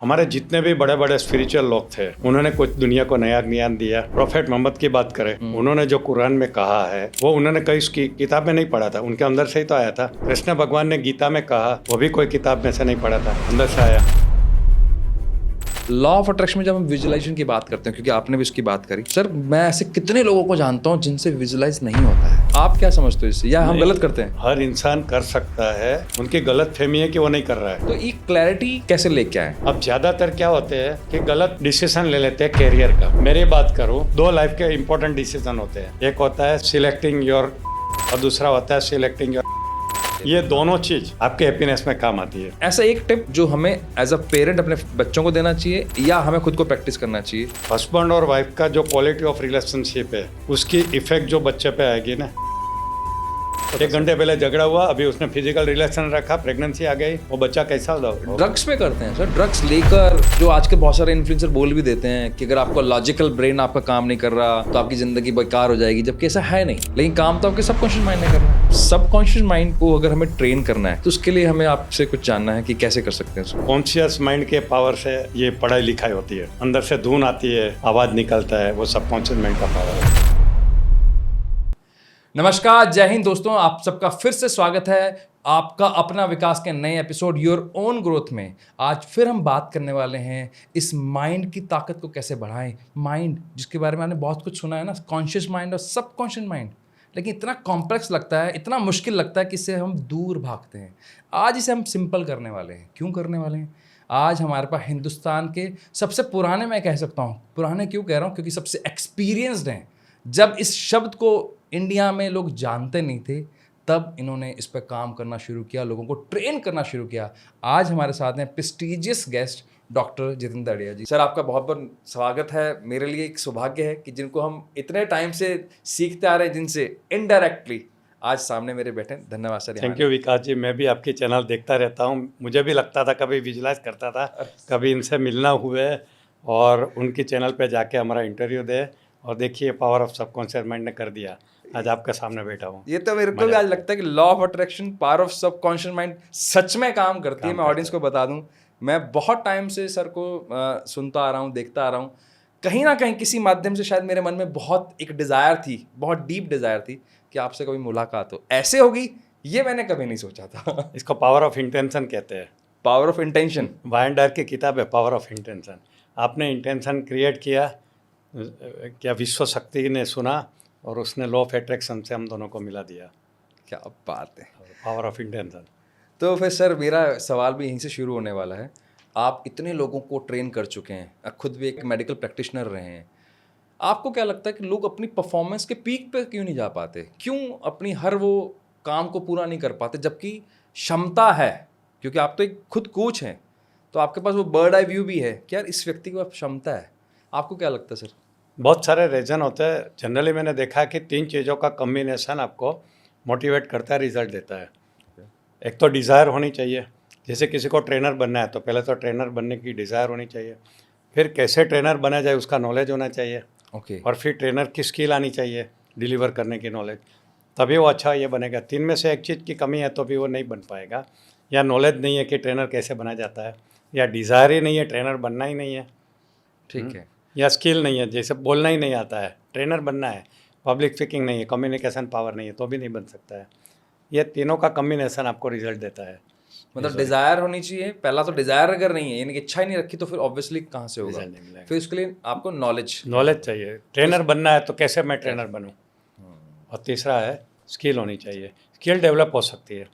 हमारे जितने भी बड़े बड़े स्पिरिचुअल लोग थे उन्होंने कुछ दुनिया को नया ज्ञान दिया। प्रोफेट मोहम्मद की बात करें, उन्होंने जो कुरान में कहा है वो उन्होंने कई किताब में नहीं पढ़ा था, उनके अंदर से ही तो आया था। कृष्ण भगवान ने गीता में कहा, वो भी कोई किताब में से नहीं पढ़ा था, अंदर से आया। लॉ ऑफ अट्रैक्शन में जब हम विजुअलाइजेशन की बात करते हैं, क्योंकि आपने भी इसकी बात करी, सर मैं ऐसे कितने लोगों को जानता हूं जिनसे विजुअलाइज नहीं होता है। आप क्या समझते हो इससे, या हम गलत करते हैं? हर इंसान कर सकता है, उनकी गलत फहमी है कि वो नहीं कर रहा है। तो ये क्लैरिटी कैसे लेके आए? अब ज्यादातर क्या होते हैं कि गलत डिसीजन ले लेते हैं कैरियर का। मेरी बात करूं, दो लाइफ के इंपॉर्टेंट डिसीजन होते हैं, एक होता है सिलेक्टिंग योर और दूसरा होता है सिलेक्टिंग योर। ये दोनों चीज आपके हैप्पीनेस में काम आती है। ऐसा एक टिप जो हमें एज अ पेरेंट अपने बच्चों को देना चाहिए या हमें खुद को प्रैक्टिस करना चाहिए? हस्बैंड और वाइफ का जो क्वालिटी ऑफ रिलेशनशिप है उसकी इफेक्ट जो बच्चे पे आएगी ना। 1 घंटे पहले झगड़ा हुआ, अभी उसने फिजिकल रिलेशन रखा, प्रेगनेंसी आ गई, वो बच्चा कैसा होगा? ड्रग्स पे करते हैं सर, ड्रग्स लेकर जो आज के बहुत सारे इन्फ्लुएंसर बोल भी देते हैं कि अगर आपका लॉजिकल ब्रेन आपका काम नहीं कर रहा तो आपकी जिंदगी बेकार हो जाएगी, जबकि ऐसा है नहीं। लेकिन काम तो आपके सबकॉन्शियस माइंड ने करना है। सबकॉन्शियस माइंड को अगर हमें ट्रेन करना है तो उसके लिए हमें आपसे कुछ जानना है कि कैसे कर सकते हैं। कॉन्शियस माइंड के पावर से ये पढ़ाई लिखाई होती है, अंदर से धुन आती है, आवाज निकलता है, वो सबकॉन्शियस माइंड का पावर है। नमस्कार, जय हिंद दोस्तों, आप सबका फिर से स्वागत है आपका अपना विकास के नए एपिसोड योर ओन ग्रोथ में। आज फिर हम बात करने वाले हैं इस माइंड की ताकत को कैसे बढ़ाएं। माइंड जिसके बारे में आपने बहुत कुछ सुना है ना, कॉन्शियस माइंड और सबकॉन्शियस माइंड, लेकिन इतना कॉम्प्लेक्स लगता है, इतना मुश्किल लगता है कि इससे हम दूर भागते हैं। आज इसे हम सिंपल करने वाले हैं। क्यों करने वाले हैं? आज हमारे पास हिंदुस्तान के सबसे पुराने, मैं कह सकता हूँ पुराने, क्यों कह रहा हूँ, क्योंकि सबसे एक्सपीरियंस्ड हैं। जब इस शब्द को इंडिया में लोग जानते नहीं थे तब इन्होंने इस पर काम करना शुरू किया, लोगों को ट्रेन करना शुरू किया। आज हमारे साथ हैं प्रेस्टीजियस गेस्ट डॉक्टर जितेंद्र अड़िया जी। सर आपका बहुत बहुत स्वागत है। मेरे लिए एक सौभाग्य है कि जिनको हम इतने टाइम से सीखते आ रहे हैं, जिनसे इनडायरेक्टली आज सामने मेरे बैठे हैं। धन्यवाद सर। थैंक यू विकास जी, मैं भी आपकी चैनल देखता रहता हूँ। मुझे भी लगता था, कभी विजुलाइज करता था, कभी इनसे मिलना हुए और उनकी चैनल पे जाके हमारा इंटरव्यू दे, और देखिए पावर ऑफ सबकॉन्शियस माइंड ने कर दिया। आज आपके सामने बैठा हूँ। ये तो मेरे को भी आज लगता है कि law of attraction, power of subconscious mind सच में काम करती है। मैं ऑडियंस को बता दूं, मैं बहुत टाइम से सर को सुनता आ रहा हूँ, देखता आ रहा हूँ। कहीं ना कहीं किसी माध्यम से शायद मेरे मन में बहुत एक डिज़ायर थी, बहुत डीप डिज़ायर थी कि आपसे कभी मुलाकात हो। ऐसे होगी ये मैंने कभी नहीं सोचा था। इसको पावर ऑफ इंटेंशन कहते हैं। पावर ऑफ इंटेंशन, वायनडायर की किताब है पावर ऑफ इंटेंशन। आपने इंटेंशन क्रिएट किया, क्या विश्व शक्ति ने सुना और उसने लॉ ऑफ अट्रैक्शन से हम दोनों को मिला दिया। क्या बात है, पावर ऑफ इंटेंशन। तो फिर सर मेरा सवाल भी यहीं से शुरू होने वाला है। आप इतने लोगों को ट्रेन कर चुके हैं, खुद भी एक मेडिकल प्रैक्टिशनर रहे हैं। आपको क्या लगता है कि लोग अपनी परफॉर्मेंस के पीक पे क्यों नहीं जा पाते? क्यों अपनी हर वो काम को पूरा नहीं कर पाते, जबकि क्षमता है? क्योंकि आप तो एक खुद कोच हैं, तो आपके पास वो बर्ड आई व्यू भी है कि यार इस व्यक्ति के पास क्षमता है। आपको क्या लगता है सर? बहुत सारे रीज़न होते हैं। जनरली मैंने देखा है कि 3 चीज़ों का कॉम्बिनेशन आपको मोटिवेट करता है, रिजल्ट देता है। एक तो डिज़ायर होनी चाहिए। जैसे किसी को ट्रेनर बनना है तो पहले तो ट्रेनर बनने की डिज़ायर होनी चाहिए, फिर कैसे ट्रेनर बना जाए उसका नॉलेज होना चाहिए, और फिर ट्रेनर की स्किल आनी चाहिए, डिलीवर करने की नॉलेज, तभी वो अच्छा ये बनेगा। 3 में से एक चीज़ की कमी है तो भी वो नहीं बन पाएगा। या नॉलेज नहीं है कि ट्रेनर कैसे बना जाता है, या डिज़ायर ही नहीं है, ट्रेनर बनना ही नहीं है, ठीक है, या स्किल नहीं है, जैसे बोलना ही नहीं आता है, ट्रेनर बनना है, पब्लिक स्पीकिंग नहीं है, कम्युनिकेशन पावर नहीं है, तो भी नहीं बन सकता है। ये तीनों का कम्बिनेशन आपको रिजल्ट देता है। मतलब डिजायर होनी चाहिए। पहला तो डिजायर अगर नहीं है, यानी कि इच्छा ही नहीं रखी, तो फिर ऑब्वियसली कहाँ से होगा? रिजल्ट नहीं मिलेगा। फिर उसके लिए आपको नॉलेज चाहिए। ट्रेनर बनना है तो कैसे मैं ट्रेनर बनूं, और तीसरा है स्किल होनी चाहिए। स्किल डेवलप हो सकती है।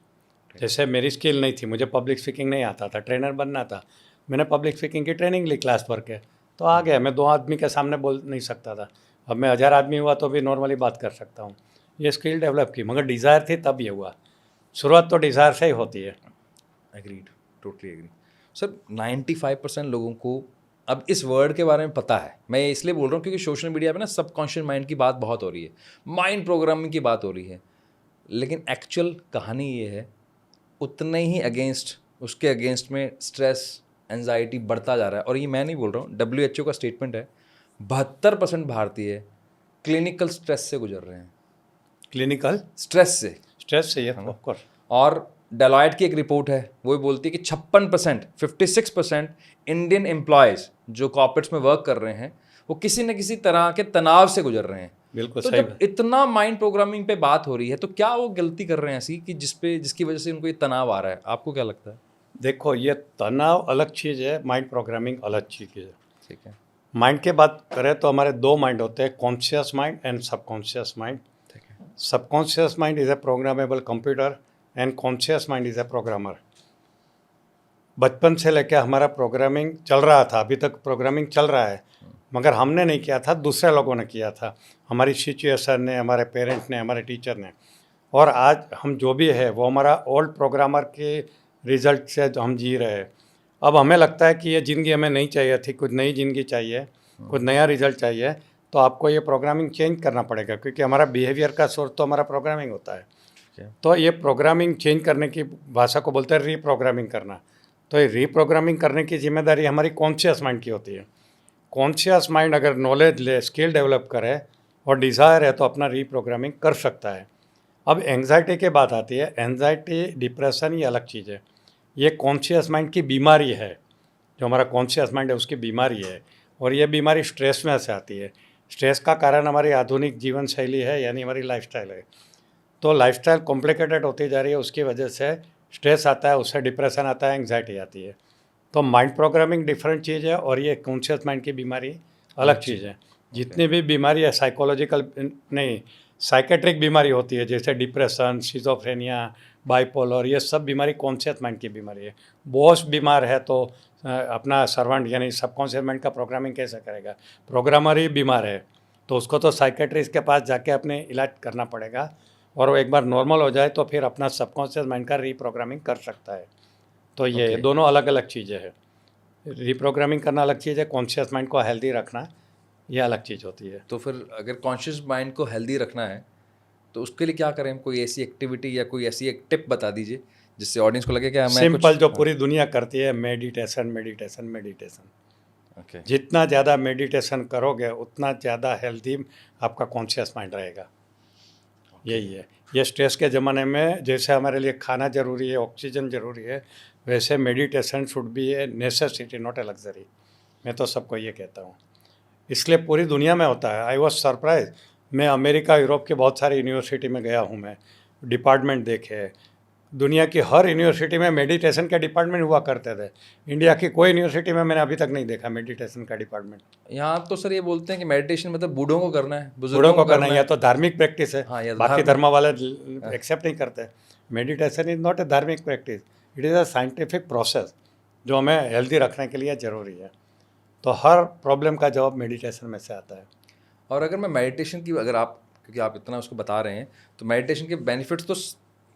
जैसे मेरी स्किल नहीं थी, मुझे पब्लिक स्पीकिंग नहीं आता था, ट्रेनर बनना था, मैंने पब्लिक स्पीकिंग की ट्रेनिंग ली क्लास पर के, तो आ गया। मैं 2 आदमी के सामने बोल नहीं सकता था, अब मैं 1000 आदमी हुआ तो भी नॉर्मली बात कर सकता हूँ। ये स्किल डेवलप की, मगर डिज़ायर थी तब ये हुआ। शुरुआत तो डिज़ायर से ही होती है। Agreed, totally agree. सर 95% लोगों को अब इस वर्ड के बारे में पता है। मैं इसलिए बोल रहा हूँ क्योंकि सोशल मीडिया पे ना सबकॉन्शियस माइंड की बात बहुत हो रही है, माइंड प्रोग्रामिंग की बात हो रही है, लेकिन एक्चुअल कहानी ये है उतने ही उसके अगेंस्ट में स्ट्रेस, एंजाइटी बढ़ता जा रहा है। और ये मैं नहीं बोल रहा हूँ, WHO का स्टेटमेंट है, 72% भारतीय क्लिनिकल स्ट्रेस से गुजर रहे हैं। क्लिनिकल स्ट्रेस से ये ऑफ कोर्स। और डेलॉयट की एक रिपोर्ट है, वो भी बोलती है कि 56%, 56% इंडियन एम्प्लॉयज़ जो कॉर्पोरेट्स में वर्क कर रहे हैं, वो किसी न किसी तरह के तनाव से गुजर रहे हैं। बिल्कुल तो सही जब बात। इतना माइंड प्रोग्रामिंग पे बात हो रही है, तो क्या वो गलती कर रहे हैं ऐसी कि जिसकी वजह से उनको ये तनाव आ रहा है? आपको क्या लगता है? देखो, ये तनाव अलग चीज़ है, माइंड प्रोग्रामिंग अलग चीज़ है। ठीक है, माइंड की बात करें तो हमारे दो माइंड होते हैं, conscious mind and subconscious mind. ठीक है, subconscious mind is a programmable computer and conscious mind is a programmer. बचपन से लेकर हमारा प्रोग्रामिंग चल रहा था, अभी तक प्रोग्रामिंग चल रहा है, मगर हमने नहीं किया था, दूसरे लोगों ने किया था, हमारी सिचुएशन ने, हमारे पेरेंट्स ने, हमारे टीचर ने। और आज हम जो भी है वो हमारा ओल्ड प्रोग्रामर के रिजल्ट से जो हम जी रहे हैं। अब हमें लगता है कि ये ज़िंदगी हमें नहीं चाहिए थी, कुछ नई ज़िंदगी चाहिए, कुछ नया रिजल्ट चाहिए, तो आपको ये प्रोग्रामिंग चेंज करना पड़ेगा, क्योंकि हमारा बिहेवियर का सोर्स तो हमारा प्रोग्रामिंग होता है। ठीक है, तो ये प्रोग्रामिंग चेंज करने की भाषा को बोलते हैं रीप्रोग्रामिंग करना। तो ये रीप्रोग्रामिंग करने की जिम्मेदारी हमारी कॉन्शियस माइंड की होती है। कॉन्शियस माइंड अगर नॉलेज ले, स्किल डेवलप करे और डिज़ायर है तो अपना रीप्रोग्रामिंग कर सकता है। अब एंग्जाइटी की बात आती है, एंग्जाइटी डिप्रेशन ये अलग चीज़ है, ये कॉन्शियस माइंड की बीमारी है। जो हमारा कॉन्शियस माइंड है उसकी बीमारी है, और ये बीमारी स्ट्रेस में से आती है। स्ट्रेस का कारण हमारी आधुनिक जीवन शैली है, यानी हमारी लाइफस्टाइल है। तो लाइफस्टाइल कॉम्प्लिकेटेड होती जा रही है, उसकी वजह से स्ट्रेस आता है, उससे डिप्रेशन आता है, एंग्जाइटी आती है। तो माइंड प्रोग्रामिंग डिफरेंट चीज़ है और ये कॉन्शियस माइंड की बीमारी अलग चीज़ है। जितनी भी बीमारी है साइकोलॉजिकल नहीं, साइकेट्रिक बीमारी होती है, जैसे डिप्रेशन, शिज़ोफ्रेनिया, बाइपोलर, ये सब बीमारी कॉन्शियस माइंड की बीमारी है। बॉस बीमार है तो अपना सर्वेंट यानी सबकॉन्शियस माइंड का प्रोग्रामिंग कैसे करेगा? प्रोग्रामर ही बीमार है तो उसको तो साइकेट्रिस्ट के पास जाके अपने इलाज करना पड़ेगा, और वो एक बार नॉर्मल हो जाए तो फिर अपना सबकॉन्शियस माइंड का रीप्रोग्रामिंग कर सकता है। तो ये Okay. दोनों अलग अलग चीज़ें हैं। रीप्रोग्रामिंग करना अलग चीज़ है, कॉन्शियस माइंड को हेल्दी रखना ये अलग चीज़ होती है। तो फिर अगर कॉन्शियस माइंड को हेल्दी रखना है, तो उसके लिए क्या करें? कोई ऐसी एक्टिविटी या कोई ऐसी एक टिप बता दीजिए, जिससे ऑडियंस को लगे कि हाँ, मैं कुछ सिंपल जो पूरी दुनिया करती है, मेडिटेशन मेडिटेशन मेडिटेशन। ओके, जितना ज़्यादा मेडिटेशन करोगे उतना ज़्यादा हेल्दी आपका कॉन्शियस माइंड रहेगा। यही है। ये स्ट्रेस के ज़माने में जैसे हमारे लिए खाना ज़रूरी है, ऑक्सीजन ज़रूरी है, वैसे meditation should be A necessity not a luxury. मैं तो सबको ये कहता हूँ, इसलिए पूरी दुनिया में होता है। आई वॉज सरप्राइज, मैं अमेरिका यूरोप के बहुत सारी यूनिवर्सिटी में गया हूँ, मैं डिपार्टमेंट देखे। दुनिया की हर यूनिवर्सिटी में मेडिटेशन के डिपार्टमेंट हुआ करते थे। इंडिया की कोई यूनिवर्सिटी में मैंने अभी तक नहीं देखा मेडिटेशन का डिपार्टमेंट। यहाँ तो सर ये बोलते हैं कि मेडिटेशन मतलब बूढ़ों को करना है, बूढ़ों बुजुर्गों को करना है, या तो धार्मिक प्रैक्टिस है, हाँ, या बाकी धार्मिक। धर्म वाले एक्सेप्ट नहीं करते। मेडिटेशन इज नॉट ए धार्मिक practice, it is a scientific process जो हमें हेल्दी रखने के लिए ज़रूरी है। तो हर प्रॉब्लम का जवाब मेडिटेशन में से आता है। और अगर मैं मेडिटेशन की अगर आप क्योंकि आप इतना उसको बता रहे हैं, तो मेडिटेशन के बेनिफिट्स तो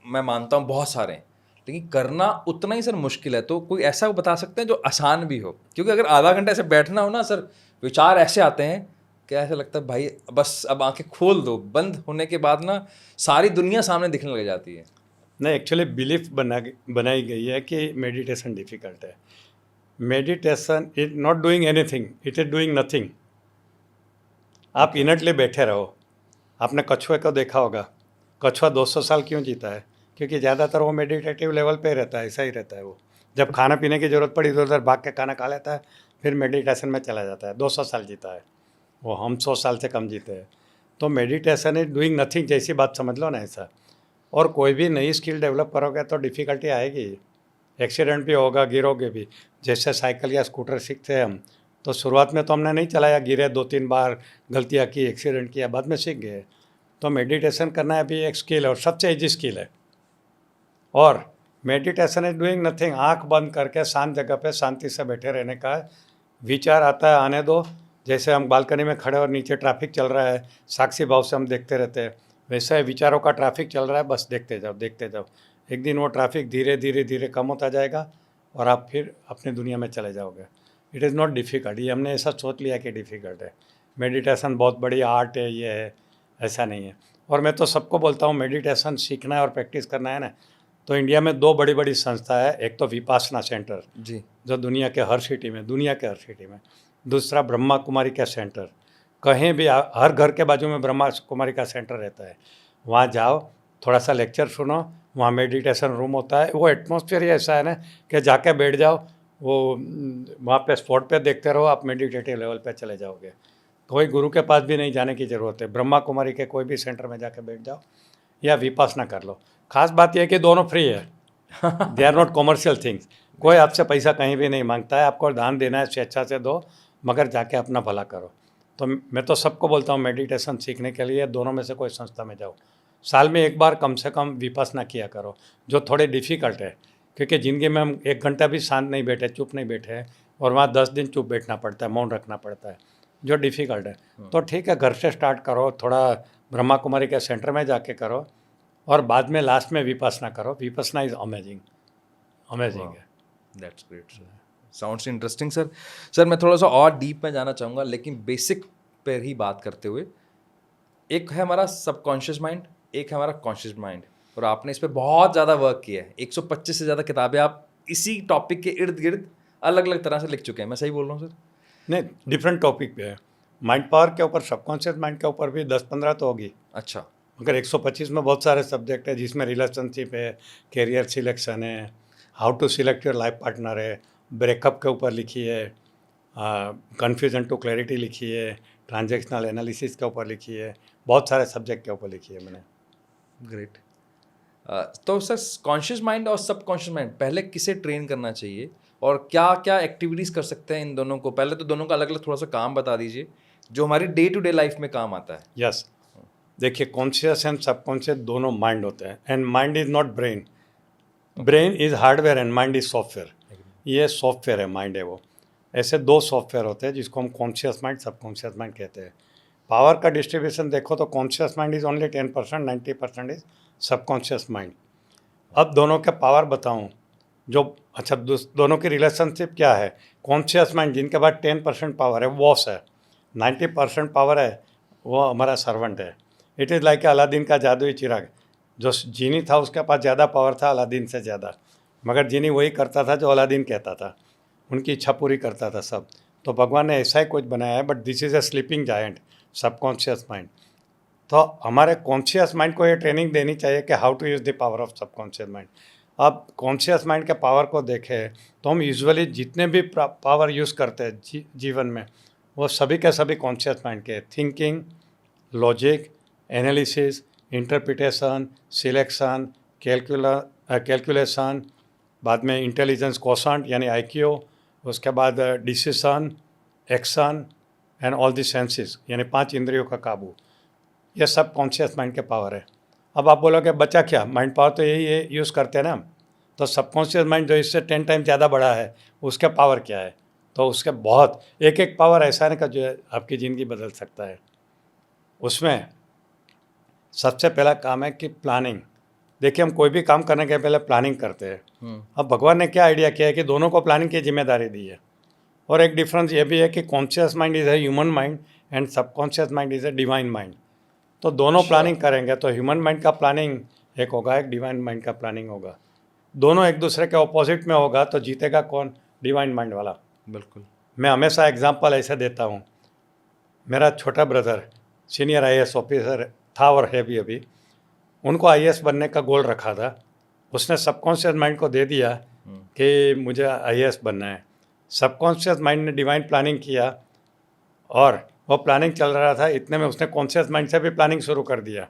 मैं मानता हूँ बहुत सारे हैं, लेकिन करना उतना ही सर मुश्किल है। तो कोई ऐसा बता सकते हैं जो आसान भी हो? क्योंकि अगर आधा घंटा ऐसे बैठना हो ना सर, विचार ऐसे आते हैं कि ऐसा लगता है भाई बस अब आंखें खोल दो, बंद होने के बाद ना सारी दुनिया सामने दिखने लग जाती है। नहीं, एक्चुअली बिलीफ बनाई गई है कि मेडिटेशन डिफ़िकल्ट है। Meditation is not doing anything, it is doing nothing. आप इनटली बैठे रहो। आपने कछुए को देखा होगा, कछुआ 200 साल क्यों जीता है? क्योंकि ज़्यादातर वो मेडिटेटिव लेवल पे रहता है, ऐसा ही रहता है वो। जब खाना पीने की ज़रूरत पड़ी तो उधर भाग के खाना खा लेता है, फिर मेडिटेशन में चला जाता है। 200 साल जीता है वो, हम 100 साल से कम जीते हैं। तो मेडिटेशन इज डूइंग नथिंग जैसी बात समझ लो ना ऐसा। और कोई भी नई स्किल डेवलप करोगे तो डिफ़िकल्टी आएगी, एक्सीडेंट भी होगा, गिरोगे भी। जैसे साइकिल या स्कूटर सीखते हैं हम, तो शुरुआत में तो हमने नहीं चलाया, गिरे 2-3 बार, गलतियाँ की, एक्सीडेंट किया, बाद में सीख गए। तो मेडिटेशन करना अभी एक स्किल है और सबसे ईजी स्किल है। और मेडिटेशन इज डूइंग नथिंग, आंख बंद करके शांत जगह पे शांति से बैठे रहने का है। विचार आता है आने दो। जैसे हम बालकनी में खड़े और नीचे ट्रैफिक चल रहा है, साक्षी भाव से हम देखते रहते हैं, वैसे विचारों का ट्रैफिक चल रहा है, बस देखते जाओ देखते जाओ। एक दिन वो ट्रैफिक धीरे धीरे धीरे कम होता जाएगा और आप फिर अपनी दुनिया में चले जाओगे। It is not difficult. ये हमने ऐसा सोच लिया कि डिफ़िकल्ट है। मेडिटेशन बहुत बड़ी आर्ट है, ये है, ऐसा नहीं है। और मैं तो सबको बोलता हूँ मेडिटेशन सीखना है और प्रैक्टिस करना है ना, तो इंडिया में 2 बड़ी बड़ी संस्था है। एक तो विपासना सेंटर जी, जो दुनिया के हर सिटी में, दूसरा ब्रह्मा कुमारी का सेंटर। कहीं भी हर घर के बाजू में ब्रह्मा कुमारी का सेंटर रहता है। वहाँ जाओ, थोड़ा सा लेक्चर सुनो, वहाँ मेडिटेशन रूम होता है, वो एटमॉस्फेयर ही ऐसा है ना कि जाके बैठ जाओ, वो वहाँ पे स्पॉट पे देखते रहो, आप मेडिटेटिव लेवल पे चले जाओगे। कोई गुरु के पास भी नहीं जाने की ज़रूरत है, ब्रह्मा कुमारी के कोई भी सेंटर में जाके बैठ जाओ या विपासना कर लो। खास बात यह है कि दोनों फ्री है, they are not commercial things. कोई आपसे पैसा कहीं भी नहीं मांगता है, आपको दान देना है स्वेच्छा से दो, मगर जाके अपना भला करो। तो मैं तो सबको बोलता हूँ मेडिटेशन सीखने के लिए दोनों में से कोई संस्था में जाओ, साल में एक बार कम से कम विपासना किया करो, जो थोड़े डिफ़िकल्ट है, क्योंकि ज़िंदगी में हम 1 घंटा भी शांत नहीं बैठे, चुप नहीं बैठे, और वहाँ 10 दिन चुप बैठना पड़ता है, मौन रखना पड़ता है, जो डिफ़िकल्ट है। तो ठीक है, घर से स्टार्ट करो, थोड़ा ब्रह्मा कुमारी के सेंटर में जाके करो, और बाद में लास्ट में विपासना करो। विपासना इज़ अमेजिंग, अमेजिंग है। That's great sir, sounds interesting sir. Sir मैं थोड़ा सा और डीप में जाना चाहूँगा, लेकिन बेसिक पर ही बात करते हुए, एक है हमारा सबकॉन्शियस माइंड, एक है हमारा कॉन्शियस माइंड, और आपने इस पर बहुत ज़्यादा वर्क किया है। 125 से ज़्यादा किताबें आप इसी टॉपिक के इर्द गिर्द अलग अलग तरह से लिख चुके हैं, मैं सही बोल रहा हूँ सर? नहीं, डिफरेंट टॉपिक पे है। माइंड पावर के ऊपर, सबकॉन्शियस माइंड के ऊपर भी 10-15 तो होगी। अच्छा। मगर 125 में बहुत सारे सब्जेक्ट है, जिसमें रिलेशनशिप है, कैरियर सिलेक्शन है, how to select your life partner है, ब्रेकअप के ऊपर लिखी है, कन्फ्यूजन टू क्लैरिटी लिखी है, ट्रांजैक्शनल एनालिसिस के ऊपर लिखी है, बहुत सारे सब्जेक्ट के ऊपर लिखी है मैंने। ग्रेट। तो सर कॉन्शियस माइंड और सबकॉन्शियस माइंड पहले किसे ट्रेन करना चाहिए, और क्या क्या एक्टिविटीज़ कर सकते हैं इन दोनों को? पहले तो दोनों का अलग अलग थोड़ा सा काम बता दीजिए जो हमारी डे टू डे लाइफ में काम आता है। यस, देखिए, कॉन्शियस एंड सबकॉन्शियस दोनों माइंड होते हैं, and mind is not brain. Brain is hardware and mind is software. ये सॉफ्टवेयर है, माइंड है वो। ऐसे 2 सॉफ्टवेयर होते हैं जिसको हम कॉन्शियस माइंड, सबकॉन्शियस माइंड कहते हैं। पावर का डिस्ट्रीब्यूशन देखो तो conscious mind is only 10%, 90% is subconscious mind. अब दोनों के पावर बताऊं, जो अच्छा दोनों की रिलेशनशिप क्या है। कॉन्शियस माइंड जिनके पास 10% पावर है, बॉस है, 90% पावर है, वो हमारा सर्वेंट है। इट इज़ लाइक अलादीन का जादुई चिराग। जो जीनी था उसके पास ज़्यादा पावर था अलादीन से ज़्यादा, मगर जीनी वही करता था जो अलादीन कहता था, उनकी इच्छा पूरी करता था सब। तो भगवान ने ऐसा ही कुछ बनाया है, but this is a sleeping giant, subconscious mind. तो हमारे कॉन्शियस माइंड को ये ट्रेनिंग देनी चाहिए कि how to use the power of subconscious mind. अब कॉन्शियस माइंड के पावर को देखें तो हम यूजुअली जितने भी पावर यूज़ करते हैं जीवन में, वो सभी के सभी कॉन्शियस माइंड के। Thinking, logic, analysis, interpretation, selection, calculation, बाद में इंटेलिजेंस क्वोशंट यानी IQ, उसके बाद decision, action and all the senses यानी 5 इंद्रियों का काबू, ये सब कॉन्शियस माइंड के पावर है। अब आप बोलोगे बचा क्या, माइंड पावर तो यही है, यूज़ करते हैं ना। तो सबकॉन्शियस माइंड जो इससे 10 टाइम ज़्यादा बड़ा है, उसका पावर क्या है? तो उसके बहुत एक एक पावर ऐसा है ना जो आपकी ज़िंदगी बदल सकता है। उसमें सबसे पहला काम है कि प्लानिंग। देखिए, हम कोई भी काम करने के पहले प्लानिंग करते हैं। अब भगवान ने क्या आइडिया किया है कि दोनों को प्लानिंग की जिम्मेदारी दी है। और एक डिफरेंस ये भी है कि conscious mind is a human mind and subconscious mind is a divine mind. तो दोनों प्लानिंग करेंगे तो ह्यूमन माइंड का प्लानिंग एक होगा, एक डिवाइन माइंड का प्लानिंग होगा। दोनों एक दूसरे के ऑपोजिट में होगा तो जीतेगा कौन? डिवाइन माइंड वाला। बिल्कुल। मैं हमेशा एग्जांपल ऐसे देता हूँ। मेरा छोटा ब्रदर सीनियर IAS ऑफिसर था और है भी अभी। उनको IAS बनने का गोल रखा था। उसने सबकॉन्शियस माइंड को दे दिया कि मुझे IAS बनना है। सबकॉन्शियस माइंड ने डिवाइन प्लानिंग किया और वो प्लानिंग चल रहा था, इतने में उसने कॉन्शियस माइंड से भी प्लानिंग शुरू कर दिया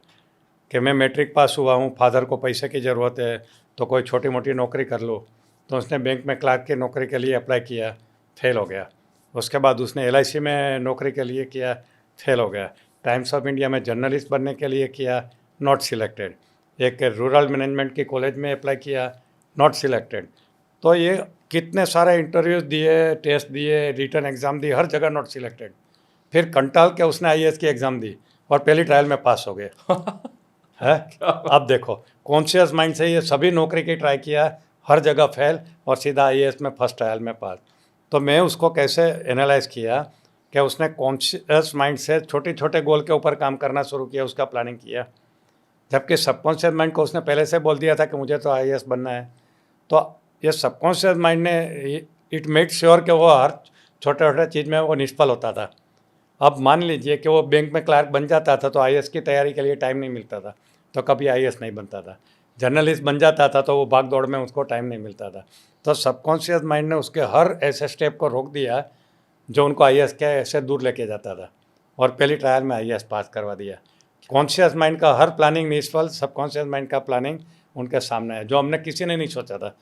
कि मैं मैट्रिक पास हुआ हूँ, फादर को पैसे की ज़रूरत है तो कोई छोटी मोटी नौकरी कर लो। तो उसने बैंक में क्लर्क की नौकरी के लिए अप्लाई किया, फेल हो गया। उसके बाद उसने LIC में नौकरी के लिए किया, फेल हो गया। टाइम्स ऑफ इंडिया में जर्नलिस्ट बनने के लिए किया, नॉट सिलेक्टेड। एक रूरल मैनेजमेंट की कॉलेज में अप्लाई किया, नॉट सिलेक्टेड। तो ये कितने सारे इंटरव्यूज़ दिए, टेस्ट दिए, रिटर्न एग्ज़ाम दी, हर जगह नॉट सिलेक्टेड। फिर कंटाल के उसने IAS की एग्ज़ाम दी और पहली ट्रायल में पास हो गए। है, अब देखो, कॉन्शियस माइंड से ये सभी नौकरी की ट्राई किया, हर जगह फेल और सीधा IAS में फर्स्ट ट्रायल में पास। तो मैं उसको कैसे एनालाइज किया कि उसने कॉन्शियस माइंड से छोटे छोटे गोल के ऊपर काम करना शुरू किया, उसका प्लानिंग किया, जबकि सबकॉन्शियस माइंड को उसने पहले से बोल दिया था कि मुझे तो IAS बनना है। तो ये सबकॉन्शियस माइंड ने इट मेड श्योर कि वो हर छोटे छोटे चीज़ में वो निष्फल होता था। अब मान लीजिए कि वो बैंक में क्लर्क बन जाता था तो IAS की तैयारी के लिए टाइम नहीं मिलता था, तो कभी IAS नहीं बनता था। जर्नलिस्ट बन जाता था तो वो भाग दौड़ में उसको टाइम नहीं मिलता था। तो सबकॉन्शियस माइंड ने उसके हर ऐसे स्टेप को रोक दिया जो उनको आईएएस के ऐसे दूर लेके जाता था, और पहली ट्रायल में आईएएस पास करवा दिया। कॉन्शियस माइंड का हर प्लानिंग निष्फल, सबकॉन्शियस माइंड का प्लानिंग उनके सामने है, जो हमने किसी ने नहीं सोचा था।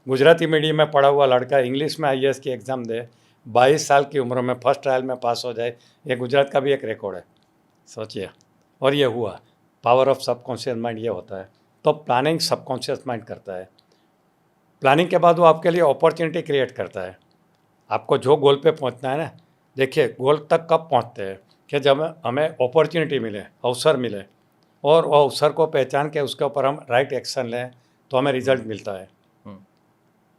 गुजराती मीडियम में पढ़ा हुआ लड़का इंग्लिश में आईएएस की एग्ज़ाम दे, 22 साल की उम्र में फर्स्ट ट्रायल में पास हो जाए, ये गुजरात का भी एक रिकॉर्ड है, सोचिए। और ये हुआ। पावर ऑफ सबकॉन्शियस माइंड ये होता है। तो प्लानिंग सबकॉन्शियस माइंड करता है। प्लानिंग के बाद वो आपके लिए अपॉर्चुनिटी क्रिएट करता है। आपको जो गोल पे पहुंचना है ना, देखिए गोल तक कब पहुंचते हैं कि जब हमें अपॉर्चुनिटी मिले, अवसर मिले, और वो अवसर को पहचान के उसके ऊपर हम राइट एक्शन लें तो हमें रिजल्ट मिलता है।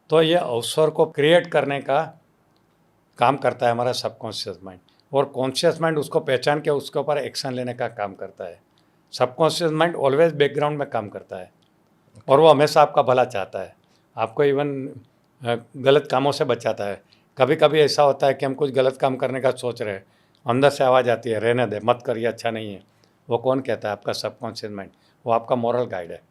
तो ये अवसर को क्रिएट करने का काम करता है हमारा सबकॉन्शियस माइंड, और कॉन्शियस माइंड उसको पहचान के उसके ऊपर एक्शन लेने का काम करता है। सबकॉन्शियस माइंड ऑलवेज बैकग्राउंड में काम करता है, और वो हमेशा आपका भला चाहता है, आपको इवन गलत कामों से बचाता है। कभी कभी ऐसा होता है कि हम कुछ गलत काम करने का सोच रहे हैं, अंदर से आवाज़ आती है, रहने दे, मत करिए, अच्छा नहीं है। वो कौन कहता है? आपका सबकॉन्शियस माइंड। वो आपका मॉरल गाइड है,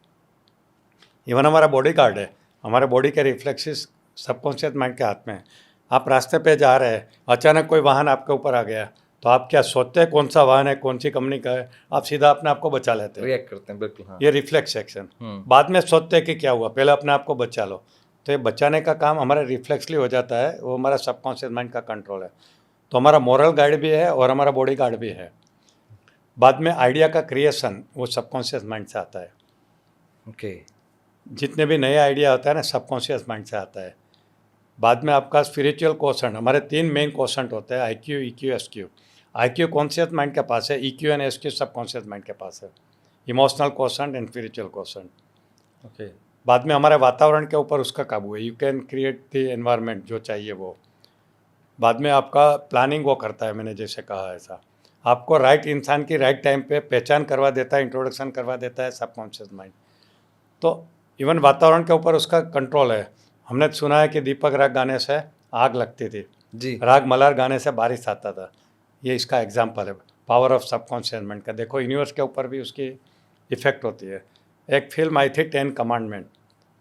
इवन हमारा बॉडी गार्ड है। हमारे बॉडी के रिफ्लेक्सेस सबकॉन्शियस माइंड के हाथ में है। आप रास्ते पे जा रहे हैं, अचानक कोई वाहन आपके ऊपर आ गया, तो आप क्या सोचते हैं कौन सा वाहन है, कौन सी कंपनी का है? आप सीधा अपने आप को बचा लेते हैं, रिएक्ट करते हैं, बिल्कुल। हाँ। ये रिफ्लेक्स एक्शन। बाद में सोचते हैं कि क्या हुआ, पहले अपने आप को बचा लो। तो ये बचाने का काम हमारा रिफ्लेक्सली हो जाता है, वो हमारा सबकॉन्शियस माइंड का कंट्रोल है। तो हमारा मॉरल गाइड भी है और हमारा बॉडी गार्ड भी है। बाद में आइडिया का क्रिएशन वो सबकॉन्शियस माइंड से आता है। ओके। जितने भी नए आइडिया होता है ना, सबकॉन्शियस माइंड से आता है। बाद में आपका स्पिरिचुअल क्वोशंट, हमारे 3 मेन क्वोशंट होते हैं, IQ, EQ, SQ। IQ conscious mind के पास है, EQ and SQ subconscious mind के पास है। Emotional quotient and spiritual quotient. Okay. बाद में हमारे वातावरण के ऊपर उसका काबू है, you can create the environment जो चाहिए वो। बाद में आपका प्लानिंग वो करता है, मैंने जैसे कहा ऐसा आपको राइट इंसान की राइट टाइम पे पहचान करवा देता है, इंट्रोडक्शन करवा देता है सबकॉन्शियस माइंड। तो इवन वातावरण के ऊपर उसका कंट्रोल है। हमने सुना है कि दीपक राग गाने से आग लगती थी, जी। राग मल्हार गाने से बारिश आता था। ये इसका एग्जाम्पल है पावर ऑफ सबकॉन्शियस माइंड का। देखो यूनिवर्स के ऊपर भी उसकी इफेक्ट होती है। एक फिल्म आई थी 10 कमांडमेंट,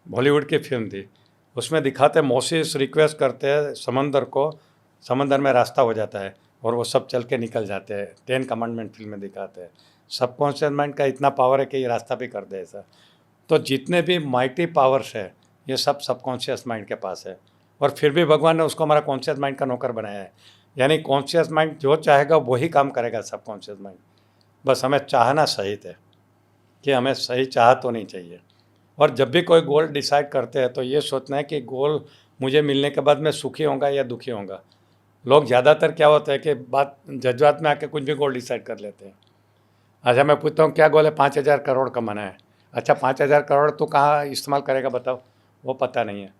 बॉलीवुड की फिल्म थी। उसमें दिखाते मोसेस रिक्वेस्ट करते हैं समंदर को, समंदर में रास्ता हो जाता है और वो सब चल के निकल जाते हैं। 10 कमांडमेंट फिल्म में दिखाते हैं। सबकॉन्शियस माइंड का इतना पावर है कि ये रास्ता भी कर दे ऐसा। तो जितने भी माइटी पावर्स है ये सब सबकॉन्शियस माइंड के पास है, और फिर भी भगवान ने उसको हमारा कॉन्शियस माइंड का नौकर बनाया है। यानी कॉन्शियस माइंड जो चाहेगा वही काम करेगा सबकॉन्शियस माइंड। बस हमें चाहना सही थे कि हमें सही चाहत होनी चाहिए। और जब भी कोई गोल डिसाइड करते हैं तो ये सोचना है कि गोल मुझे मिलने के बाद मैं सुखी होऊंगा या दुखी होऊंगा। लोग ज़्यादातर क्या होता है कि बात जज्बात में आके कुछ भी गोल डिसाइड कर लेते हैं। अच्छा मैं पूछता हूँ क्या गोल है? 5,000 करोड़ कमाना है। अच्छा 5,000 करोड़ तो कहाँ इस्तेमाल करेगा बताओ? वो पता नहीं है।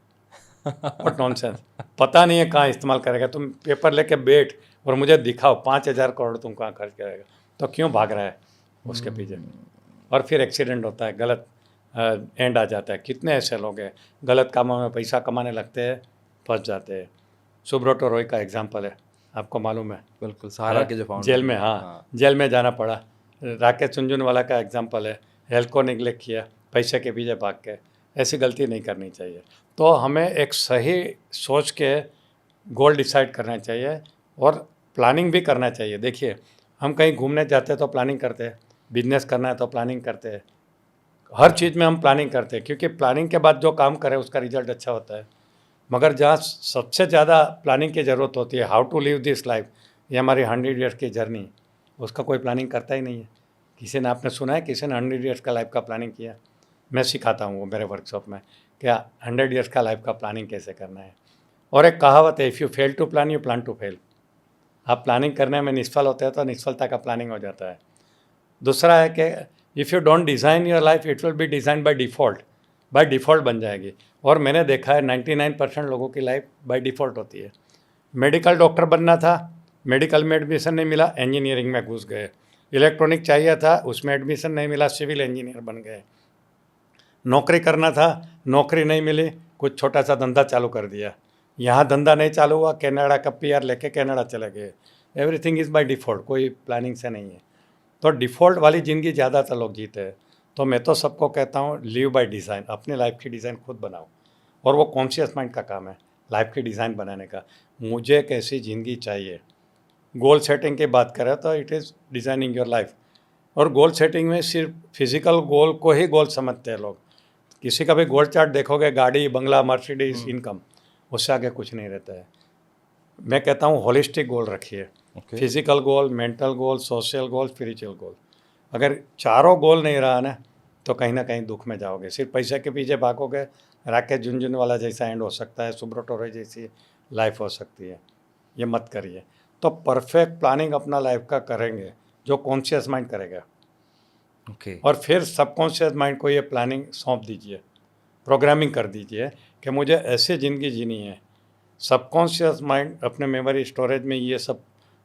और नॉनसेंस, पता नहीं है कहाँ इस्तेमाल करेगा। तुम पेपर लेके बैठ और मुझे दिखाओ 5,000 करोड़ तुम कहाँ खर्च करेगा, तो क्यों भाग रहा है उसके पीछे? और फिर एक्सीडेंट होता है, गलत एंड आ जाता है। कितने ऐसे लोग हैं गलत कामों में पैसा कमाने लगते हैं, फंस जाते हैं। सुब्रतो रॉय का एग्जाम्पल है, आपको मालूम है? बिल्कुल, सहारा के जो फाउंडर जेल में, हाँ जेल में जाना पड़ा। राकेश झुनझुनवाला का एग्जाम्पल है, हेल्थ को निगलेक्ट किया, पैसे के पीछे भाग के। ऐसी गलती नहीं करनी चाहिए। तो हमें एक सही सोच के गोल डिसाइड करना चाहिए और प्लानिंग भी करना चाहिए। देखिए हम कहीं घूमने जाते हैं तो प्लानिंग करते हैं, बिजनेस करना है तो प्लानिंग करते हैं, हर चीज़ में हम प्लानिंग करते हैं, क्योंकि प्लानिंग के बाद जो काम करें उसका रिजल्ट अच्छा होता है। मगर जहाँ सबसे ज़्यादा प्लानिंग की ज़रूरत होती है, how to live this life, ये हमारी 100 ईयर्स की जर्नी, उसका कोई प्लानिंग करता ही नहीं है। किसी ने, आपने सुना है किसी ने 100 ईयर्स का लाइफ का प्लानिंग किया? मैं सिखाता हूँ वो मेरे वर्कशॉप में, क्या 100 ईयर्स का लाइफ का प्लानिंग कैसे करना है। और एक कहावत है, if you fail to plan you plan to fail. आप प्लानिंग करने में निष्फल होते हैं तो निष्फलता का प्लानिंग हो जाता है। दूसरा है कि if you don't design your life it will be design by default बन जाएगी। और मैंने देखा है 99% लोगों की लाइफ बाय डिफ़ॉल्ट होती है। मेडिकल डॉक्टर बनना था, मेडिकल में एडमिशन नहीं मिला, इंजीनियरिंग में घुस गए। इलेक्ट्रॉनिक चाहिए था, उसमें एडमिशन नहीं मिला, सिविल इंजीनियर बन गए। नौकरी करना था, नौकरी नहीं मिली, कुछ छोटा सा धंधा चालू कर दिया। यहाँ धंधा नहीं चालू हुआ, कनाडा का PR लेके कनाडा चले गए। एवरीथिंग इज़ बाय डिफ़ॉल्ट, कोई प्लानिंग से नहीं है। तो डिफ़ॉल्ट वाली ज़िंदगी ज़्यादातर लोग जीते हैं। तो मैं तो सबको कहता हूँ लिव बाय डिज़ाइन, अपनी लाइफ की डिज़ाइन खुद बनाओ। और वो कॉन्शियस माइंड का काम है लाइफ की डिज़ाइन बनाने का। मुझे कैसी ज़िंदगी चाहिए, गोल सेटिंग की बात करें तो it is designing your life. और गोल सेटिंग में सिर्फ फिजिकल गोल को ही गोल समझते हैं लोग। किसी का भी गोल चार्ट देखोगे, गाड़ी, बंगला, मर्सिडीज, इनकम, उससे आगे कुछ नहीं रहता है। मैं कहता हूँ होलिस्टिक गोल रखिए, फिजिकल गोल, मेंटल गोल, सोशल गोल, स्पिरिचुअल गोल। अगर चारों गोल नहीं रहा ना तो कहीं ना कहीं दुख में जाओगे। सिर्फ पैसे के पीछे भागोगे, राकेश झुनझुनवाला जैसा एंड हो सकता है, सुब्रटोरे जैसी लाइफ हो सकती है। ये मत करिए। तो परफेक्ट प्लानिंग अपना लाइफ का करेंगे जो कॉन्शियस माइंड करेगा। ओके। और फिर सबकॉन्शियस माइंड को ये प्लानिंग सौंप दीजिए, प्रोग्रामिंग कर दीजिए कि मुझे ऐसी ज़िंदगी जीनी है। सबकॉन्शियस माइंड अपने मेमोरी स्टोरेज में ये सब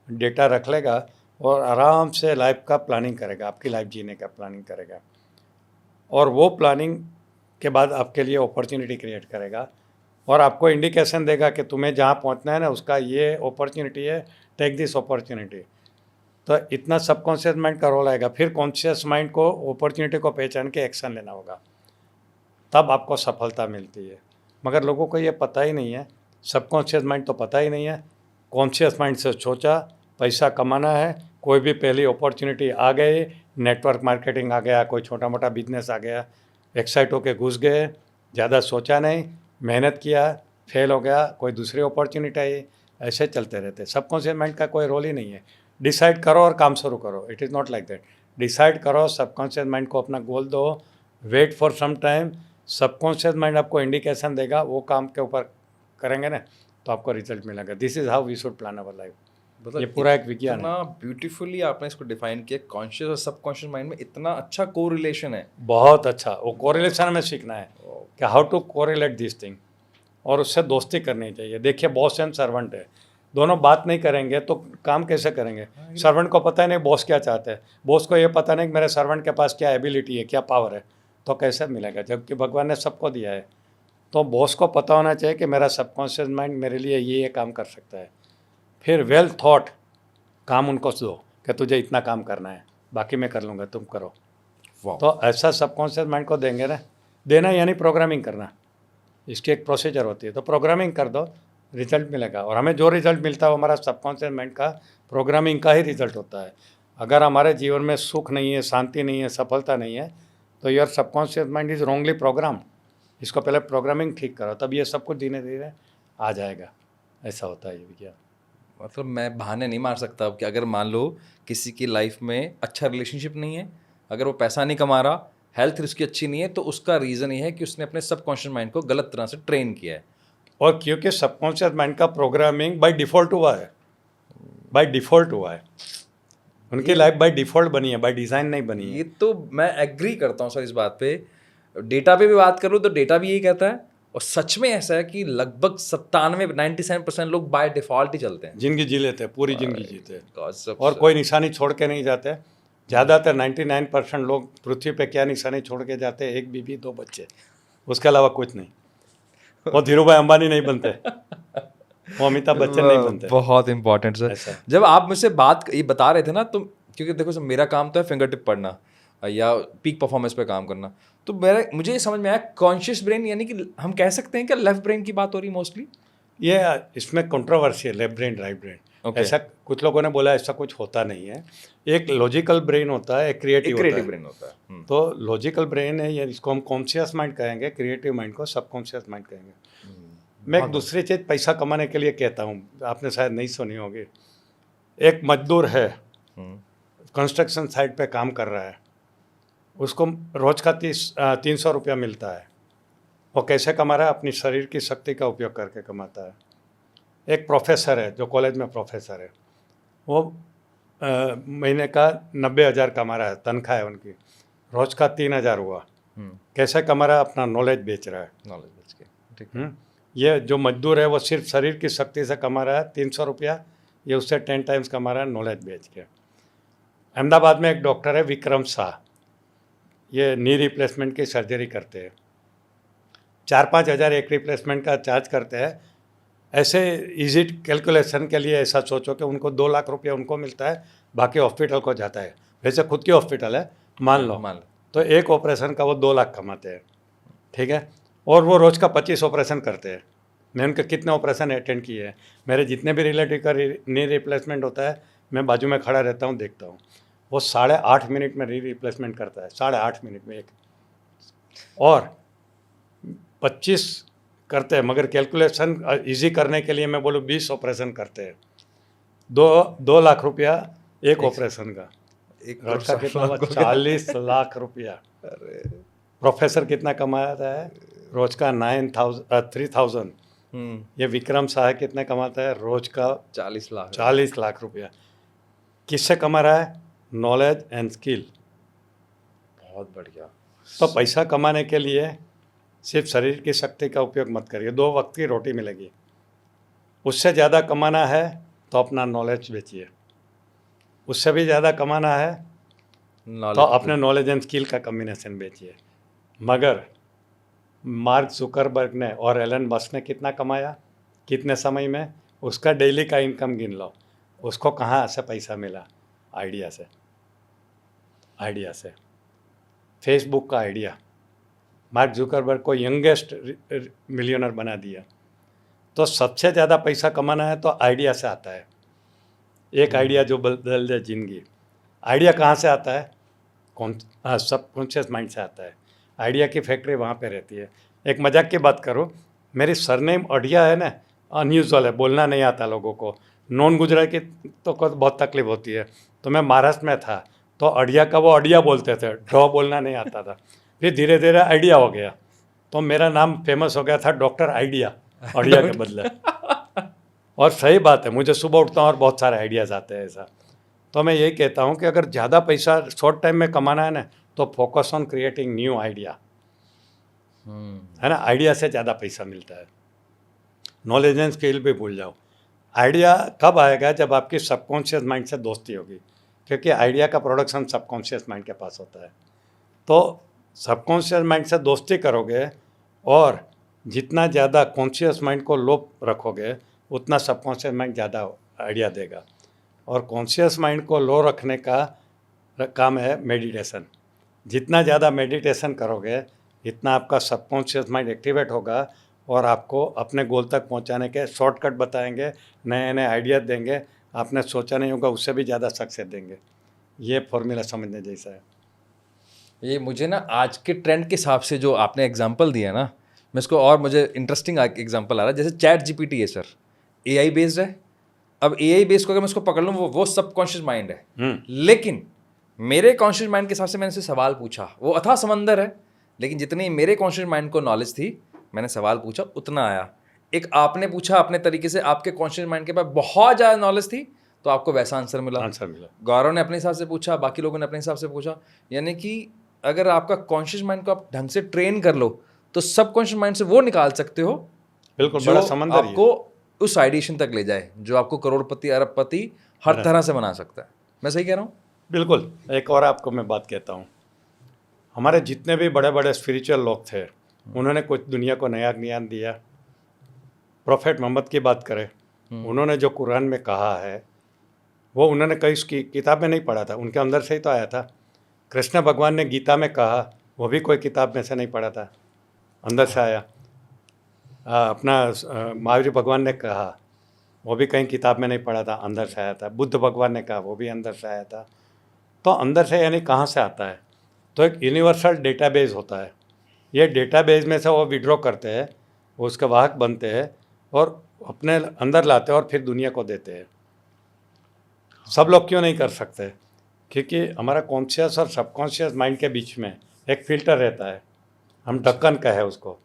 डेटा रख लेगा और आराम से लाइफ का प्लानिंग करेगा, आपकी लाइफ जीने का प्लानिंग करेगा। और वो प्लानिंग के बाद आपके लिए अपॉर्चुनिटी क्रिएट करेगा और आपको इंडिकेशन देगा कि तुम्हें जहाँ पहुँचना है ना उसका ये अपॉर्चुनिटी है, टेक दिस अपॉर्चुनिटी। तो इतना सबकॉन्शियस माइंड का रोल आएगा। फिर कॉन्शियस माइंड को अपॉर्चुनिटी को पहचान के एक्शन लेना होगा, तब आपको सफलता मिलती है। मगर लोगों को ये पता ही नहीं है, सबकॉन्शियस माइंड तो पता ही नहीं है। कॉन्शियस माइंड से सोचा पैसा कमाना है, कोई भी पहली अपॉर्चुनिटी आ गई, नेटवर्क मार्केटिंग आ गया, कोई छोटा मोटा बिजनेस आ गया, एक्साइट होके घुस गए, ज़्यादा सोचा नहीं, मेहनत किया, फेल हो गया, कोई दूसरी अपॉर्चुनिटी आई, ऐसे चलते रहते। सबकॉन्शियस माइंड का कोई रोल ही नहीं है। डिसाइड करो और काम शुरू करो। It is not like that. Decide करो, सबकॉन्शियस माइंड को अपना गोल दो, wait for some time, subconscious mind आपको इंडिकेशन देगा, वो काम के ऊपर करेंगे ना तो आपको रिजल्ट मिलेगा। This is how we should plan our life. ये पूरा एक विज्ञान है। इतना ब्यूटीफुली आपने इसको डिफाइन किया, कॉन्शियस और सबकॉन्शियस माइंड में इतना अच्छा कोरिलेशन है। बहुत अच्छा। वो कोरिलेशन में सीखना है कि how to correlate this thing, और उससे दोस्ती करनी चाहिए। देखिए बॉस एंड सर्वेंट है, दोनों बात नहीं करेंगे तो काम कैसे करेंगे। सर्वेंट को पता ही नहीं बॉस क्या चाहते हैं, बॉस को ये पता नहीं कि मेरे सर्वेंट के पास क्या एबिलिटी है, क्या पावर है, तो कैसे मिलेगा जबकि भगवान ने सबको दिया है। तो बॉस को पता होना चाहिए कि मेरा सबकॉन्शियस माइंड मेरे लिए ये काम कर सकता है। फिर वेल थॉट काम उनको दो कि तुझे इतना काम करना है, बाकी मैं कर लूँगा, तुम करो। तो ऐसा सबकॉन्शियस माइंड को देंगे ना, देना यानी प्रोग्रामिंग करना, इसकी एक प्रोसीजर होती है। तो प्रोग्रामिंग कर दो, रिजल्ट मिलेगा। और हमें जो रिजल्ट मिलता है वो हमारा सबकॉन्शियस माइंड का प्रोग्रामिंग का ही रिजल्ट होता है। अगर हमारे जीवन में सुख नहीं है, शांति नहीं है, सफलता नहीं है, तो your subconscious mind is wrongly program. इसको पहले प्रोग्रामिंग ठीक करो, तब ये सब कुछ धीरे धीरे आ जाएगा। ऐसा होता है ये विज्ञान। मतलब मैं बहाने नहीं मार सकता अब कि अगर मान लो किसी की लाइफ में अच्छा रिलेशनशिप नहीं है, अगर वो पैसा नहीं कमा रहा, हेल्थ उसकी अच्छी नहीं है, तो उसका रीज़न ये है कि उसने अपने सबकॉन्शियस माइंड को गलत तरह से ट्रेन किया है। और क्योंकि सबकॉन्शियस माइंड का प्रोग्रामिंग बाय डिफ़ॉल्ट हुआ है, बाय डिफ़ॉल्ट हुआ है। उनकी लाइफ बाय डिफ़ॉल्ट बनी है, बाय डिज़ाइन नहीं बनी है। ये तो मैं एग्री करता हूँ सर इस बात पे। डेटा पे भी बात करूँ तो डेटा भी यही कहता है, और सच में ऐसा है कि लगभग 97% लोग बाय डिफ़ॉल्ट ही चलते हैं, जिंदगी जी लेते हैं, पूरी जिंदगी जीते हैं और और कोई निशानी छोड़ के नहीं जाते। ज़्यादातर 99% लोग पृथ्वी पे क्या निशानी छोड़ के जाते हैं, एक बीवी, 2 बच्चे, उसके अलावा कुछ नहीं। वो धीरूभाई अंबानी नहीं बनते, वो अमिताभ बच्चन नहीं बनते। बहुत इंपॉर्टेंट सर। ऐसा। जब आप मुझसे बात ये बता रहे थे ना, तो क्योंकि देखो सर मेरा काम तो है फिंगर टिप पढ़ना या पीक परफॉर्मेंस पे काम करना, तो मुझे ये समझ में आया कॉन्शियस ब्रेन यानी कि हम कह सकते हैं कि लेफ्ट ब्रेन की बात हो रही मोस्टली। ये इसमें कंट्रोवर्सी है, लेफ्ट ब्रेन राइट ब्रेन। ऐसा कुछ लोगों ने बोला, ऐसा कुछ होता नहीं है। एक लॉजिकल ब्रेन होता है, एक क्रिएटिव ब्रेन होता है। तो लॉजिकल ब्रेन है, या इसको हम कॉन्शियस माइंड कहेंगे, क्रिएटिव माइंड को सबकॉन्शियस माइंड कहेंगे। मैं एक दूसरी चीज़ पैसा कमाने के लिए कहता हूँ, आपने शायद नहीं सुनी होगी। एक मजदूर है, कंस्ट्रक्शन साइट पे काम कर रहा है, उसको रोज का 300 रुपया मिलता है। वो कैसे कमा रहा है? अपनी शरीर की शक्ति का उपयोग करके कमाता है। एक प्रोफेसर है जो कॉलेज में प्रोफेसर है, वो महीने का 90,000 कमा रहा है, तनख्वाह है उनकी, रोज का 3,000 हुआ। कैसे कमा रहा है? अपना नॉलेज बेच रहा है। नॉलेज बेच के, ठीक है। ये जो मजदूर है वो सिर्फ शरीर की शक्ति से कमा रहा है 300 रुपया, ये उससे 10 टाइम्स कमा रहा है नॉलेज बेच के। अहमदाबाद में एक डॉक्टर है विक्रम शाह, ये नी रिप्लेसमेंट की सर्जरी करते हैं, 4-5 हज़ार एक रिप्लेसमेंट का चार्ज करते हैं। ऐसे इजी कैलकुलेशन के लिए ऐसा सोचो कि उनको 2 लाख रुपया उनको मिलता है, बाकी हॉस्पिटल को जाता है। वैसे खुद की हॉस्पिटल है मान लो, तो एक ऑपरेशन का वो 2 लाख कमाते हैं, ठीक है। और वो रोज़ का 25 ऑपरेशन करते हैं। मैं उनके कितने ऑपरेशन अटेंड किए हैं, मेरे जितने भी रिलेटिव का नी रिप्लेसमेंट होता है, मैं बाजू में खड़ा रहता हूँ, देखता हूँ। वो 8.5 मिनट में रिप्लेसमेंट करता है, 8.5 मिनट में एक, और 25 करते हैं, मगर कैलकुलेशन ईजी करने के लिए मैं बोलूँ 20 ऑपरेशन करते हैं। 2 लाख रुपया एक ऑपरेशन का। एक रोज का करोड़ कितना हुआ? साठ लाख हो गया। 40 लाख रुपया। प्रोफेसर कितना कमाता है रोज का? 3,000। ये विक्रम साहा कितने कमाता है रोज का? 40 लाख 40 लाख रुपया। किससे कमा रहा है? Knowledge and skill. बहुत बढ़िया। तो पैसा कमाने के लिए सिर्फ शरीर की शक्ति का उपयोग मत करिए, 2 वक्त की रोटी मिलेगी। उससे ज़्यादा कमाना है तो अपना नॉलेज बेचिए, उससे भी ज़्यादा कमाना है तो अपने नॉलेज एंड स्किल का कॉम्बिनेशन बेचिए। मगर मार्क जुकरबर्ग ने और एलन मस्क ने कितना कमाया कितने समय में? उसका डेली का इनकम गिन लो, उसको कहाँ से पैसा मिला? आइडिया से। आइडिया से। फेसबुक का आइडिया मार्क जुकरबर्ग को यंगेस्ट मिलियनर बना दिया। तो सबसे ज़्यादा पैसा कमाना है तो आइडिया से आता है। एक आइडिया जो बदल दे जिंदगी। आइडिया कहाँ से आता है? सबकॉन्शियस माइंड से आता है। आइडिया की फैक्ट्री वहाँ पे रहती है। एक मजाक की बात करूँ, मेरी सरनेम अढ़िया है ना, अनयूजुअल है, बोलना नहीं आता लोगों को। नॉन गुजराती तो को बहुत तकलीफ होती है। तो मैं महाराष्ट्र में था तो अढ़िया का वो अढ़िया बोलते थे, ड्रॉ बोलना नहीं आता था। फिर धीरे धीरे आइडिया हो गया तो मेरा नाम फेमस हो गया था, डॉक्टर आइडिया, अढ़िया के बदले। और सही बात है, मुझे सुबह उठता हूँ और बहुत सारे आइडियाज़ आते हैं ऐसा। तो मैं यही कहता हूँ कि अगर ज़्यादा पैसा शॉर्ट टाइम में कमाना है ना तो focus on creating new idea, है ना। आइडिया से ज़्यादा पैसा मिलता है। नॉलेज एंड स्किल भी भूल जाओ। आइडिया कब आएगा? जब आपकी सबकॉन्शियस माइंड से दोस्ती होगी, क्योंकि आइडिया का प्रोडक्शन सबकॉन्शियस माइंड के पास होता है। तो सबकॉन्शियस माइंड से दोस्ती करोगे और जितना ज़्यादा कॉन्शियस माइंड को लो रखोगे उतना सबकॉन्शियस माइंड ज़्यादा आइडिया देगा। और कॉन्शियस माइंड को लो रखने का काम है मेडिटेशन। जितना ज़्यादा मेडिटेशन करोगे इतना आपका सबकॉन्शियस माइंड एक्टिवेट होगा और आपको अपने गोल तक पहुंचाने के शॉर्टकट बताएंगे, नए नए आइडिया देंगे, आपने सोचा नहीं होगा उससे भी ज़्यादा सक्सेस देंगे। ये फॉर्मूला समझने जैसा है। ये मुझे ना आज के ट्रेंड के हिसाब से जो आपने एग्जांपल दिया ना, मैं इसको और मुझे इंटरेस्टिंग एग्जांपल आ रहा है। जैसे चैट जीपीटी है सर, एआई बेस्ड है। अब एआई बेस्ड को अगर मैं उसको पकड़ लूँ वो सबकॉन्शियस माइंड है, लेकिन मेरे कॉन्शियस माइंड के हिसाब से मैंने उससे सवाल पूछा, वो अथाह समंदर है, लेकिन जितनी मेरे कॉन्शियस माइंड को नॉलेज थी मैंने सवाल पूछा उतना आया। एक आपने पूछा अपने तरीके से, आपके कॉन्शियस माइंड के पास बहुत ज़्यादा नॉलेज थी तो आपको वैसा आंसर मिला। गौरव ने अपने हिसाब से पूछा, बाकी लोगों ने अपने हिसाब से पूछा। यानी कि अगर आपका कॉन्शियस माइंड को आप ढंग से ट्रेन कर लो तो सबकॉन्शियस माइंड से वो निकाल सकते हो बिल्कुल, जो बड़ा समंदर ही है। आपको उस आइडिएशन तक ले जाए जो आपको करोड़पति अरबपति हर तरह से बना सकता है। मैं सही कह रहा हूँ? बिल्कुल। एक और आपको मैं बात कहता हूँ, हमारे जितने भी बड़े बड़े स्पिरिचुअल लोग थे उन्होंने कुछ दुनिया को नया ज्ञान दिया। प्रोफेट मोहम्मद की बात करें, उन्होंने जो कुरान में कहा है वो उन्होंने कहीं उसकी किताब में नहीं पढ़ा था, उनके अंदर से ही तो आया था। कृष्ण भगवान ने गीता में कहा, वो भी कोई किताब में से नहीं पढ़ा था, अंदर से आया। महावीर भगवान ने कहा, वो भी कहीं किताब में नहीं पढ़ा था, अंदर से आया था। बुद्ध भगवान ने कहा, वो भी अंदर से आया था। तो अंदर से यानी कहाँ से आता है? तो एक यूनिवर्सल डेटाबेस होता है। ये डेटाबेस में से वो विड्रॉ करते हैं, वो उसके वाहक बनते हैं और अपने अंदर लाते हैं और फिर दुनिया को देते हैं। सब लोग क्यों नहीं कर सकते? क्योंकि हमारा कॉन्शियस और सबकॉन्शियस माइंड के बीच में एक फ़िल्टर रहता है, हम ढक्कन कहे उसको।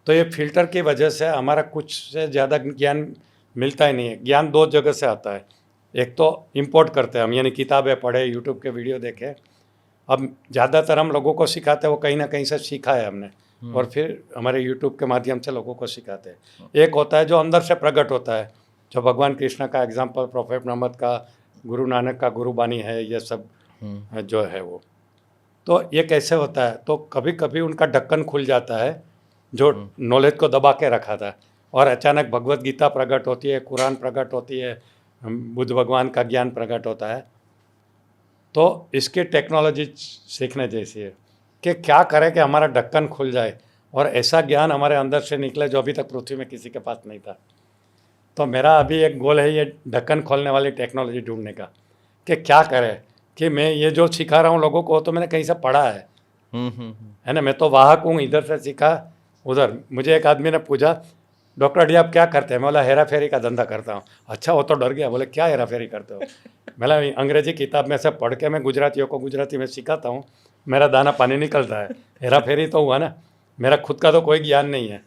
तो ये फिल्टर की वजह से हमारा कुछ से ज़्यादा ज्ञान मिलता ही नहीं है। ज्ञान 2 जगह से आता है, एक तो इंपोर्ट करते हैं हम, यानी किताबें पढ़े, यूट्यूब के वीडियो देखे। अब ज़्यादातर हम लोगों को सिखाते हैं वो कहीं ना कहीं से सीखा है हमने, और फिर हमारे यूट्यूब के माध्यम से लोगों को सिखाते हैं। एक होता है जो अंदर से प्रकट होता है, जो भगवान कृष्ण का एग्जाम्पल, प्रोफेट मोहम्मद का, गुरु नानक का गुरुबानी है, ये सब जो है वो। तो ये कैसे होता है? तो कभी कभी उनका ढक्कन खुल जाता है जो नॉलेज को दबा के रखा था, और अचानक भगवत गीता प्रकट होती है, कुरान प्रकट होती है, बुद्ध भगवान का ज्ञान प्रकट होता है। तो इसकी टेक्नोलॉजी सीखने जैसी है। कि क्या करें कि हमारा ढक्कन खुल जाए और ऐसा ज्ञान हमारे अंदर से निकले जो अभी तक पृथ्वी में किसी के पास नहीं था। तो मेरा अभी एक गोल है ये ढक्कन खोलने वाली टेक्नोलॉजी ढूंढने का, कि क्या करें कि मैं ये जो सिखा रहा हूँ लोगों को तो मैंने कहीं से पढ़ा है है ना, मैं तो वाहक हूँ, इधर से सीखा उधर। मुझे एक आदमी ने पूछा, डॉक्टर डी आप क्या करते हैं? मैं बोला हेरा फेरी का धंधा करता हूँ। अच्छा, वो तो डर गया, बोले क्या हेरा फेरी करते हो? बोला अंग्रेजी किताब में से पढ़ के मैं गुजरातियों को गुजराती में सिखाता हूँ, मेरा दाना पानी निकलता है, हेरा फेरी तो हुआ ना, मेरा खुद का तो कोई ज्ञान नहीं है।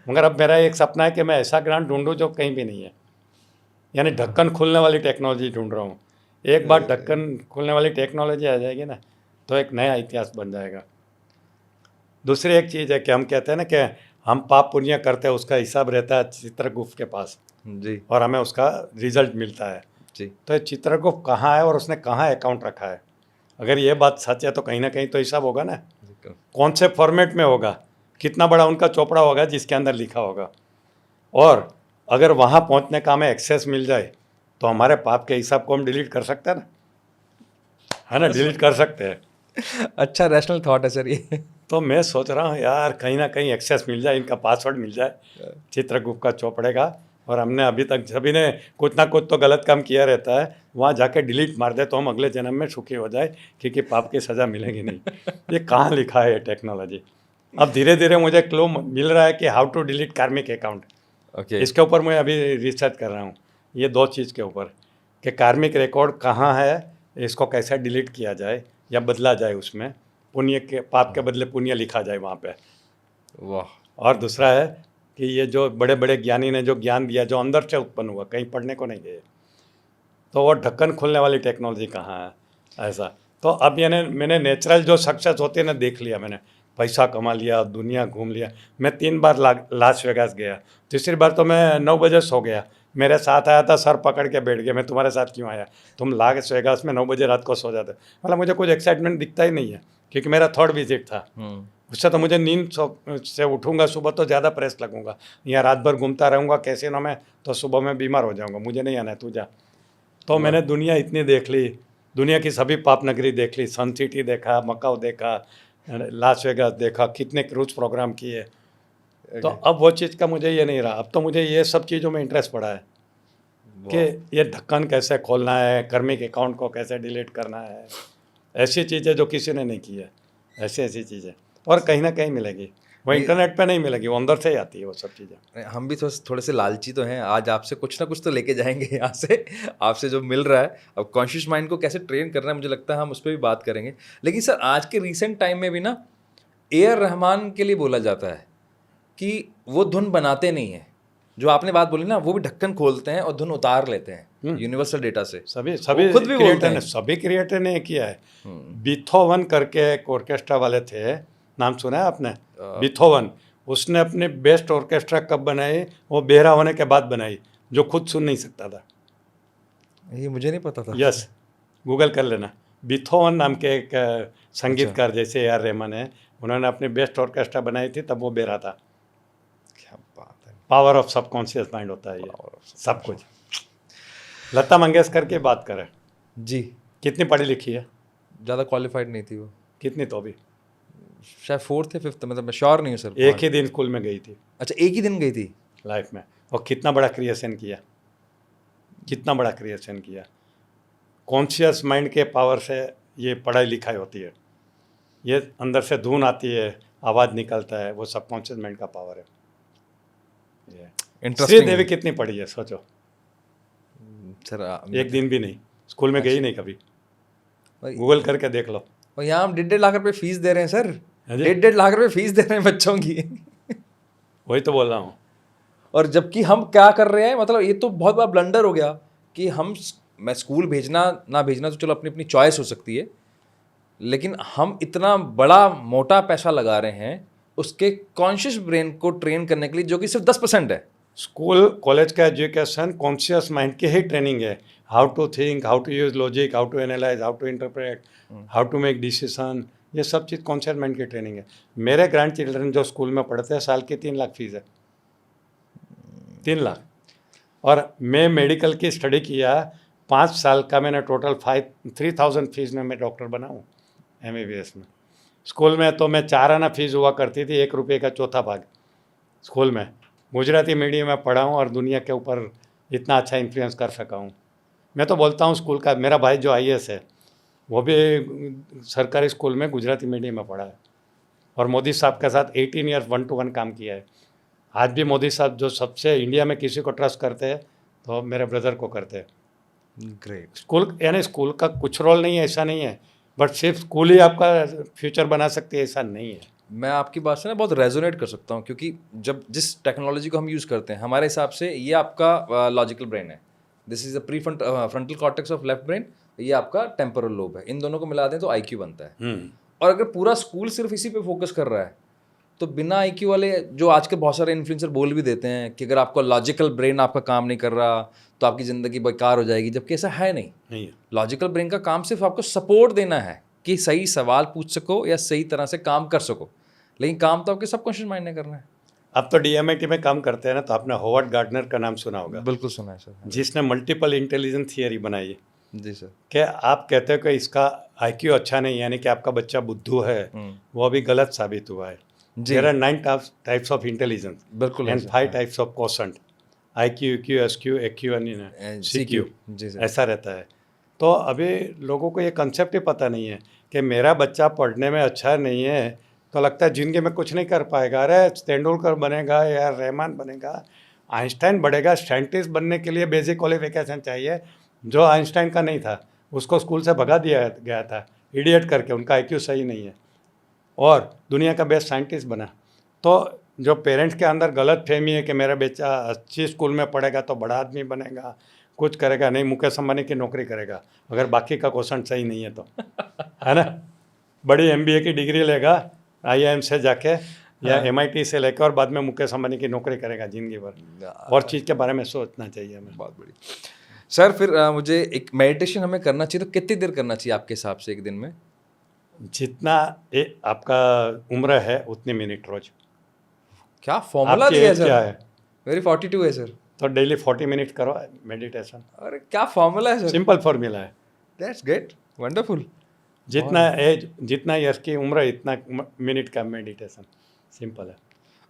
मगर अब मेरा एक सपना है कि मैं ऐसा ज्ञान ढूंढूँ जो कहीं भी नहीं है, यानी ढक्कन खुलने वाली टेक्नोलॉजी ढूंढ रहा हूँ। एक बार ढक्कन खुलने वाली टेक्नोलॉजी आ जाएगी ना तो एक नया इतिहास बन जाएगा। दूसरी एक चीज़ है कि हम कहते हैं ना कि हम पाप पुण्य करते हैं, उसका हिसाब रहता है चित्रगुप्त के पास जी और हमें उसका रिजल्ट मिलता है। जी। तो ये चित्रगुप्त कहाँ है और उसने कहाँ अकाउंट रखा है? अगर ये बात सच है तो कहीं ना कहीं तो हिसाब होगा ना, कौन से फॉर्मेट में होगा, कितना बड़ा उनका चोपड़ा होगा जिसके अंदर लिखा होगा। और अगर वहाँ पहुँचने का हमें एक्सेस मिल जाए तो हमारे पाप के हिसाब को हम डिलीट कर सकते हैं ना, है ना, डिलीट कर सकते हैं। अच्छा रैशनल थॉट है सर ये। तो मैं सोच रहा हूँ यार कहीं ना कहीं एक्सेस मिल जाए, इनका पासवर्ड मिल जाए चित्रगुप्त का चोपड़े का, और हमने अभी तक सभी ने कुछ ना कुछ तो गलत काम किया रहता है, वहाँ जाके डिलीट मार दे तो हम अगले जन्म में सुखी हो जाए, क्योंकि पाप की सज़ा मिलेगी नहीं। ये कहाँ लिखा है ये टेक्नोलॉजी? अब धीरे धीरे मुझे क्लू मिल रहा है कि how to delete karmic account. Okay इसके ऊपर मैं अभी रिसर्च कर रहा हूँ, ये दो चीज़ के ऊपर, कि कार्मिक रिकॉर्ड कहाँ है, इसको कैसे डिलीट किया जाए या बदला जाए, उसमें पुण्य के पाप के बदले पुण्य लिखा जाए वहाँ पे। वाह। और दूसरा है कि ये जो बड़े बड़े ज्ञानी ने जो ज्ञान दिया जो अंदर से उत्पन्न हुआ, कहीं पढ़ने को नहीं गए, तो वो ढक्कन खुलने वाली टेक्नोलॉजी कहाँ है ऐसा। तो अब यानी मैंने नेचुरल जो सक्सेस होती है ना देख लिया, मैंने पैसा कमा लिया, दुनिया घूम लिया। मैं 3 बार लास वेगास गया, तीसरी बार तो मैं 9 बजे सो गया, मेरे साथ आया था, सर पकड़ के बैठ गया, मैं तुम्हारे साथ क्यों आया, तुम लास वेगास में 9 बजे रात को सो जाते। मतलब मुझे कुछ एक्साइटमेंट दिखता ही नहीं है, क्योंकि मेरा थर्ड विजिट था। उससे तो मुझे नींद से उठूंगा सुबह तो ज़्यादा प्रेस लगूंगा, यहाँ रात भर घूमता रहूँगा कैसीनो में, तो सुबह में बीमार हो जाऊँगा, मुझे नहीं आना है, तू जा। तो मैंने दुनिया इतनी देख ली, दुनिया की सभी पाप नगरी देख ली, सन सिटी देखा, मकाऊ देखा, लास वेगास देखा, कितने क्रूज प्रोग्राम किए। तो अब वो चीज़ का मुझे ये नहीं रहा, अब तो मुझे ये सब चीज़ों में इंटरेस्ट पड़ा है कि ये ढक्कन कैसे खोलना है, कर्मिक अकाउंट को कैसे डिलीट करना है, ऐसी चीज़ें जो किसी ने नहीं की है, ऐसी चीज़ें। और कहीं ना कहीं मिलेगी, वो इंटरनेट पे नहीं मिलेगी, वो अंदर से ही आती है वो सब चीज़ें। हम भी थोड़े से लालची तो हैं, आज आपसे कुछ ना कुछ तो लेके जाएंगे यहाँ से, आपसे जो मिल रहा है। अब कॉन्शियस माइंड को कैसे ट्रेन करना है मुझे लगता है हम उस पर भी बात करेंगे। लेकिन सर आज के रिसेंट टाइम में भी ना ए.आर. रहमान के लिए बोला जाता है कि वो धुन बनाते नहीं हैं, जो आपने बात बोली ना, वो भी ढक्कन खोलते हैं और धुन उतार लेते हैं यूनिवर्सल डेटा से। सभी खुद भी बोलते हैं, सभी क्रिएटर ने किया है। बीथोवन करके एक ऑर्केस्ट्रा वाले थे, नाम सुना है आपने? बीथोवन, उसने अपनी बेस्ट ऑर्केस्ट्रा कब बनाई? वो बेहरा होने के बाद बनाई, जो खुद सुन नहीं सकता था। ये मुझे नहीं पता था। यस, गूगल कर लेना। बीथोवन नाम के एक संगीतकार, जैसे ए.आर. रहमान है, उन्होंने अपनी बेस्ट ऑर्केस्ट्रा बनाई थी, तब वो बेहरा था। क्या बात है, पावर ऑफ सबकॉन्शियस माइंड होता है ये सब कुछ। लता मंगेशकर की बात करें जी, कितनी पढ़ी लिखी है? ज़्यादा क्वालिफाइड नहीं थी वो, कितनी तो भी शायद 4th या 5th, मतलब मैं श्योर नहीं हूँ सर। एक ही दिन स्कूल में गई थी। अच्छा, एक ही दिन गई थी लाइफ में, और कितना बड़ा क्रिएशन किया, कितना बड़ा क्रिएशन किया। कॉन्शियस माइंड के पावर से ये पढ़ाई लिखाई होती है, ये अंदर से धुन आती है, आवाज़ निकलता है, वो सबकॉन्शियस माइंड का पावर है। इंटरेस्टिंग। श्रीदेवी कितनी पढ़ी है सोचो? सर एक दिन भी नहीं, स्कूल में गई नहीं कभी, गूगल करके देख लो। और यहाँ हम 1.5 लाख रुपए फीस दे रहे हैं सर, हाँ जी? 1.5 लाख रुपए फीस दे रहे हैं बच्चों की। वही तो बोल रहा हूँ। और जबकि हम क्या कर रहे हैं, मतलब ये तो बहुत बड़ा ब्लंडर हो गया कि मैं स्कूल भेजना ना भेजना तो चलो अपनी अपनी चॉइस हो सकती है, लेकिन हम इतना बड़ा मोटा पैसा लगा रहे हैं उसके कॉन्शियस ब्रेन को ट्रेन करने के लिए, जो कि सिर्फ 10% है। स्कूल कॉलेज का एजुकेशन कॉन्शियस माइंड की ही ट्रेनिंग है, how to think, how to use logic, how to analyse, how to interpret, how to make decision, ये सब चीज़ कॉन्शियस माइंड की ट्रेनिंग है। मेरे ग्रैंड चिल्ड्रन जो स्कूल में पढ़ते हैं, साल की 3 लाख फीस है, 3 लाख। और मैं मेडिकल की स्टडी किया, 5 साल का मैंने टोटल 3,000 फीस में मैं डॉक्टर बना हूँ MBBS में। स्कूल में तो मैं 4 आना फीस हुआ करती थी, 1 रुपये का चौथा भाग स्कूल में। गुजराती मीडियम में पढ़ा हूँ और दुनिया के ऊपर इतना अच्छा इन्फ्लुएंस कर सका हूँ। मैं तो बोलता हूँ स्कूल का, मेरा भाई जो IAS है वो भी सरकारी स्कूल में गुजराती मीडियम में पढ़ा है और मोदी साहब के साथ 18 ईयर्स 1-to-1 काम किया है। आज भी मोदी साहब जो सबसे इंडिया में किसी को ट्रस्ट करते हैं तो मेरे ब्रदर को करते हैं। ग्रेट। स्कूल यानी स्कूल का कुछ रोल नहीं है, ऐसा नहीं है, बट सिर्फ स्कूल ही आपका फ्यूचर बना सकती है ऐसा नहीं है। मैं आपकी बात से ना बहुत रेजोनेट कर सकता हूँ, क्योंकि जब जिस टेक्नोलॉजी को हम यूज़ करते हैं हमारे हिसाब से ये आपका लॉजिकल ब्रेन है, this is the frontal cortex of left brain, ये आपका टेम्पोरल लोब है। इन दोनों को मिला दें तो IQ बनता है। और अगर पूरा स्कूल सिर्फ इसी पे फोकस कर रहा है तो बिना IQ वाले, जो आज के बहुत सारे इन्फ्लुएंसर बोल भी देते हैं कि अगर आपका लॉजिकल ब्रेन आपका काम नहीं कर रहा तो आपकी ज़िंदगी बेकार हो जाएगी, जबकि ऐसा है नहीं है। लॉजिकल ब्रेन का काम सिर्फ आपको सपोर्ट देना है कि सही सवाल पूछ सको या सही तरह से काम कर सको, लेकिन काम तो आपके सबकॉन्शियस माइंड ने करना है। आप तो DMIT में काम करते हैं ना, तो आपने होवर्ड गार्डनर का नाम सुना होगा, बिल्कुल सुना है सर। जिसने मल्टीपल इंटेलिजेंस थियरी बनाई है। जी सर। कि आप कहते हो कि इसका IQ अच्छा नहीं, यानी कि आपका बच्चा बुद्धू है, वो अभी गलत साबित हुआ है। जी। There are 9 types of intelligence बिल्कुल and 5 types of quotient, IQ, EQ, SQ, AQ and CQ, जी सर। ऐसा रहता है। तो अभी लोगों को ये कंसेप्ट ही पता नहीं है कि मेरा बच्चा पढ़ने में अच्छा नहीं है तो लगता है ज़िंदगी में कुछ नहीं कर पाएगा। अरे तेंदुलकर बनेगा या रहमान बनेगा, आइंस्टाइन बढ़ेगा। साइंटिस्ट बनने के लिए बेसिक क्वालिफिकेशन चाहिए, जो आइंस्टाइन का नहीं था, उसको स्कूल से भगा दिया गया था इडियट करके, उनका IQ सही नहीं है, और दुनिया का बेस्ट साइंटिस्ट बना। तो जो पेरेंट्स के अंदर गलत फहमी है कि मेरा बच्चा अच्छी स्कूल में पढ़ेगा तो बड़ा आदमी बनेगा, कुछ करेगा नहीं, मुकेश अंबानी की नौकरी करेगा अगर बाकी का क्वेश्चन सही नहीं है तो, है ना। बड़ी MBA की डिग्री लेगा IIM से जाके या MIT से लेकर, और बाद में मुकेश अंबानी की नौकरी करेगा जिंदगी भर। और चीज़ के बारे में सोचना चाहिए हमें। बहुत बढ़िया सर। फिर मुझे एक मेडिटेशन हमें करना चाहिए तो कितनी देर करना चाहिए आपके हिसाब से एक दिन में? जितना आपका उम्र है उतनी मिनट रोज। क्या फॉर्मूला आपकी दिया एज सर? क्या है? मेरी 42 है सर। तो डेली 40 मिनट करो मेडिटेशन। अरे क्या फॉर्मूला है सर? सिंपल फॉर्मूला है। That's great, wonderful. जितना एज, जितना ईयर्स की उम्र है, इतना मिनट का मेडिटेशन, सिंपल है।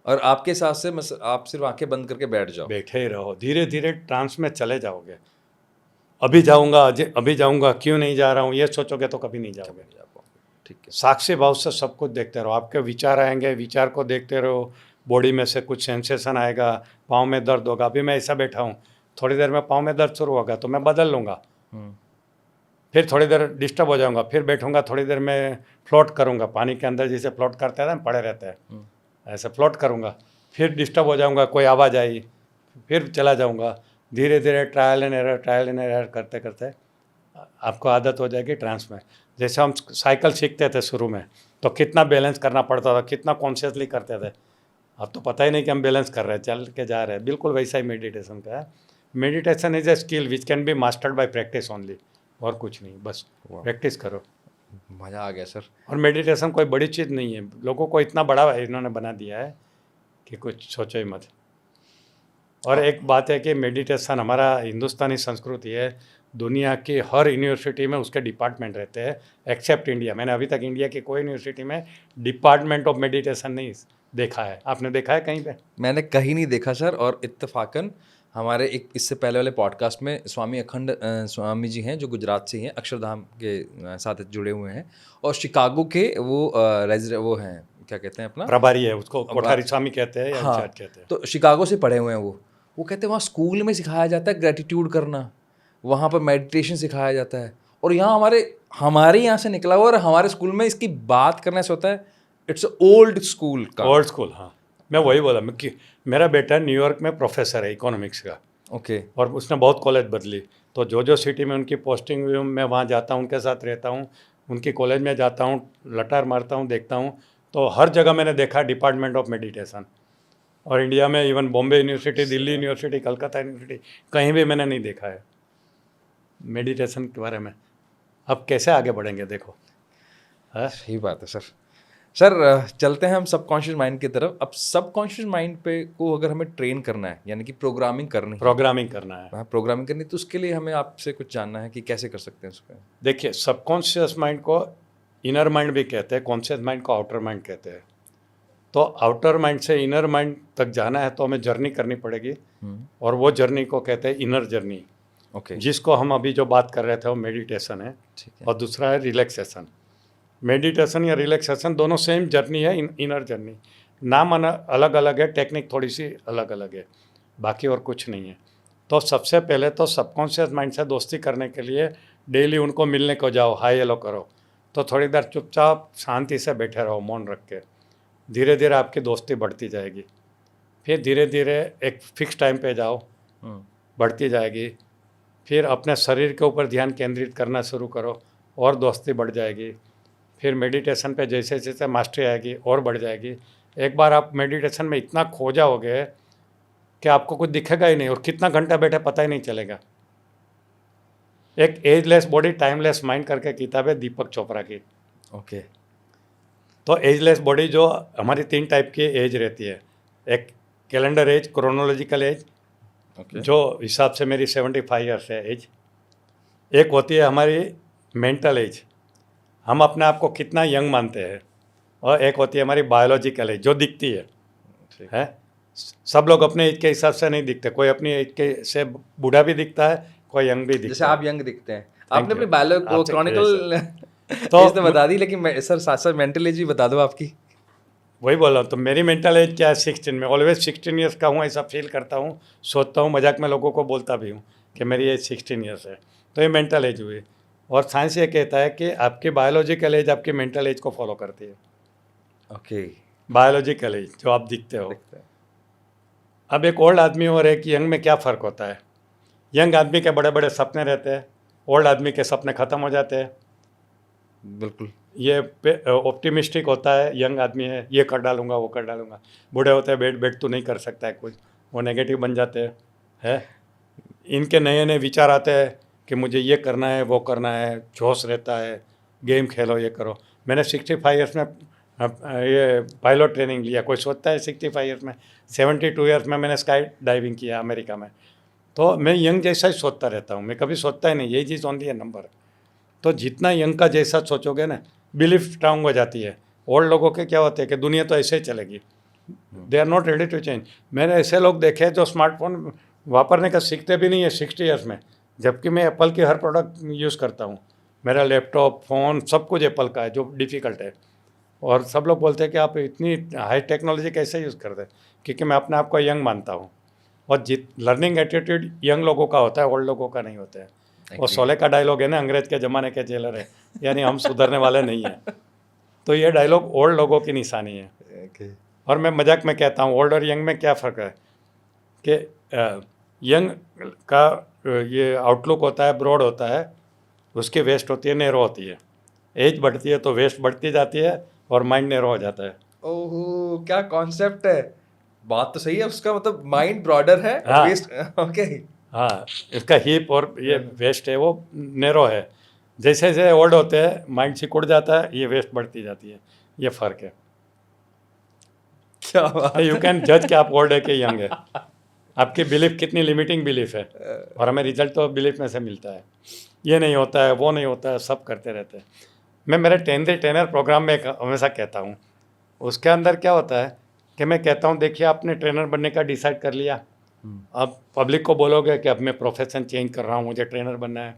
और आपके हिसाब से आप सिर्फ आंखें बंद करके बैठ जाओ, बैठे ही रहो, धीरे धीरे ट्रांस में चले जाओगे। अभी जाऊंगा, अभी जाऊंगा, क्यों नहीं जा रहा हूँ ये सोचोगे तो कभी नहीं जाओगे। ठीक है। साक्षी भाव से सब कुछ देखते रहो, आपके विचार आएंगे, विचार को देखते रहो, बॉडी में से कुछ सेंसेशन आएगा, पाँव में दर्द होगा। अभी मैं ऐसा बैठा हूँ, थोड़ी देर में पाँव में दर्द शुरू होगा तो मैं बदल लूँगा, फिर थोड़ी देर डिस्टर्ब हो जाऊंगा, फिर बैठूंगा, थोड़ी देर में फ्लोट करूंगा, पानी के अंदर जैसे फ्लोट करते हैं ना, पड़े रहते हैं, ऐसे फ्लोट करूंगा, फिर डिस्टर्ब हो जाऊंगा, कोई आवाज़ आई, फिर चला जाऊंगा। धीरे धीरे ट्रायल एंड एरर करते करते आपको आदत हो जाएगी ट्रांस में। जैसे हम साइकिल सीखते थे शुरू में तो कितना बैलेंस करना पड़ता था, कितना कॉन्शियसली करते थे, अब तो पता ही नहीं कि हम बैलेंस कर रहे हैं, चल के जा रहे हैं। बिल्कुल वैसा ही मेडिटेशन का है। Meditation is a skill which can be mastered bye practice only, और कुछ नहीं, बस प्रैक्टिस करो। मज़ा आ गया सर। और मेडिटेशन कोई बड़ी चीज़ नहीं है, लोगों को इतना बड़ा इन्होंने बना दिया है कि कुछ सोचो ही मत। और एक बात है कि मेडिटेशन हमारा हिंदुस्तानी संस्कृति है, दुनिया की हर यूनिवर्सिटी में उसके डिपार्टमेंट रहते हैं एक्सेप्ट इंडिया। मैंने अभी तक इंडिया की कोई यूनिवर्सिटी में डिपार्टमेंट ऑफ मेडिटेशन नहीं देखा है। आपने देखा है कहीं पे? मैंने कहीं नहीं देखा सर। और इत्तेफाकन हमारे एक इससे पहले वाले पॉडकास्ट में स्वामी अखंड स्वामी जी हैं जो गुजरात से ही हैं, अक्षरधाम के साथ जुड़े हुए हैं, और शिकागो के वो हैं, क्या कहते हैं अपना, प्रभारी है, उसको कोठारी स्वामी कहते हैं या इंचार्ज कहते हैं। तो शिकागो से पढ़े हुए हैं वो कहते हैं वहाँ स्कूल में सिखाया जाता है ग्रेटिट्यूड करना, वहाँ पर मेडिटेशन सिखाया जाता है, और यहाँ हमारे यहाँ से निकला हुआ और हमारे स्कूल में इसकी बात करने से होता है। इट्स ओल्ड स्कूल का। ओल्ड स्कूल, हाँ, मैं वही बोला। मेरा बेटा न्यूयॉर्क में प्रोफेसर है इकोनॉमिक्स का, ओके, और उसने बहुत कॉलेज बदली, तो जो सिटी में उनकी पोस्टिंग हुई मैं वहाँ जाता हूँ, उनके साथ रहता हूँ, उनकी कॉलेज में जाता हूँ, लटार मारता हूँ, देखता हूँ, तो हर जगह मैंने देखा डिपार्टमेंट ऑफ मेडिटेशन। और इंडिया में even Bombay university, Delhi university, Calcutta university, कहीं भी मैंने नहीं देखा है मेडिटेशन के बारे में। अब कैसे आगे बढ़ेंगे देखो। सही बात है सर। चलते हैं हम सबकॉन्शियस माइंड की तरफ। अब सबकॉन्शियस माइंड पे को अगर हमें ट्रेन करना है, यानी कि प्रोग्रामिंग करना है, प्रोग्रामिंग करनी, तो उसके लिए हमें आपसे कुछ जानना है कि कैसे कर सकते हैं उसको। देखिए, सबकॉन्शियस माइंड को इनर माइंड भी कहते हैं, कॉन्शियस माइंड को आउटर माइंड कहते हैं। तो आउटर माइंड से इनर माइंड तक जाना है तो हमें जर्नी करनी पड़ेगी, और वो जर्नी को कहते हैं इनर जर्नी, ओके, जिसको हम अभी जो बात कर रहे थे वो मेडिटेशन है, ठीक है। और दूसरा है रिलैक्सेशन। मेडिटेशन या रिलैक्सेशन दोनों सेम जर्नी है, इनर जर्नी। नाम अलग अलग है, टेक्निक थोड़ी सी अलग अलग है, बाकी और कुछ नहीं है। तो सबसे पहले तो सबकॉन्शियस माइंड से दोस्ती करने के लिए डेली उनको मिलने को जाओ, हाय हेलो करो। तो थोड़ी देर चुपचाप शांति से बैठे रहो, मौन रख के। धीरे धीरे आपकी दोस्ती बढ़ती जाएगी। फिर धीरे धीरे एक फिक्स टाइम पे जाओ, बढ़ती जाएगी। फिर अपने शरीर के ऊपर ध्यान केंद्रित करना शुरू करो, और दोस्ती बढ़ जाएगी। फिर मेडिटेशन पे जैसे जैसे मास्टरी आएगी और बढ़ जाएगी। एक बार आप मेडिटेशन में इतना खो जाओगे कि आपको कुछ दिखेगा ही नहीं, और कितना घंटा बैठे पता ही नहीं चलेगा। एक एजलेस बॉडी टाइमलेस माइंड करके किताब है दीपक चोपड़ा की। ओके, तो एजलेस बॉडी जो हमारी 3 टाइप की एज रहती है, एक calendar age, chronological age, okay, जो हिसाब से मेरी 75 ईयर्स है एज। एक होती है हमारी मेंटल एज, हम अपने आप को कितना यंग मानते हैं। और एक होती है हमारी बायोलॉजिकल एज, जो दिखती ठीक है। सब लोग अपने एज के हिसाब से नहीं दिखते, कोई अपनी एज के से बूढ़ा भी दिखता है, कोई यंग भी जैसे दिखता है। आप यंग दिखते हैं, आपने अपनी you. बायो आपसे- क्रॉनिकल तो एज तो बता दी, लेकिन सर साथ साथ मेंटल एज भी बता दो आपकी। वही बोल रहा हूँ, तो मेरी मेंटल एज क्या है, 16 में। ऑलवेज 16 ईयर्स का हूँ, ऐसा फील करता हूँ, सोचता हूँ, मजाक में लोगों को बोलता भी हूँ कि मेरी एज 16 ईयर्स है। तो ये मेंटल एज हुई। और साइंस ये कहता है कि आपकी बायोलॉजिकल एज आपकी मेंटल एज को फॉलो करती है। ओके, बायोलॉजिकल एज जो आप दिखते हो। अब एक ओल्ड आदमी और एक यंग में क्या फ़र्क होता है? यंग आदमी के बड़े बड़े सपने रहते हैं, ओल्ड आदमी के सपने ख़त्म हो जाते हैं। बिल्कुल, ये ऑप्टिमिस्टिक होता है, यंग आदमी है, ये कर डालूंगा, वो कर डालूंगा। बूढ़े होते हैं, बैठ तू नहीं कर सकता है कुछ, वो नेगेटिव बन जाते हैं। है, इनके नए नए विचार आते हैं कि मुझे ये करना है, वो करना है, जोश रहता है, गेम खेलो, ये करो। मैंने 65 ईयर्स में ये पायलट ट्रेनिंग लिया। कोई सोचता है 65 ईयर्स में? 72 ईयर्स में मैंने स्काई डाइविंग किया अमेरिका में। तो मैं यंग जैसा ही सोचता रहता हूँ, मैं कभी सोचता ही नहीं यही चीज़ ओनली है नंबर। तो जितना यंग का जैसा सोचोगे ना, बिलीफ स्ट्रांग हो जाती है। ओल्ड लोगों के क्या होते हैं कि दुनिया तो ऐसे ही चलेगी, they are not ready to change. मैंने ऐसे लोग देखे जो स्मार्टफोन वापरने का सीखते भी नहीं है 60 ईयर्स में, जबकि मैं एप्पल की हर प्रोडक्ट यूज़ करता हूँ। मेरा लैपटॉप, फ़ोन, सब कुछ एप्पल का है, जो डिफ़िकल्ट है। और सब लोग बोलते हैं कि आप इतनी हाई टेक्नोलॉजी कैसे यूज़ करते हैं? क्योंकि मैं अपने आप को यंग मानता हूँ। और लर्निंग एटीट्यूड यंग लोगों का होता है, ओल्ड लोगों का नहीं होता है। वो शोले का डायलॉग है ना, अंग्रेज के ज़माने के जेलर है, यानी हम सुधरने वाले नहीं हैं। तो ये डायलॉग ओल्ड लोगों की निशानी है। ओके, और मैं मजाक में कहता हूँ, ओल्ड और यंग में क्या फ़र्क है कि यंग का ये आउटलुक होता है, ब्रॉड होता है, उसकी वेस्ट होती है, नैरो होती है। एज बढ़ती है तो वेस्ट बढ़ती जाती है और माइंड नैरो हो जाता है। ओहो, क्या कॉन्सेप्ट है। बात तो सही है, उसका मतलब माइंड ब्रॉडर है, हाँ। Waist okay. हाँ, इसका हिप और ये वेस्ट है वो नैरो है। जैसे जैसे ओल्ड होते हैं माइंड सिकुड़ जाता है, ये वेस्ट बढ़ती जाती है। ये फ़र्क है। क्या बात यू कैन जज कि आप ओल्ड है कि यंग है। आपकी बिलीफ कितनी लिमिटिंग बिलीफ है, और हमें रिजल्ट तो बिलीफ में से मिलता है। ये नहीं होता है, वो नहीं होता है, सब करते रहते हैं। मैं मेरे ट्रेनर प्रोग्राम में हमेशा कहता हूँ, उसके अंदर क्या होता है कि मैं कहता हूँ देखिए आपने ट्रेनर बनने का डिसाइड कर लिया, अब पब्लिक को बोलोगे कि अब मैं प्रोफेशन चेंज कर रहा हूँ, मुझे ट्रेनर बनना है,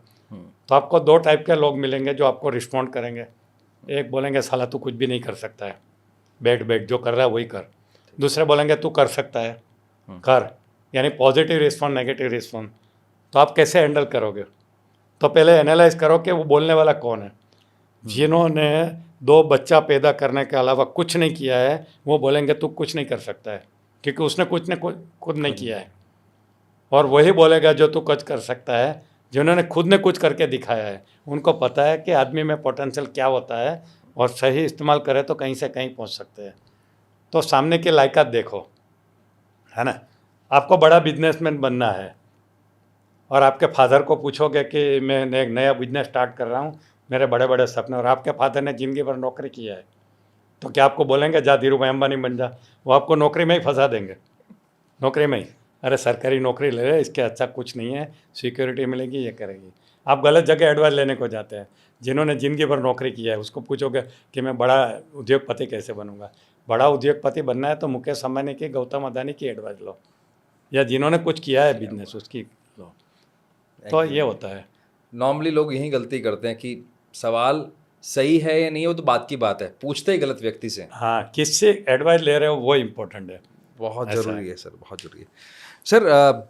तो आपको 2 टाइप के लोग मिलेंगे जो आपको रिस्पॉन्ड करेंगे। एक बोलेंगे साला तू कुछ भी नहीं कर सकता है, बैठ जो कर रहा है वही कर। दूसरे बोलेंगे तू कर सकता है, कर, यानी पॉजिटिव रिस्पॉन्ड, नेगेटिव रिस्पॉन्ड। तो आप कैसे हैंडल करोगे? तो पहले एनालाइज करो कि वो बोलने वाला कौन है। जिन्होंने 2 बच्चा पैदा करने के अलावा कुछ नहीं किया है, वो बोलेंगे तू कुछ नहीं कर सकता है, क्योंकि उसने कुछ ने खुद नहीं किया है। और वही बोलेगा जो तू कुछ कर सकता है, जिन्होंने खुद ने कुछ करके दिखाया है। उनको पता है कि आदमी में पोटेंशियल क्या होता है, और सही इस्तेमाल करे तो कहीं से कहीं पहुंच सकते हैं। तो सामने की लायकात देखो, है ना। आपको बड़ा बिजनेसमैन बनना है, और आपके फादर को पूछोगे कि मैं एक नया बिजनेस स्टार्ट कर रहा हूँ, मेरे बड़े बड़े सपने, और आपके फादर ने ज़िंदगी भर नौकरी किया है, तो क्या आपको बोलेंगे जा धीरू भाई अंबानी बन जा? वो आपको नौकरी में ही फंसा देंगे, नौकरी में ही। अरे सरकारी नौकरी ले रहे, इसके अच्छा कुछ नहीं है, सिक्योरिटी मिलेगी, ये करेगी। आप गलत जगह एडवाइस लेने को जाते हैं। जिन्होंने ज़िंदगी भर नौकरी किया है उसको पूछोगे कि मैं बड़ा उद्योगपति कैसे बनूंगा। बड़ा उद्योगपति बनना है तो मुकेश अंबानी की, गौतम अदानी की एडवाइस लो, या जिन्होंने कुछ किया है बिजनेस उसकी लो। तो ये होता है। नॉर्मली लोग यही गलती करते हैं कि सवाल सही है या नहीं, वो तो बात की बात है, पूछते ही गलत व्यक्ति से। हाँ, किससे एडवाइस ले रहे हो वो इम्पोर्टेंट है। बहुत ऐसा ज़रूरी है सर, बहुत ज़रूरी है सर।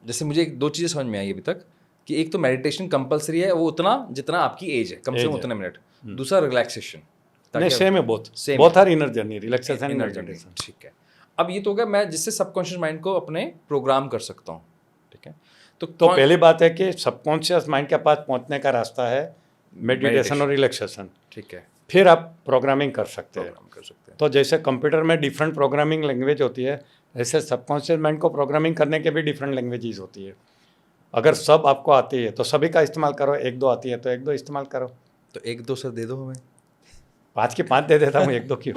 जैसे मुझे दो चीज़ें समझ में आई अभी तक कि एक तो मेडिटेशन कंपलसरी है, वो उतना जितना आपकी एज है, कम से कम उतने मिनट। दूसरा रिलैक्सेशन, नहीं, सेम है both, Same both are inner journey, relaxation inner inner journey. Journey. ठीक है, अब ये तो हो गया मैं जिससे सबकॉन्शियस माइंड को अपने प्रोग्राम कर सकता हूँ। ठीक है, तो पहली बात है कि सबकॉन्शियस माइंड के पास पहुंचने का रास्ता है मेडिटेशन और रिलैक्सेशन। ठीक है, फिर आप प्रोग्रामिंग कर सकते हैं। प्रोग्राम कर सकते हैं। तो जैसे कंप्यूटर में डिफरेंट प्रोग्रामिंग लैंग्वेज होती है, ऐसे सबकॉन्शियस माइंड को प्रोग्रामिंग करने के भी डिफरेंट लैंग्वेजेस होती है। अगर सब आपको आती है तो सभी का इस्तेमाल करो, एक दो आती है तो एक दो इस्तेमाल करो। तो एक दो सर दे दो हमें। 5 की 5 दे देता हूँ, एक दो क्यों?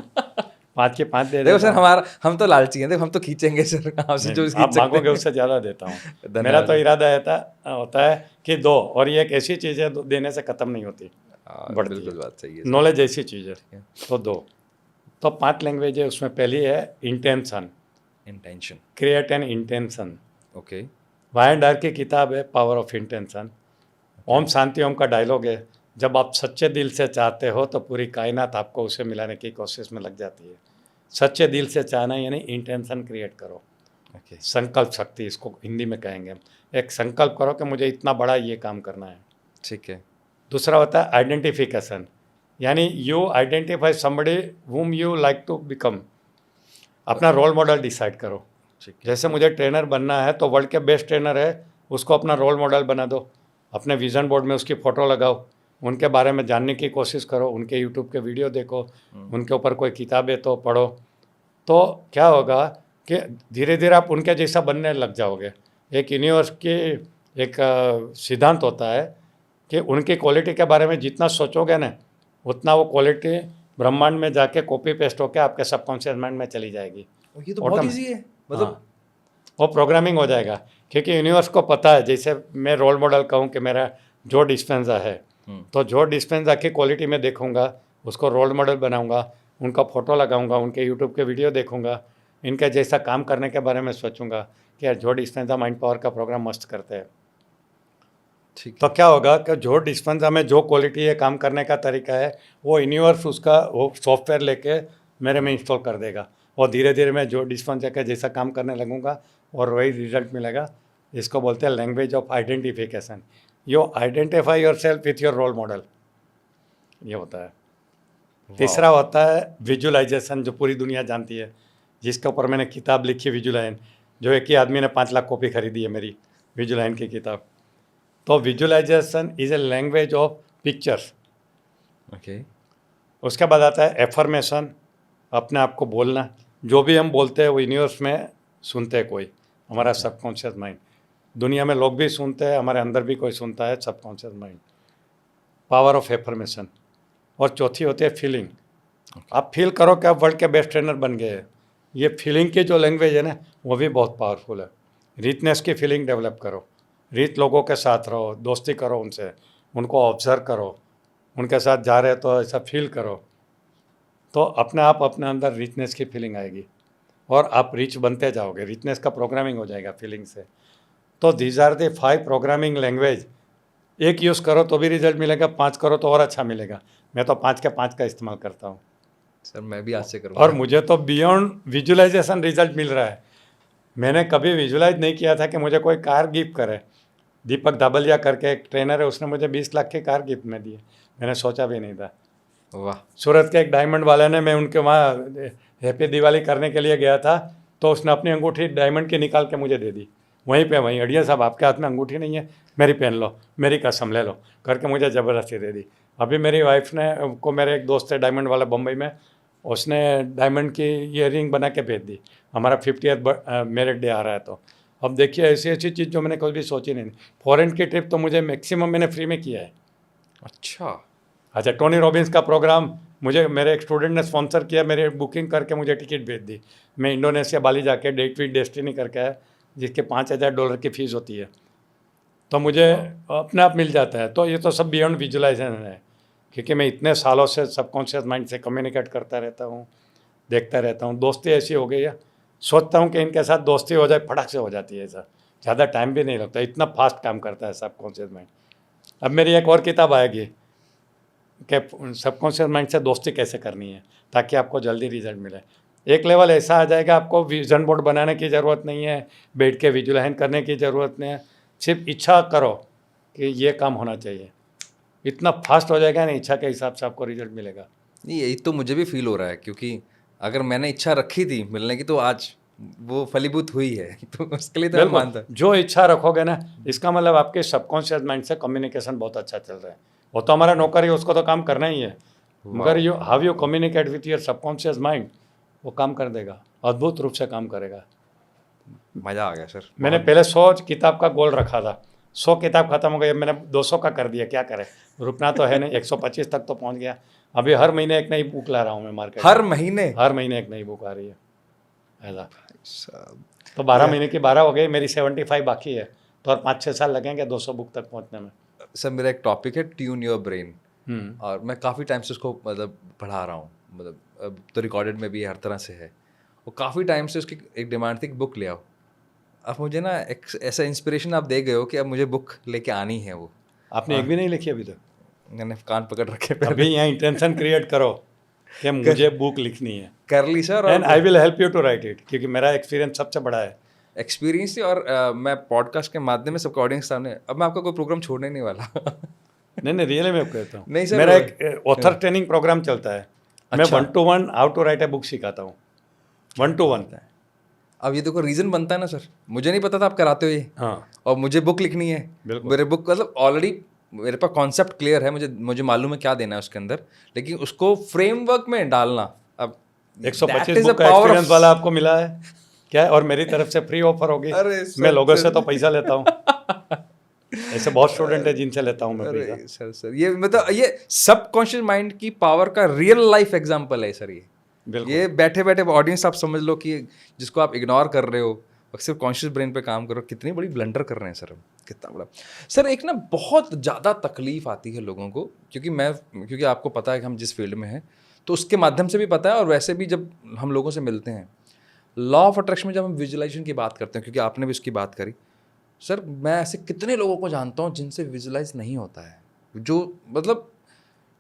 5 की 5 दे देखो देता सर, हमारा हम तो लालची हैं, देखो हम तो खींचेंगे सर आपसे जो हूँ। खींच आप सकते मांगोगे हैं। उससे ज़्यादा देता हूँ। धन्यवाद। मेरा तो इरादा होता है कि दो, और ये एक ऐसी चीज़ है देने से ख़त्म नहीं होती, बढ़ती बिल्कुल है। बात सही है। नॉलेज ऐसी चीज़ है। तो दो, तो 5 लैंग्वेज है, उसमें पहली है intention, intention. Create an intention. Okay. Wayne Dyer की किताब है power of intention. Om Shanti Om का डायलॉग है, जब आप सच्चे दिल से चाहते हो तो पूरी कायनात आपको उसे मिलाने की कोशिश में लग जाती है। सच्चे दिल से चाहना यानी इंटेंशन क्रिएट करो। ओके। संकल्प शक्ति इसको हिंदी में कहेंगे हम। एक संकल्प करो कि मुझे इतना बड़ा ये काम करना है। ठीक है। दूसरा होता है आइडेंटिफिकेशन, यानी you identify somebody whom you like to become. अपना रोल मॉडल डिसाइड करो। ठीक है। जैसे मुझे ट्रेनर बनना है तो वर्ल्ड के बेस्ट ट्रेनर है उसको अपना रोल मॉडल बना दो, अपने विजन बोर्ड में उसकी फ़ोटो लगाओ, उनके बारे में जानने की कोशिश करो, उनके यूट्यूब के वीडियो देखो, उनके ऊपर कोई किताबें तो पढ़ो। तो क्या होगा कि धीरे धीरे आप उनके जैसा बनने लग जाओगे। एक यूनिवर्स की एक सिद्धांत होता है कि उनकी क्वालिटी के बारे में जितना सोचोगे ना उतना वो क्वालिटी ब्रह्मांड में जाके कॉपी पेस्ट होकर आपके सबकॉन्शियस माइंड में चली जाएगी। ये तो बहुत इजी है, मतलब हाँ, वो प्रोग्रामिंग हो जाएगा, क्योंकि यूनिवर्स को पता है। जैसे मैं रोल मॉडल कहूँ कि मेरा जो डिस्पेंजा है, तो जो डिस्पेंजा की क्वालिटी में देखूंगा उसको रोल मॉडल बनाऊंगा, उनका फ़ोटो लगाऊंगा, उनके यूट्यूब के वीडियो देखूंगा, इनके जैसा काम करने के बारे में सोचूंगा कि यार जो डिस्पेंजा माइंड पावर का प्रोग्राम मस्त करते हैं। ठीक तो क्या होगा कि जो डिस्पेंसा में जो क्वालिटी है, काम करने का तरीका है, वो यूनिवर्स उसका वो सॉफ्टवेयर लेके मेरे में इंस्टॉल कर देगा, और धीरे धीरे मैं जो डिस्पेंसा का जैसा काम करने लगूंगा और वही रिजल्ट मिलेगा। इसको बोलते हैं language of identification. You identify yourself with your role model, ये होता है। तीसरा होता है विजुअलाइजेशन, जो पूरी दुनिया जानती है, जिसके ऊपर मैंने किताब लिखी विजुलाइन, जो एक ही आदमी ने 5 लाख कॉपी खरीदी है मेरी विजुलाइन की किताब। तो visualisation is a language of pictures. Okay. उसके बाद आता है एफर्मेशन, अपने आप को बोलना। जो भी हम बोलते हैं वो यूनिवर्स में सुनते हैं कोई, हमारा सबकॉन्शियस माइंड। दुनिया में लोग भी सुनते हैं, हमारे अंदर भी कोई सुनता है, subconscious mind. Power of affirmation. और चौथी होती है फीलिंग। आप फील करो कि आप वर्ल्ड के बेस्ट ट्रेनर बन गए हैं। ये फीलिंग की जो लैंग्वेज है ना, वो भी बहुत पावरफुल है। रीचनेस की फीलिंग डेवलप करो, रीच लोगों के साथ रहो, दोस्ती करो उनसे, उनको ऑब्जर्व करो, उनके साथ जा रहे तो ऐसा फील करो, तो अपने आप अपने अंदर रिचनेस की फीलिंग आएगी और आप रिच बनते जाओगे। रिचनेस का प्रोग्रामिंग हो जाएगा फीलिंग से। तो these are the 5 programming language. एक यूज़ करो तो भी रिजल्ट मिलेगा, 5 करो तो और अच्छा मिलेगा। मैं तो 5 के 5 का इस्तेमाल करता हूँ सर मैं भी आज से करूँगा। और मुझे तो बियॉन्ड विजुअलाइजेशन रिजल्ट मिल रहा है। मैंने कभी विजुअलाइज नहीं किया था कि मुझे कोई कार गिफ्ट करे। दीपक दाबलिया करके एक ट्रेनर है, उसने मुझे 20 लाख की कार गिफ्ट में दी है, मैंने सोचा भी नहीं था। वाह। सूरत के एक डायमंड वाले ने, मैं उनके वहाँ हैप्पी दिवाली करने के लिए गया था, तो उसने अपनी अंगूठी डायमंड की निकाल के मुझे दे दी वहीं पे वहीं। अड़िया साहब आपके हाथ में अंगूठी नहीं है, मेरी पहन लो, मेरी कसम ले लो करके मुझे ज़बरदस्ती दे दी। अभी मेरी वाइफ ने को, मेरे एक दोस्त है डायमंड वाला बम्बई में, उसने डायमंड की ईयरिंग बना के भेज दी। हमारा 50th मैरिज डे आ रहा है, तो अब देखिए ऐसी ऐसी चीज़ जो मैंने कभी सोची नहीं। फॉरेन की ट्रिप तो मुझे मैक्सिमम मैंने फ्री में किया है। अच्छा, टोनी रॉबिन्स का प्रोग्राम मुझे मेरे एक स्टूडेंट ने स्पॉन्सर किया, मेरे बुकिंग करके मुझे टिकट भेज दी। मैं इंडोनेशिया बाली जाके डेट विद डेस्टिनी करके आया, जिसके $5000 की फ़ीस होती है। तो मुझे अपने आप मिल जाता है। तो ये तो सब बियॉन्ड विजुअलाइजेशन है, क्योंकि मैं इतने सालों से सबकॉन्शियस माइंड से कम्युनिकेट करता रहता हूँ, देखता रहता हूँ। दोस्ती ऐसी हो गई है, सोचता हूँ कि इनके साथ दोस्ती हो जाए, फटाक से हो जाती है। ऐसा ज़्यादा टाइम भी नहीं लगता, इतना फास्ट काम करता है सबकॉन्शियस माइंड। अब मेरी एक और किताब आएगी कि सबकॉन्शियस माइंड से दोस्ती कैसे करनी है ताकि आपको जल्दी रिजल्ट मिले। एक लेवल ऐसा आ जाएगा, आपको विजन बोर्ड बनाने की ज़रूरत नहीं है, बैठ के विजुलाइज करने की ज़रूरत नहीं है, सिर्फ इच्छा करो कि ये काम होना चाहिए। इतना फास्ट हो जाएगा ना, इच्छा के हिसाब से आपको रिजल्ट मिलेगा। नहीं, यही तो मुझे भी फील हो रहा है, क्योंकि अगर मैंने इच्छा रखी थी मिलने की तो आज वो फलीभूत हुई है। तो उसके लिए तो मैं मानता बिल्कुल, जो इच्छा रखोगे ना, इसका मतलब आपके सबकॉन्शियस माइंड से कम्युनिकेशन बहुत अच्छा चल रहा है। वो तो हमारा नौकर है, उसको तो काम करना ही है, मगर you how you communicate with your subconscious mind, वो काम कर देगा, अद्भुत रूप से काम करेगा। मज़ा आ गया सर। मैंने पहले 100 किताब का गोल रखा था, 100 किताब खत्म हो गई, अब मैंने 200 का कर दिया। क्या करें, रुकना तो है नहीं, 125 तक तो पहुंच गया। अभी हर महीने एक नई बुक ला रहा हूँ मैं मार्केट हर में। महीने हर महीने एक नई बुक आ रही है ऐसा। तो 12 महीने की 12 हो गई, मेरी 75 बाकी है, तो और 5-6 साल लगेंगे 200 बुक तक पहुंचने में। सर मेरा एक टॉपिक है ट्यून योर ब्रेन, और मैं काफ़ी टाइम से उसको मतलब पढ़ा रहा हूँ, मतलब अब तो रिकॉर्डेड में भी हर तरह से है। और काफ़ी टाइम से उसकी एक डिमांड थी कि बुक ले आओ। अब मुझे ना एक ऐसा इंस्पिरेशन आप दे गए हो कि अब मुझे बुक लेके आनी है। वो आपने एक भी नहीं लिखी अभी तक? मैंने कान पकड़ रखे अभी यहाँ इंटेंशन क्रिएट करो कि मुझे बुक लिखनी है, कर ली सर। एंड और I will help you to write it, क्योंकि मेरा एक्सपीरियंस सबसे बड़ा है। एक्सपीरियंस थी, और मैं पॉडकास्ट के माध्यम से सबका ऑडियंस सामने, अब मैं आपका कोई प्रोग्राम छोड़ने नहीं वाला। नहीं, रियली मैं कहता हूँ। नहीं सर, मेरा एक ऑथर ट्रेनिंग प्रोग्राम चलता है। मैं अच्छा। 1-to-1 how to write a book सिखाता हूँ, 1-to-1। अब ये देखो रीज़न बनता है ना सर, मुझे नहीं पता था आप कराते हो ये। हाँ, और मुझे बुक लिखनी है, बिल्कुल। मेरे बुक मतलब ऑलरेडी मेरे पास कॉन्सेप्ट क्लियर है, मुझे मालूम है क्या देना है उसके अंदर, लेकिन उसको फ्रेमवर्क में डालना, अब 125 बुक का एक्सपीरियंस वाला आपको मिला है क्या? और मेरी तरफ से फ्री ऑफर होगी। अरे सर, मैं लोगों से तो पैसा लेता हूँ, ऐसे बहुत स्टूडेंट है जिनसे लेता हूँ मैं पैसा। अरे सर ये मतलब ये सबकॉन्शियस माइंड की पावर का रियल लाइफ एग्जांपल है सर ये। बिल्कुल। ये बैठे बैठे ऑडियंस आप समझ लो कि जिसको आप इग्नोर कर रहे हो और सिर्फ कॉन्शियस ब्रेन पे काम करो, कितनी बड़ी ब्लंडर कर रहे हैं सर हम, कितना बड़ा। सर एक ना बहुत ज़्यादा तकलीफ आती है लोगों को, क्योंकि आपको पता है कि हम जिस फील्ड में हैं तो उसके माध्यम से भी पता है, और वैसे भी जब हम लोगों से मिलते हैं लॉ ऑफ अट्रैक्शन में जब हम विजुअलाइजेशन की बात करते हैं, क्योंकि आपने भी उसकी बात करी सर, मैं ऐसे कितने लोगों को जानता हूँ जिनसे विजुअलाइज नहीं होता है, जो मतलब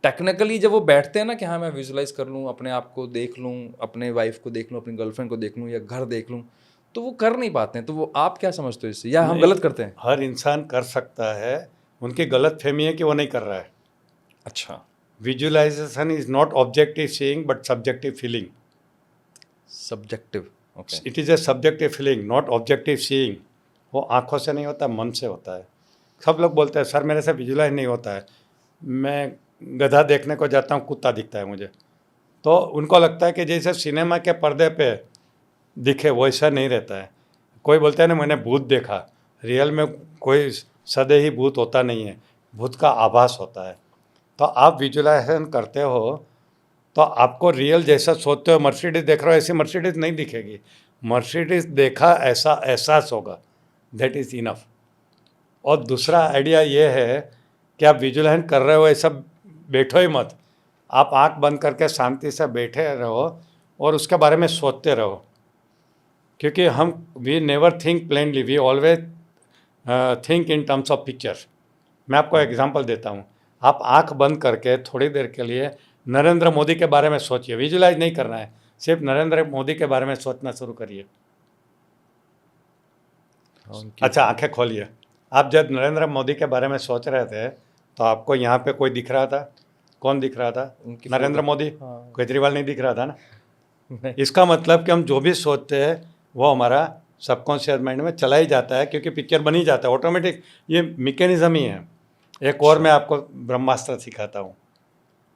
टेक्निकली जब वो बैठते हैं ना कि हाँ मैं विजुअलाइज कर लूँ, अपने आप को देख लूँ, अपने वाइफ को देख लूँ, अपनी गर्लफ्रेंड को देख लूँ या घर देख लूँ, तो वो कर नहीं पाते हैं। तो वो आप क्या समझते हो इससे, या हम गलत करते हैं? हर इंसान कर सकता है, उनकी गलत फहमी है कि वो नहीं कर रहा है। अच्छा, visualisation is not objective seeing but subjective feeling. Subjective, okay. It is a subjective feeling not objective seeing. वो आंखों से नहीं होता, मन से होता है। सब लोग बोलते हैं सर मेरे से विजुअलाइज नहीं होता है, मैं गधा देखने को जाता हूँ कुत्ता दिखता है मुझे। तो उनको लगता है कि जैसे सिनेमा के पर्दे पे दिखे वैसा नहीं रहता है। कोई बोलता है ना मैंने भूत देखा, रियल में कोई सदे ही भूत होता नहीं है, भूत का आभास होता है। तो आप विजुअलाइजेशन करते हो तो आपको रियल जैसा सोचते हो, मर्सिडीज देख रहे हो ऐसी मर्सिडीज नहीं दिखेगी। मर्सिडीज देखा ऐसा एहसास होगा, दैट इज़ इनफ। और दूसरा आइडिया ये है कि आप विजुअलाइज कर रहे हो ऐसा बैठो ही मत, आप आंख बंद करके शांति से बैठे रहो और उसके बारे में सोचते रहो, क्योंकि हम we never think plainly, we always think in terms of picture. मैं आपको एग्जांपल देता हूँ। आप आंख बंद करके थोड़ी देर के लिए नरेंद्र मोदी के बारे में सोचिए, विजुअलाइज नहीं करना है, सिर्फ नरेंद्र मोदी के बारे में सोचना शुरू करिए। अच्छा, आंखें खोलिए। आप जब नरेंद्र मोदी के बारे में सोच रहे थे तो आपको यहाँ पे कोई दिख रहा था? कौन दिख रहा था? नरेंद्र मोदी। केजरीवाल नहीं दिख रहा था ना। इसका मतलब कि हम जो भी सोचते हैं वो हमारा सबकॉन्शियस माइंड में चला ही जाता है, क्योंकि पिक्चर बनी जाता है ऑटोमेटिक। ये मैकेनिज्म ही है। एक और मैं आपको ब्रह्मास्त्र सिखाता हूँ।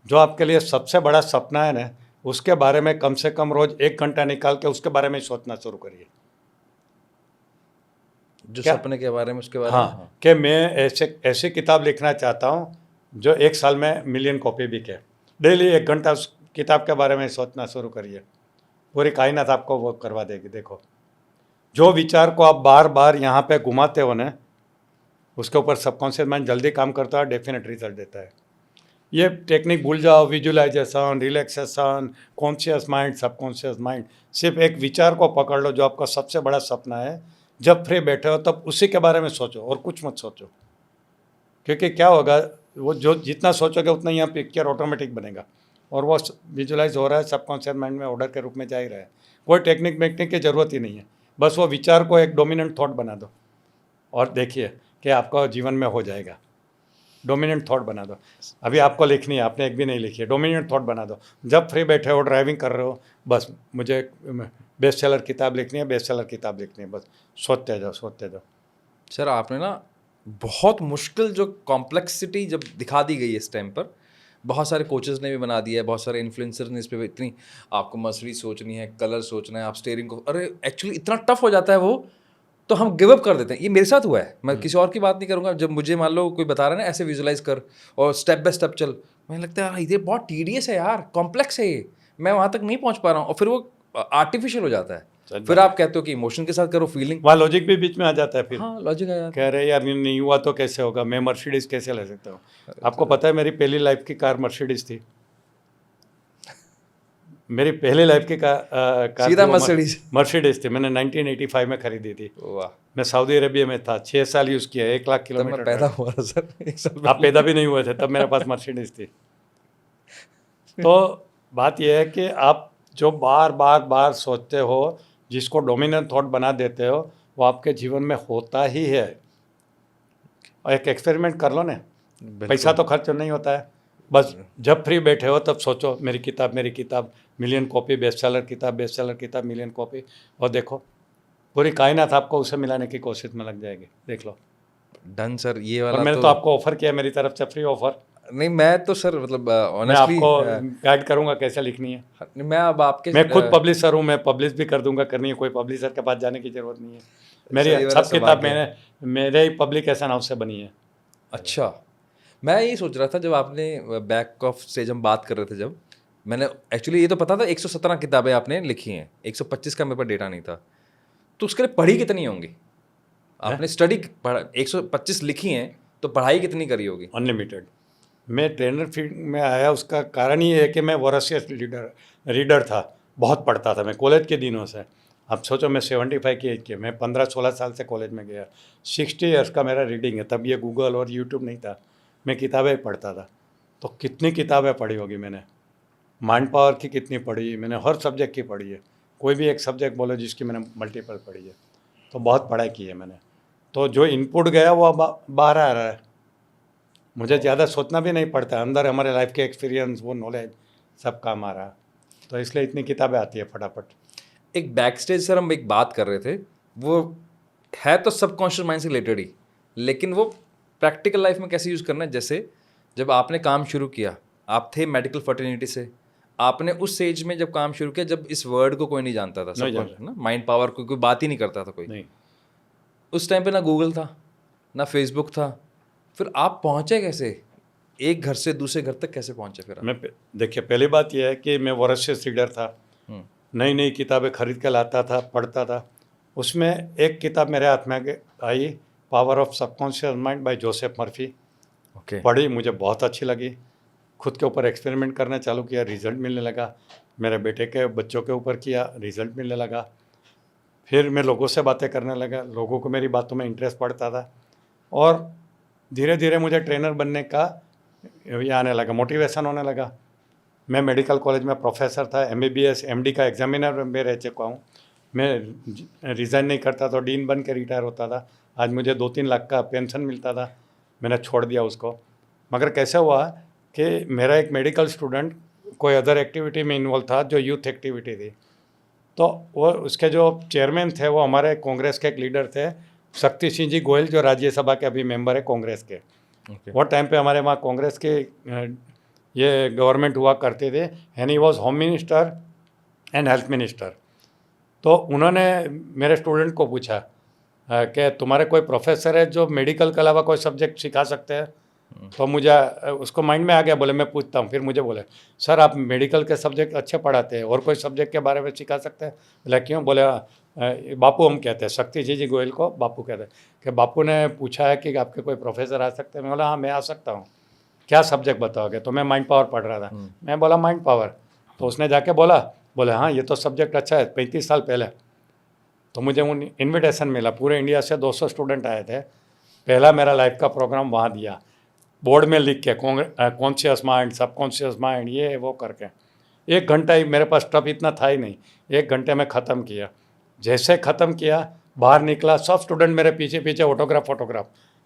जो आपके लिए सबसे बड़ा सपना है ना, उसके बारे में कम से कम रोज 1 घंटा निकाल के उसके बारे में सोचना शुरू करिए। जो सपने के बारे में, उसके बारे में। हाँ, कि मैं ऐसी किताब लिखना चाहता हूँ जो 1 साल में मिलियन कॉपी बिके। डेली 1 घंटा उस किताब के बारे में सोचना शुरू करिए, पूरी कायनात आपको वो करवा देगी। देखो, जो विचार को आप बार बार यहाँ पे घुमाते हो ना, उसके ऊपर सबकॉन्शियस माइंड जल्दी काम करता है, डेफिनेट रिजल्ट देता है। ये टेक्निक भूल जाओ, visualisation, relaxation, conscious mind, subconscious mind, सिर्फ एक विचार को पकड़ लो जो आपका सबसे बड़ा सपना है। जब फ्री बैठे हो तब उसी के बारे में सोचो और कुछ मत सोचो, क्योंकि क्या होगा, वो जो जितना सोचोगे उतना ही यहाँ पिक्चर ऑटोमेटिक बनेगा और वो विजुलाइज हो रहा है, सबकॉन्शियस माइंड में ऑर्डर के रूप में जा ही रहा है। कोई टेक्निक वेक्निक की ज़रूरत ही नहीं है, बस वो विचार को एक डोमिनेंट थॉट बना दो और देखिए कि आपका जीवन में हो जाएगा। डोमिनेंट थॉट बना दो। अभी आपको लिखनी है, आपने एक भी नहीं लिखी है, डोमिनेंट थॉट बना दो। जब फ्री बैठे हो, ड्राइविंग कर रहे हो, बस मुझे बेस्ट सेलर किताब लिखनी है, बेस्ट सेलर किताब लिखनी है, बस सोचते जाओ सोचते जाओ। सर आपने ना बहुत मुश्किल जो कॉम्प्लेक्सिटी जब दिखा दी गई है इस टाइम पर, बहुत सारे कोचेस ने भी बना दिया है, बहुत सारे इन्फ्लुएंसर ने इस पे इतनी, आपको मसरी सोचनी है, कलर सोचना है, आप स्टेयरिंग को, अरे एक्चुअली इतना टफ हो जाता है वो, तो हम गिव अप कर देते हैं। ये मेरे साथ हुआ है, मैं किसी और की बात नहीं करूंगा। जब मुझे मान लो कोई बता रहा है ना ऐसे विजुलाइज कर और स्टेप बाय स्टेप चल, मुझे लगता है यार ये बहुत टीडियस है यार, कॉम्प्लेक्स है ये, मैं वहाँ तक नहीं पहुँच पा रहा हूँ, और फिर वो आर्टिफिशियल हो जाता है। फिर आप कहते हो कि इमोशन के साथ करो, फीलिंग, वहाँ लॉजिक भी बीच में आ जाता है। फिर हाँ लॉजिक आ जाता है। कह रहे यार नहीं हुआ तो कैसे होगा, मैं मर्सिडीज कैसे ले सकता हूँ। आपको पता है मेरी पहली लाइफ की कार मर्सिडीज थी। मेरी पहली लाइफ की कार सीधा मर्सिडीज। मर्सिडीज थी, मैंने 1985 में खरीदी थी। वाह, मैं सऊदी अरेबिया में था, 6 साल यूज़ किया, 1 लाख तब किलोमीटर। मैं पैदा हुआ था सर, एक साल आप पैदा भी नहीं हुए थे तब मेरे पास मर्सिडीज थी। तो बात यह है कि आप जो बार बार बार सोचते हो, जिसको डोमिनेंट थॉट बना देते हो, वो आपके जीवन में होता ही है। और एक एक्सपेरिमेंट कर लो ना, पैसा तो खर्च नहीं होता है, बस जब फ्री बैठे हो तब सोचो मेरी किताब मिलियन कॉपी, बेस्ट सेलर किताब मिलियन कॉपी, और देखो पूरी कायनात आपको उसे मिलाने की कोशिश में लग जाएगी। देख लो। डन सर, ये और वाला मैंने तो आपको ऑफर किया मेरी तरफ से, फ्री ऑफर। नहीं, मैं तो सर मतलब मैं ऑनेस्टली आपको गाइड करूंगा कैसे लिखनी है। मैं अब आपके मैं खुद पब्लिशर हूँ, मैं पब्लिश भी कर दूंगा, करनी है कोई पब्लिशर के पास जाने की जरूरत नहीं है। मेरी सर, ये वाला सब किताब सौभाग्य मेरे ही पब्लिकेशन हाउस से बनी है। अच्छा, मैं ये सोच रहा था जब आपने बैक ऑफ स्टेज हम बात कर रहे थे, जब मैंने एक्चुअली ये तो पता था 117 किताबें आपने लिखी हैं, 125 का मेरे पास डेटा नहीं था, तो उसके लिए पढ़ी कितनी होंगी आपने? स्टडी 125 लिखी हैं तो पढ़ाई कितनी करी होगी? अनलिमिटेड। मैं ट्रेनर फील्ड में आया, उसका कारण ये है कि मैं वॉरेशियस रीडर था, बहुत पढ़ता था मैं कॉलेज के दिनों से। अब सोचो मैं 75 की एज के, मैं 15-16 साल से कॉलेज में गया, 60 ईयर्स का मेरा रीडिंग है। तब ये गूगल और यूट्यूब नहीं था, मैं किताबें पढ़ता था। तो कितनी किताबें पढ़ी होगी मैंने, माइंड पावर की कितनी पढ़ी, मैंने हर सब्जेक्ट की पढ़ी है। कोई भी एक सब्जेक्ट बोलो जिसकी मैंने मल्टीपल पढ़ी है, तो बहुत पढ़ाई की है मैंने। तो जो इनपुट गया वो बाहर आ रहा है, मुझे ज़्यादा सोचना भी नहीं पड़ता, अंदर हमारे लाइफ के एक्सपीरियंस, वो नॉलेज सब काम आ रहा है। तो इसलिए इतनी किताबें आती है फटाफट। एक बैक स्टेज सर हम एक बात कर रहे थे, वो है तो सबकॉन्शियस माइंड से रिलेटेड ही, लेकिन वो प्रैक्टिकल लाइफ में कैसे यूज़ करना है। जैसे जब आपने काम शुरू किया, आप थे मेडिकल फर्टिलिटी से, आपने उस एज में जब काम शुरू किया जब इस वर्ड को कोई नहीं जानता था, सब ना माइंड पावर को कोई बात ही नहीं करता था कोई नहीं, उस टाइम पे ना गूगल था ना फेसबुक था, फिर आप पहुंचे कैसे? एक घर से दूसरे घर तक कैसे पहुंचे फिर आप? मैं देखिए पहली बात यह है कि मैं वॉरेशियस रीडर था, नई नई किताबें खरीद के लाता था, पढ़ता था। उसमें एक किताब मेरे हाथ में आई, power of subconscious mind by Joseph Murphy. Okay, पढ़ी, मुझे बहुत अच्छी लगी, खुद के ऊपर एक्सपेरिमेंट करना चालू किया, रिजल्ट मिलने लगा। मेरे बेटे के बच्चों के ऊपर किया, रिजल्ट मिलने लगा। फिर मैं लोगों से बातें करने लगा, लोगों को मेरी बातों में इंटरेस्ट पड़ता था, और धीरे धीरे मुझे ट्रेनर बनने का ये आने लगा, मोटिवेशन होने लगा। मैं मेडिकल कॉलेज में प्रोफेसर था, MBBS MD का एग्जामिनर में रह चुका हूँ। मैं रिज़ाइन नहीं करता तो डीन बन के रिटायर होता था। आज मुझे 2-3 लाख का पेंशन मिलता था, मैंने छोड़ दिया उसको। मगर कैसे हुआ कि मेरा एक मेडिकल स्टूडेंट कोई अदर एक्टिविटी में इन्वॉल्व था जो यूथ एक्टिविटी थी, तो वो उसके जो चेयरमैन थे वो हमारे कांग्रेस के एक लीडर थे, शक्ति सिंह जी गोयल, जो राज्यसभा के अभी मेंबर है कांग्रेस के। वो टाइम पे हमारे वहाँ कांग्रेस के ये गवर्नमेंट हुआ करते थे, and he was home minister and health minister. तो उन्होंने मेरे स्टूडेंट को पूछा कि तुम्हारे कोई प्रोफेसर है जो मेडिकल के अलावा कोई सब्जेक्ट सिखा सकते हैं? तो मुझे उसको माइंड में आ गया, बोले मैं पूछता हूँ। फिर मुझे बोले सर आप मेडिकल के सब्जेक्ट अच्छे पढ़ाते हैं, और कोई सब्जेक्ट के बारे में सिखा सकते हैं? बोला क्यों? बोले बापू हम कहते हैं, शक्ति जी गोयल को बापू कहते हैं, कि बापू ने पूछा है कि आपके कोई प्रोफेसर आ सकते हैं? मैं बोला हाँ मैं आ सकता हूँ, क्या सब्जेक्ट बताओगे? तो मैं माइंड पावर पढ़ रहा था। मैं बोला माइंड पावर, तो उसने जाके बोले हाँ ये तो सब्जेक्ट अच्छा है, 35 साल पहले। तो मुझे उन इन्विटेशन मिला, पूरे इंडिया से 200 स्टूडेंट आए थे, पहला मेरा लाइफ का प्रोग्राम वहाँ दिया, बोर्ड में लिख के कॉन्शियस माइंड, सबकॉन्शियस माइंड, ये वो करके। 1 घंटा ही मेरे पास टफ इतना था ही नहीं, 1 घंटे में ख़त्म किया। जैसे ख़त्म किया बाहर निकला, सब स्टूडेंट मेरे पीछे पीछे ऑटोग्राफ।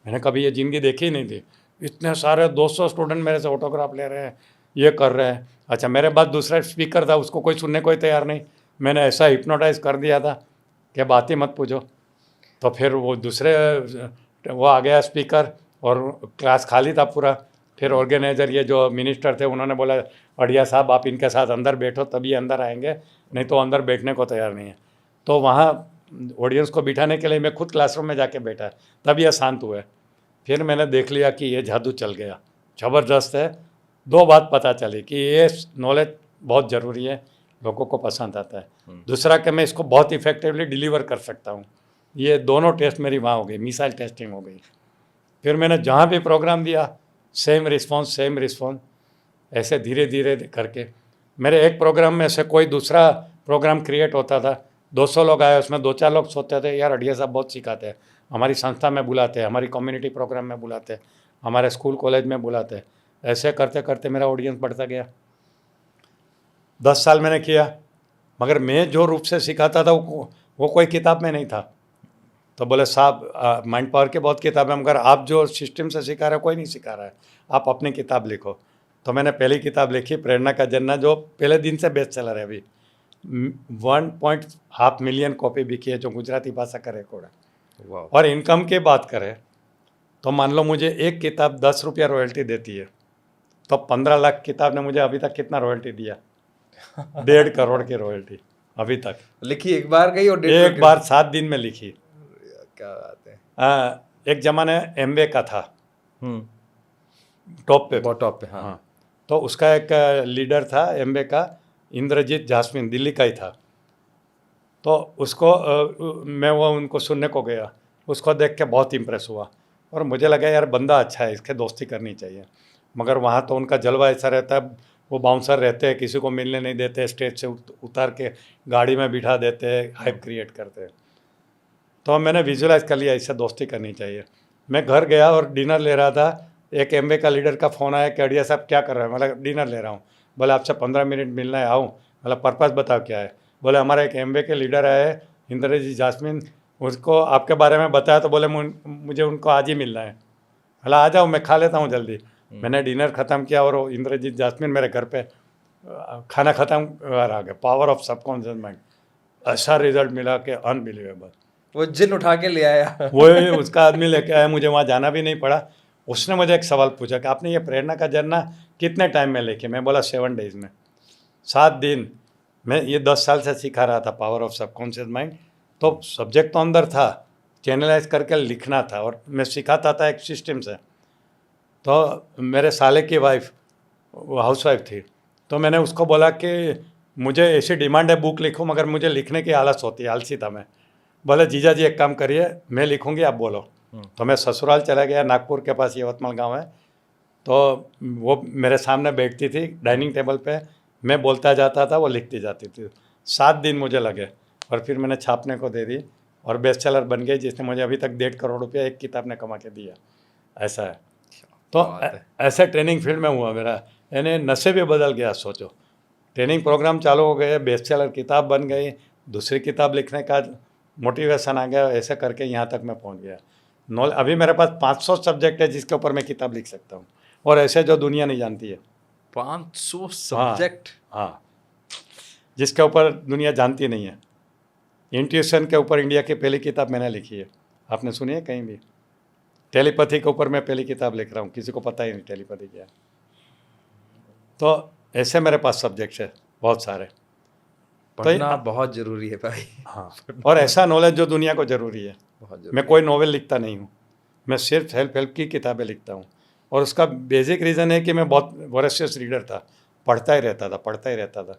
मैंने कभी ये ज़िंदगी देखी ही नहीं थी, इतने सारे 200 स्टूडेंट मेरे से ऑटोग्राफ ले रहे हैं, ये कर रहे हैं। अच्छा मेरे बाद दूसरा स्पीकर था, उसको कोई सुनने कोई तैयार नहीं, मैंने ऐसा हिप्नोटाइज कर दिया था कि बात ही मत पूछो। तो फिर वो दूसरे वो आ गया स्पीकर, और क्लास खाली था पूरा। फिर ऑर्गेनाइजर ये जो मिनिस्टर थे उन्होंने बोला अड़िया साहब आप इनके साथ अंदर बैठो तभी अंदर आएंगे, नहीं तो अंदर बैठने को तैयार नहीं है। तो वहाँ ऑडियंस को बिठाने के लिए मैं खुद क्लासरूम में जाके बैठा, तब यह शांत हुए। फिर मैंने देख लिया कि ये जादू चल गया, ज़बरदस्त है। 2 बात पता चली कि ये नॉलेज बहुत ज़रूरी है, लोगों को पसंद आता है। दूसरा कि मैं इसको बहुत इफेक्टिवली डिलीवर कर सकता हूँ। ये दोनों टेस्ट मेरी वहाँ हो गई, मिसाइल टेस्टिंग हो गई। फिर मैंने जहाँ भी प्रोग्राम दिया सेम रिस्पॉन्स, ऐसे धीरे धीरे करके मेरे एक प्रोग्राम में से कोई दूसरा प्रोग्राम क्रिएट होता था, 200 लोग आए, उसमें 2-4 लोग सोचते थे यार अड़िया साहब बहुत सिखाते हैं, हमारी संस्था में बुलाते हैं, हमारी कम्युनिटी प्रोग्राम में बुलाते हैं, हमारे स्कूल कॉलेज में बुलाते हैं। ऐसे करते करते मेरा ऑडियंस बढ़ता गया। 10 साल मैंने किया, मगर मैं जो रूप से सिखाता था वो कोई किताब में नहीं था। तो बोले साहब माइंड पावर की बहुत किताब है, मगर आप जो सिस्टम से सिखा रहे हो कोई नहीं सिखा रहा है, आप अपनी किताब लिखो। तो मैंने पहली किताब लिखी प्रेरणा का जन्ना, जो पहले दिन से बेस्ट सेलर है। अभी 1.5 मिलियन कॉपी बिकी है, जो गुजराती भाषा का रिकॉर्ड है। और इनकम की बात करें तो मान लो मुझे एक किताब 10 रुपया रॉयल्टी देती है, तो 15 लाख किताब ने मुझे अभी तक कितना रॉयल्टी दिया? 1.5 करोड़ की रॉयल्टी अभी तक। लिखी एक बार गई और एक बार 7 दिन में लिखी। क्या बात है। एक जमाने एमवे का था, टॉप पे। हाँ। तो उसका एक लीडर था एमवे का, इंद्रजीत जास्मिन, दिल्ली का ही था। तो उसको मैं उनको सुनने को गया, उसको देख के बहुत इम्प्रेस हुआ, और मुझे लगा यार बंदा अच्छा है, इसके दोस्ती करनी चाहिए। मगर वहाँ तो उनका जलवा ऐसा रहता है, वो बाउंसर रहते हैं, किसी को मिलने नहीं देते, स्टेज से उतार के गाड़ी में बिठा देते हैं, हाइप क्रिएट करते हैं। तो मैंने विजुलाइज कर लिया इससे दोस्ती करनी चाहिए। मैं घर गया और डिनर ले रहा था, एक एमवे का लीडर का फ़ोन आया कि अड़िया साहब क्या कर रहे हैं? मतलब डिनर ले रहा हूँ। बोले आपसे 15 मिनट मिलना है, आऊँ? मतलब पर्पज़ बताओ क्या है? बोले हमारा एक एमवे के लीडर आए इंद्रजीत जास्मिन, उसको आपके बारे में बताया, तो बोले मुझे उनको आज ही मिलना है। बोला आ जाओ, मैं खा लेता हूँ जल्दी। मैंने डिनर ख़त्म किया और इंद्रजीत जास्मिन मेरे घर पे खाना ख़त्म कर आ गया। पावर ऑफ सबकॉन्शियस माइंड, ऐसा रिजल्ट मिला कि अनबिलीवेबल। वो जिन उठा के ले आया। वो उसका आदमी लेके आया, मुझे वहाँ जाना भी नहीं पड़ा। उसने मुझे एक सवाल पूछा कि आपने ये प्रेरणा का जन्ना कितने टाइम में लिखे? मैं बोला 7 डेज़ में, 7 दिन। मैं ये 10 साल से सिखा रहा था पावर ऑफ सबकॉन्शियस माइंड। तो सब्जेक्ट तो अंदर था, चैनलाइज करके लिखना था, और मैं सिखाता था एक सिस्टम से। तो मेरे साले की वाइफ, वो हाउस वाइफ थी, तो मैंने उसको बोला कि मुझे ऐसी डिमांड है बुक लिखूं, मगर मुझे लिखने की आलस होती है, आलसी था मैं। बोले जीजा जी एक काम करिए, मैं लिखूंगी, आप बोलो। तो मैं ससुराल चला गया, नागपुर के पास यवतमाल गांव है। तो वो मेरे सामने बैठती थी डाइनिंग टेबल पे, मैं बोलता जाता था, वो लिखती जाती थी। 7 दिन मुझे लगे, और फिर मैंने छापने को दे दी, और बेस्ट सेलर बन गई, जिसने मुझे अभी तक 1.5 करोड़ रुपया एक किताब ने कमा के दिया। ऐसा है। तो ऐसे ट्रेनिंग फील्ड में हुआ मेरा, यानी नशे भी बदल गया। सोचो, ट्रेनिंग प्रोग्राम चालू हो गए, बेस्ट सेलर किताब बन गई, दूसरी किताब लिखने का मोटिवेशन आ गया, ऐसे करके यहाँ तक मैं पहुँच गया। अभी मेरे पास 500 सब्जेक्ट है जिसके ऊपर मैं किताब लिख सकता हूँ, और ऐसे जो दुनिया नहीं जानती है। 500 सब्जेक्ट? हाँ, जिसके ऊपर दुनिया जानती नहीं है। इंट्यूशन के ऊपर इंडिया की पहली किताब मैंने लिखी है, आपने सुनी है कहीं भी? टेलीपैथी के ऊपर मैं पहली किताब लिख रहा हूँ, किसी को पता ही नहीं टेलीपैथी क्या है। तो ऐसे मेरे पास सब्जेक्ट्स है बहुत सारे। पढ़ना बहुत ज़रूरी है भाई। हाँ, और ऐसा नॉलेज जो दुनिया को ज़रूरी है। मैं कोई नॉवेल लिखता नहीं हूँ, मैं सिर्फ हेल्प की किताबें लिखता हूँ। और उसका बेसिक रीज़न है कि मैं बहुत वॉरेशियस रीडर था, पढ़ता ही रहता था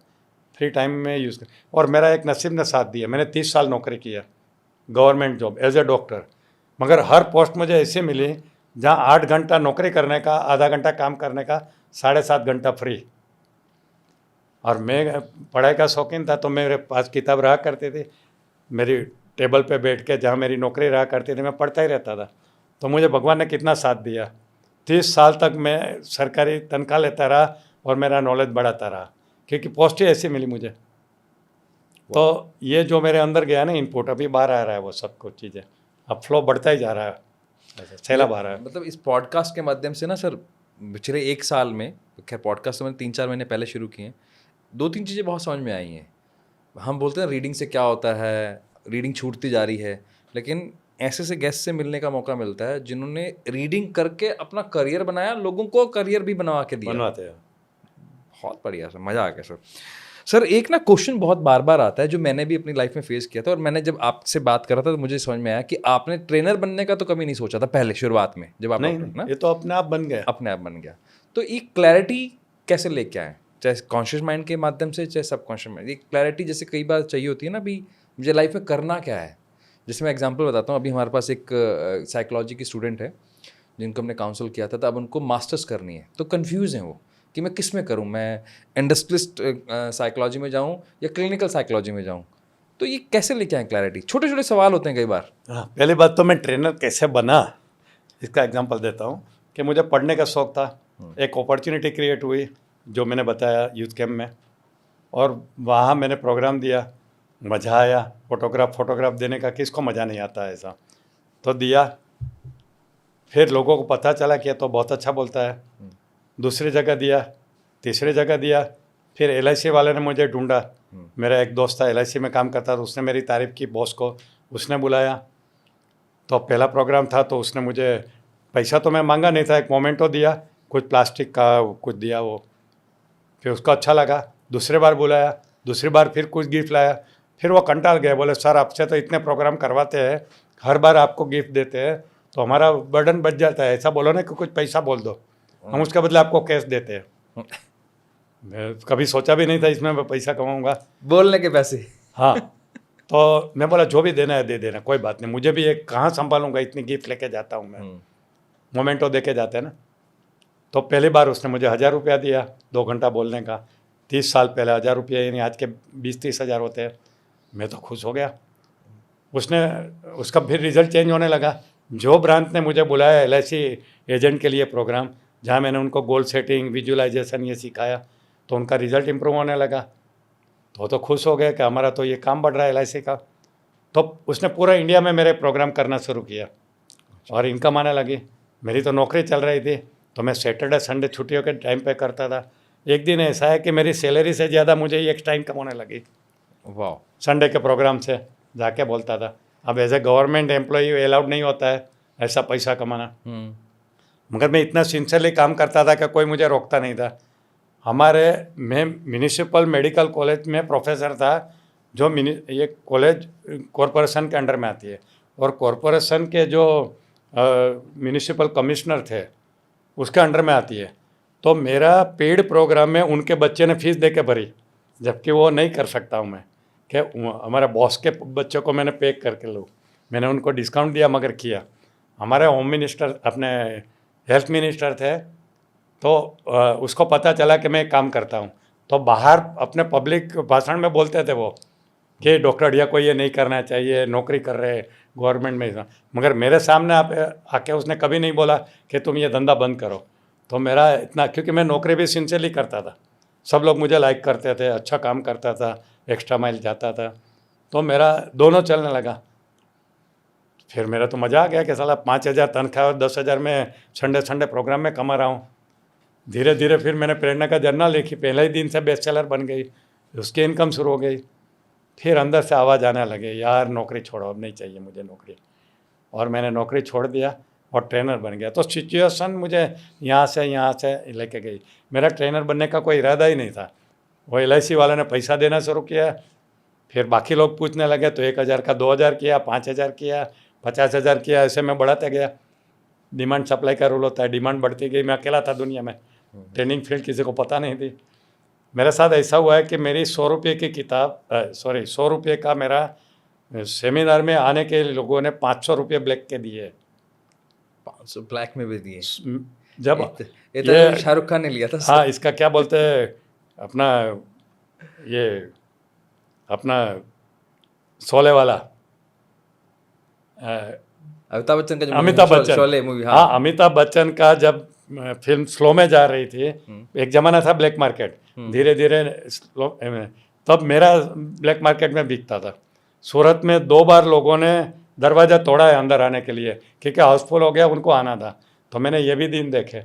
फ्री टाइम में यूज़ कर। और मेरा एक नसीब ने साथ दिया, मैंने 30 साल नौकरी किया, government job as a doctor, मगर हर पोस्ट मुझे ऐसी मिली जहाँ 8 घंटा नौकरी करने का, आधा घंटा काम करने का, 7.5 घंटा फ्री। और मैं पढ़ाई का शौकीन था, तो मेरे पास किताब रहा करती थी, मेरी टेबल पे बैठ के जहाँ मेरी नौकरी रहा करती थी मैं पढ़ता ही रहता था। तो मुझे भगवान ने कितना साथ दिया, 30 साल तक मैं सरकारी तनख्वाह लेता रहा और मेरा नॉलेज बढ़ाता रहा, क्योंकि पोस्ट ही ऐसी मिली मुझे। तो ये जो मेरे अंदर गया ना इनपुट, अभी बाहर आ रहा है वो सब कुछ चीज़ें, अब फ्लो बढ़ता ही जा रहा है, सैलाब आ रहा है। मतलब इस पॉडकास्ट के माध्यम से ना सर, पिछले 1 साल में, खैर पॉडकास्ट तो मैंने 3-4 महीने पहले शुरू किए हैं, 2-3 चीज़ें बहुत समझ में आई हैं। हम बोलते हैं रीडिंग से क्या होता है, रीडिंग छूटती जा रही है, लेकिन ऐसे से गेस्ट से मिलने का मौका मिलता है जिन्होंने रीडिंग करके अपना करियर बनाया, लोगों को करियर भी बनवा के दिया। बनवाते हैं। बहुत बढ़िया सर, मज़ा आ गया सर। सर एक ना क्वेश्चन बहुत बार बार आता है जो मैंने भी अपनी लाइफ में फेस किया था, और मैंने जब आपसे बात करा था तो मुझे समझ में आया कि आपने ट्रेनर बनने का तो कभी नहीं सोचा था पहले शुरुआत में, जब आप नहीं, ना ये तो अपने आप बन गया। अपने आप बन गया। तो ये क्लैरिटी कैसे लेके आए, चाहे कॉन्शियस माइंड के माध्यम से चाहे सबकॉन्शियस माइंड, ये क्लैरिटी जैसे कई बार चाहिए होती है ना, भी मुझे लाइफ में करना क्या है। जैसे मैं एग्जांपल बताता हूँ, अभी हमारे पास एक साइकोलॉजी की स्टूडेंट है जिनको हमने काउंसल किया था, तो अब उनको मास्टर्स करनी है, तो कन्फ्यूज़ हैं वो कि मैं किस में करूँ, मैं इंडस्ट्रियलिस्ट साइकोलॉजी में जाऊँ या क्लिनिकल साइकोलॉजी में जाऊँ। तो ये कैसे लेके आए क्लैरिटी, छोटे छोटे सवाल होते हैं कई बार। हाँ, पहली बात तो मैं ट्रेनर कैसे बना, इसका एग्जांपल देता हूँ कि मुझे पढ़ने का शौक था, एक अपॉर्चुनिटी क्रिएट हुई जो मैंने बताया यूथ कैम्प में, और वहाँ मैंने प्रोग्राम दिया, मज़ा आया। फोटोग्राफ देने का किसको मज़ा नहीं आता है, ऐसा तो दिया। फिर लोगों को पता चला कि ये तो बहुत अच्छा बोलता है, दूसरी जगह दिया, तीसरी जगह दिया। फिर LIC वाले ने मुझे ढूंढा, मेरा एक दोस्त था LIC में काम करता था, उसने मेरी तारीफ़ की बॉस को, उसने बुलाया। तो पहला प्रोग्राम था तो उसने मुझे, पैसा तो मैं मांगा नहीं था, एक मोमेंटो दिया, कुछ प्लास्टिक का कुछ दिया वो। फिर उसको अच्छा लगा, दूसरी बार बुलाया, दूसरी बार फिर कुछ गिफ्ट लाया। फिर वो कंटाल गए, बोले सर आपसे तो इतने प्रोग्राम करवाते हैं, हर बार आपको गिफ्ट देते हैं, तो हमारा बर्डन बच जाता है। ऐसा बोलो ना कि कुछ पैसा बोल दो, हम उसके बदले आपको कैश देते हैं। मैं कभी सोचा भी नहीं था इसमें मैं पैसा कमाऊँगा, बोलने के पैसे। हाँ। तो मैं बोला जो भी देना है दे देना, कोई बात नहीं, मुझे भी एक कहाँ संभालूंगा, इतनी गिफ्ट लेके जाता हूँ मैं, मोमेंटो दे के जाते हैं ना। तो पहली बार उसने मुझे 1000 रुपया दिया 2 घंटा बोलने का। 30 साल पहले 1000 रुपया यानी आज के 20-30 हज़ार होते हैं। मैं तो खुश हो गया। उसका फिर रिजल्ट चेंज होने लगा। जो ब्रांच ने मुझे बुलाया LIC एजेंट के लिए प्रोग्राम, जहाँ मैंने उनको गोल सेटिंग, विजुअलाइजेशन ये सिखाया, तो उनका रिजल्ट इम्प्रूव होने लगा। तो खुश हो गए कि हमारा तो ये काम बढ़ रहा है LIC का। तो उसने पूरा इंडिया में मेरे प्रोग्राम करना शुरू किया और इनकम आने लगी। मेरी तो नौकरी चल रही थी, तो मैं सैटरडे संडे छुट्टियों के टाइम पे करता था। एक दिन ऐसा है कि मेरी सैलरी से ज़्यादा मुझे ये एक्स्ट्रा इनकम होने लगी। वाह। संडे के प्रोग्राम से जाके बोलता था। अब as a government employee allowed नहीं होता है ऐसा पैसा कमाना, मगर मैं इतना सिंसियरली काम करता था कि कोई मुझे रोकता नहीं था। मैं म्यूनिसिपल मेडिकल कॉलेज में प्रोफेसर था, जो ये कॉलेज कॉरपोरेशन के अंडर में आती है, और कॉरपोरेशन के जो म्यूनिसिपल कमिश्नर थे उसके अंडर में आती है। तो मेरा पेड प्रोग्राम में उनके बच्चे ने फीस दे के भरी, जबकि वो नहीं कर सकता हूँ मैं, कि हमारे बॉस के बच्चों को मैंने पे करके लूँ। मैंने उनको डिस्काउंट दिया मगर किया। हमारे होम मिनिस्टर, अपने हेल्थ मिनिस्टर थे, तो उसको पता चला कि मैं काम करता हूँ, तो बाहर अपने पब्लिक भाषण में बोलते थे वो कि डॉक्टर अडिया को ये नहीं करना चाहिए, नौकरी कर रहे गवर्नमेंट में। मगर मेरे सामने आके उसने कभी नहीं बोला कि तुम ये धंधा बंद करो। तो मेरा इतना, क्योंकि मैं नौकरी भी सिंसियरली करता था, सब लोग मुझे लाइक करते थे, अच्छा काम करता था, एक्स्ट्रा माइल जाता था, तो मेरा दोनों चलने लगा। फिर मेरा तो मज़ा आ गया कि साला 5000 तनख्वाह और 10,000 में संडे प्रोग्राम में कमा रहा हूँ। धीरे धीरे फिर मैंने प्रेरणा का जर्नल लिखी, पहले ही दिन से बेस्ट सेलर बन गई, उसकी इनकम शुरू हो गई। फिर अंदर से आवाज़ आने लगे, यार नौकरी छोड़ो, अब नहीं चाहिए मुझे नौकरी, और मैंने नौकरी छोड़ दिया और ट्रेनर बन गया। तो सिचुएशन मुझे यहाँ से लेके गई। मेरा ट्रेनर बनने का कोई इरादा ही नहीं था। वो LIC वाले ने पैसा देना शुरू किया, फिर बाकी लोग पूछने लगे, तो 1000 का 2000 किया, 5000 किया, 50,000 किया, ऐसे मैं बढ़ाते गया। डिमांड सप्लाई का रूल होता है, डिमांड बढ़ती गई, मैं अकेला था दुनिया में, ट्रेनिंग फील्ड किसी को पता नहीं थी। मेरे साथ ऐसा हुआ है कि मेरी 100 रुपये की किताब 100 रुपये का मेरा सेमिनार में आने के लोगों ने 500 रुपये ब्लैक के दिए। 500 ब्लैक में भी दिए। जब ये तो शाहरुख खान ने लिया था। हाँ, इसका क्या बोलते हैं अपना, ये अपना शोले वाला, अमिताभ बच्चन का जो अमिताभ बच्चन, शोले मूवी। हाँ, अमिताभ बच्चन का जब फिल्म स्लो में जा रही थी, एक जमाना था ब्लैक मार्केट, धीरे धीरे स्लो, तब मेरा ब्लैक मार्केट में बिकता था। सूरत में 2 बार लोगों ने दरवाज़ा तोड़ा है अंदर आने के लिए, क्योंकि हाउसफुल हो गया, उनको आना था। तो मैंने ये भी दिन देखे,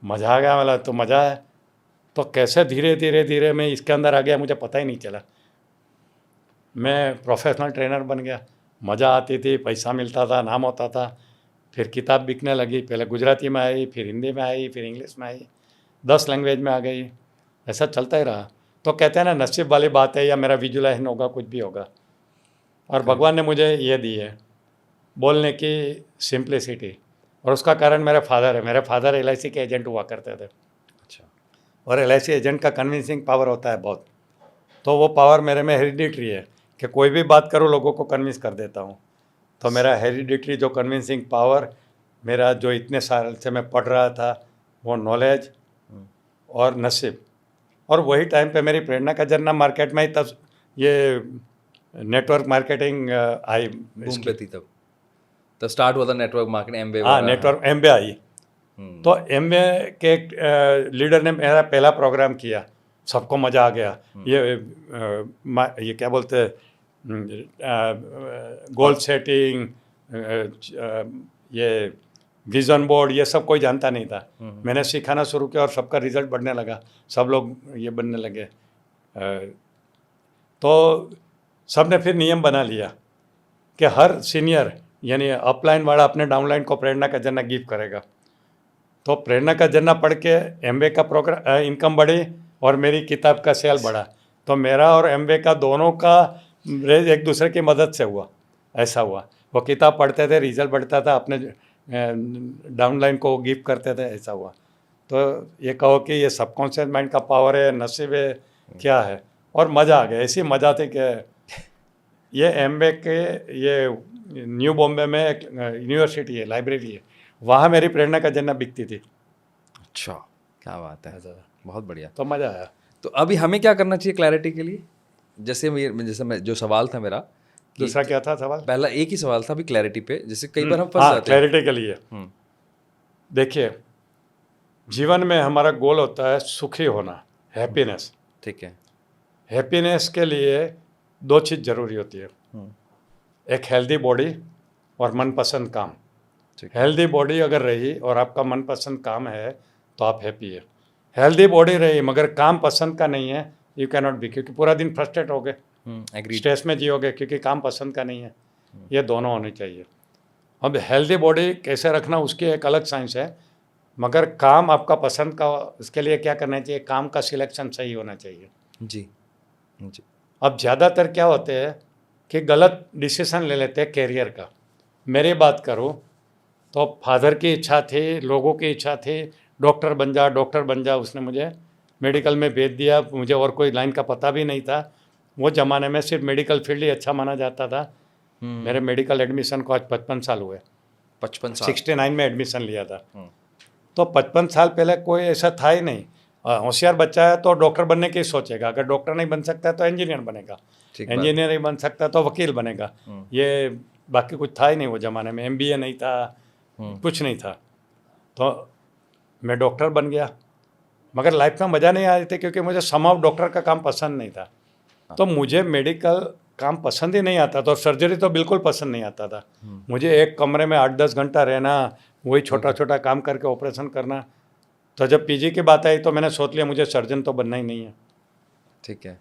मज़ा आ गया, मतलब तो मज़ा है। तो कैसे धीरे धीरे धीरे मैं इसके अंदर आ गया, मुझे पता ही नहीं चला। मैं प्रोफेशनल ट्रेनर बन गया, मज़ा आती थी, पैसा मिलता था, नाम होता था। फिर किताब बिकने लगी, पहले गुजराती में आई, फिर हिंदी में आई, फिर इंग्लिश में आई, 10 लैंग्वेज में आ गई। ऐसा चलता ही रहा। तो कहते हैं ना, नसीब वाली बात है, या मेरा विजुलाइजेशन होगा, कुछ भी होगा। और भगवान ने मुझे ये दी है बोलने की सिंप्लिसिटी, और उसका कारण मेरे फादर है। मेरे फादर LIC के एजेंट हुआ करते थे। अच्छा। और LIC एजेंट का कन्विंसिंग पावर होता है बहुत। तो वो पावर मेरे में हेरिडिटरी है कि कोई भी बात करूँ लोगों को कन्विंस कर देता हूँ। तो मेरा हेरिडिटरी जो कन्विंसिंग पावर, मेरा जो इतने साल से मैं पढ़ रहा था, वो नॉलेज और नसीब, और वही टाइम पे मेरी प्रेरणा का जन्म मार्केट में ही, तब ये नेटवर्क मार्केटिंग आई, बूम पे थी तब। तो स्टार्ट हुआ था नेटवर्क मार्केटिंग, एमबे। हाँ, नेटवर्क एमबे आई। तो एमबे के एक लीडर ने मेरा पहला प्रोग्राम किया, सबको मज़ा आ गया। ये क्या बोलते हैं, गोल सेटिंग, ये विजन बोर्ड, ये सब कोई जानता नहीं था। मैंने सिखाना शुरू किया और सबका रिजल्ट बढ़ने लगा, सब लोग ये बनने लगे। तो सब ने फिर नियम बना लिया कि हर सीनियर यानी अपलाइन वाला अपने डाउनलाइन को प्रेरणा का जन्ना गिफ्ट करेगा। तो प्रेरणा का जन्ना पढ़ के एमबे का प्रोग्राम इनकम बढ़ी और मेरी किताब का सेल बढ़ा। तो मेरा और एमबे का दोनों का एक दूसरे की मदद से हुआ, ऐसा हुआ। वो किताब पढ़ते थे, रिजल्ट बढ़ता था, अपने डाउनलाइन को गिफ्ट करते थे, ऐसा हुआ। तो ये कहो कि ये सबकॉन्शियस माइंड का पावर है, नसीब है, क्या है। और मज़ा आ गया, ऐसी मज़ा थी कि ये एमबे के, ये न्यू बॉम्बे में एक यूनिवर्सिटी है, लाइब्रेरी है, वहाँ मेरी प्रेरणा का जन्ना बिकती थी। अच्छा, क्या बात है, बहुत बढ़िया। तो मज़ा आया। तो अभी हमें क्या करना चाहिए क्लैरिटी के लिए? जैसे मैं जो सवाल था मेरा, दूसरा क्या था सवाल? पहला एक ही सवाल था अभी क्लैरिटी पे, जैसे कई बार हम फंस जाते हैं। क्लैरिटी के लिए देखिए, जीवन में हमारा गोल होता है सुखी होना, हैप्पीनेस। ठीक है। हैप्पीनेस के लिए 2 चीज़ ज़रूरी होती है, एक हेल्दी बॉडी और मनपसंद काम। हेल्दी बॉडी अगर रही और आपका मनपसंद काम है तो आप हैप्पी है। हेल्दी बॉडी रही मगर काम पसंद का नहीं है, यू कैन नॉट बी, क्योंकि पूरा दिन फ्रस्ट्रेट हो गए, स्ट्रेस में जियोगे क्योंकि काम पसंद का नहीं है। ये दोनों होने चाहिए। अब हेल्दी बॉडी कैसे रखना उसकी एक अलग साइंस है, मगर काम आपका पसंद का, उसके लिए क्या करना चाहिए, काम का सिलेक्शन सही होना चाहिए। जी जी। अब ज़्यादातर क्या होते हैं कि गलत डिसीजन ले लेते हैं कैरियर का। मेरी बात करूं तो फादर की इच्छा थी, लोगों की इच्छा थी, डॉक्टर बन जा, डॉक्टर बन जा। उसने मुझे मेडिकल में भेज दिया, मुझे और कोई लाइन का पता भी नहीं था। वो ज़माने में सिर्फ मेडिकल फील्ड ही अच्छा माना जाता था। मेरे मेडिकल एडमिशन को आज 55 साल हुए। 55 साल। 69 में एडमिशन लिया था। तो 55 साल पहले कोई ऐसा था ही नहीं। होशियार बच्चा है तो डॉक्टर बनने की सोचेगा, अगर डॉक्टर नहीं बन सकता है तो इंजीनियर बनेगा, इंजीनियर नहीं बन सकता तो वकील बनेगा। ये बाकी कुछ था ही नहीं वो ज़माने में, MBA नहीं था, कुछ नहीं था। तो मैं डॉक्टर बन गया, मगर लाइफ में मज़ा नहीं आ रही थी क्योंकि मुझे समाव डॉक्टर का काम पसंद नहीं था। तो मुझे मेडिकल काम पसंद ही नहीं आता था, और सर्जरी तो बिल्कुल पसंद नहीं आता था। मुझे एक कमरे में 8-10 घंटा रहना, वही छोटा छोटा काम करके ऑपरेशन करना। तो जब PG की बात आई तो मैंने सोच लिया मुझे सर्जन तो बनना ही नहीं है। ठीक है।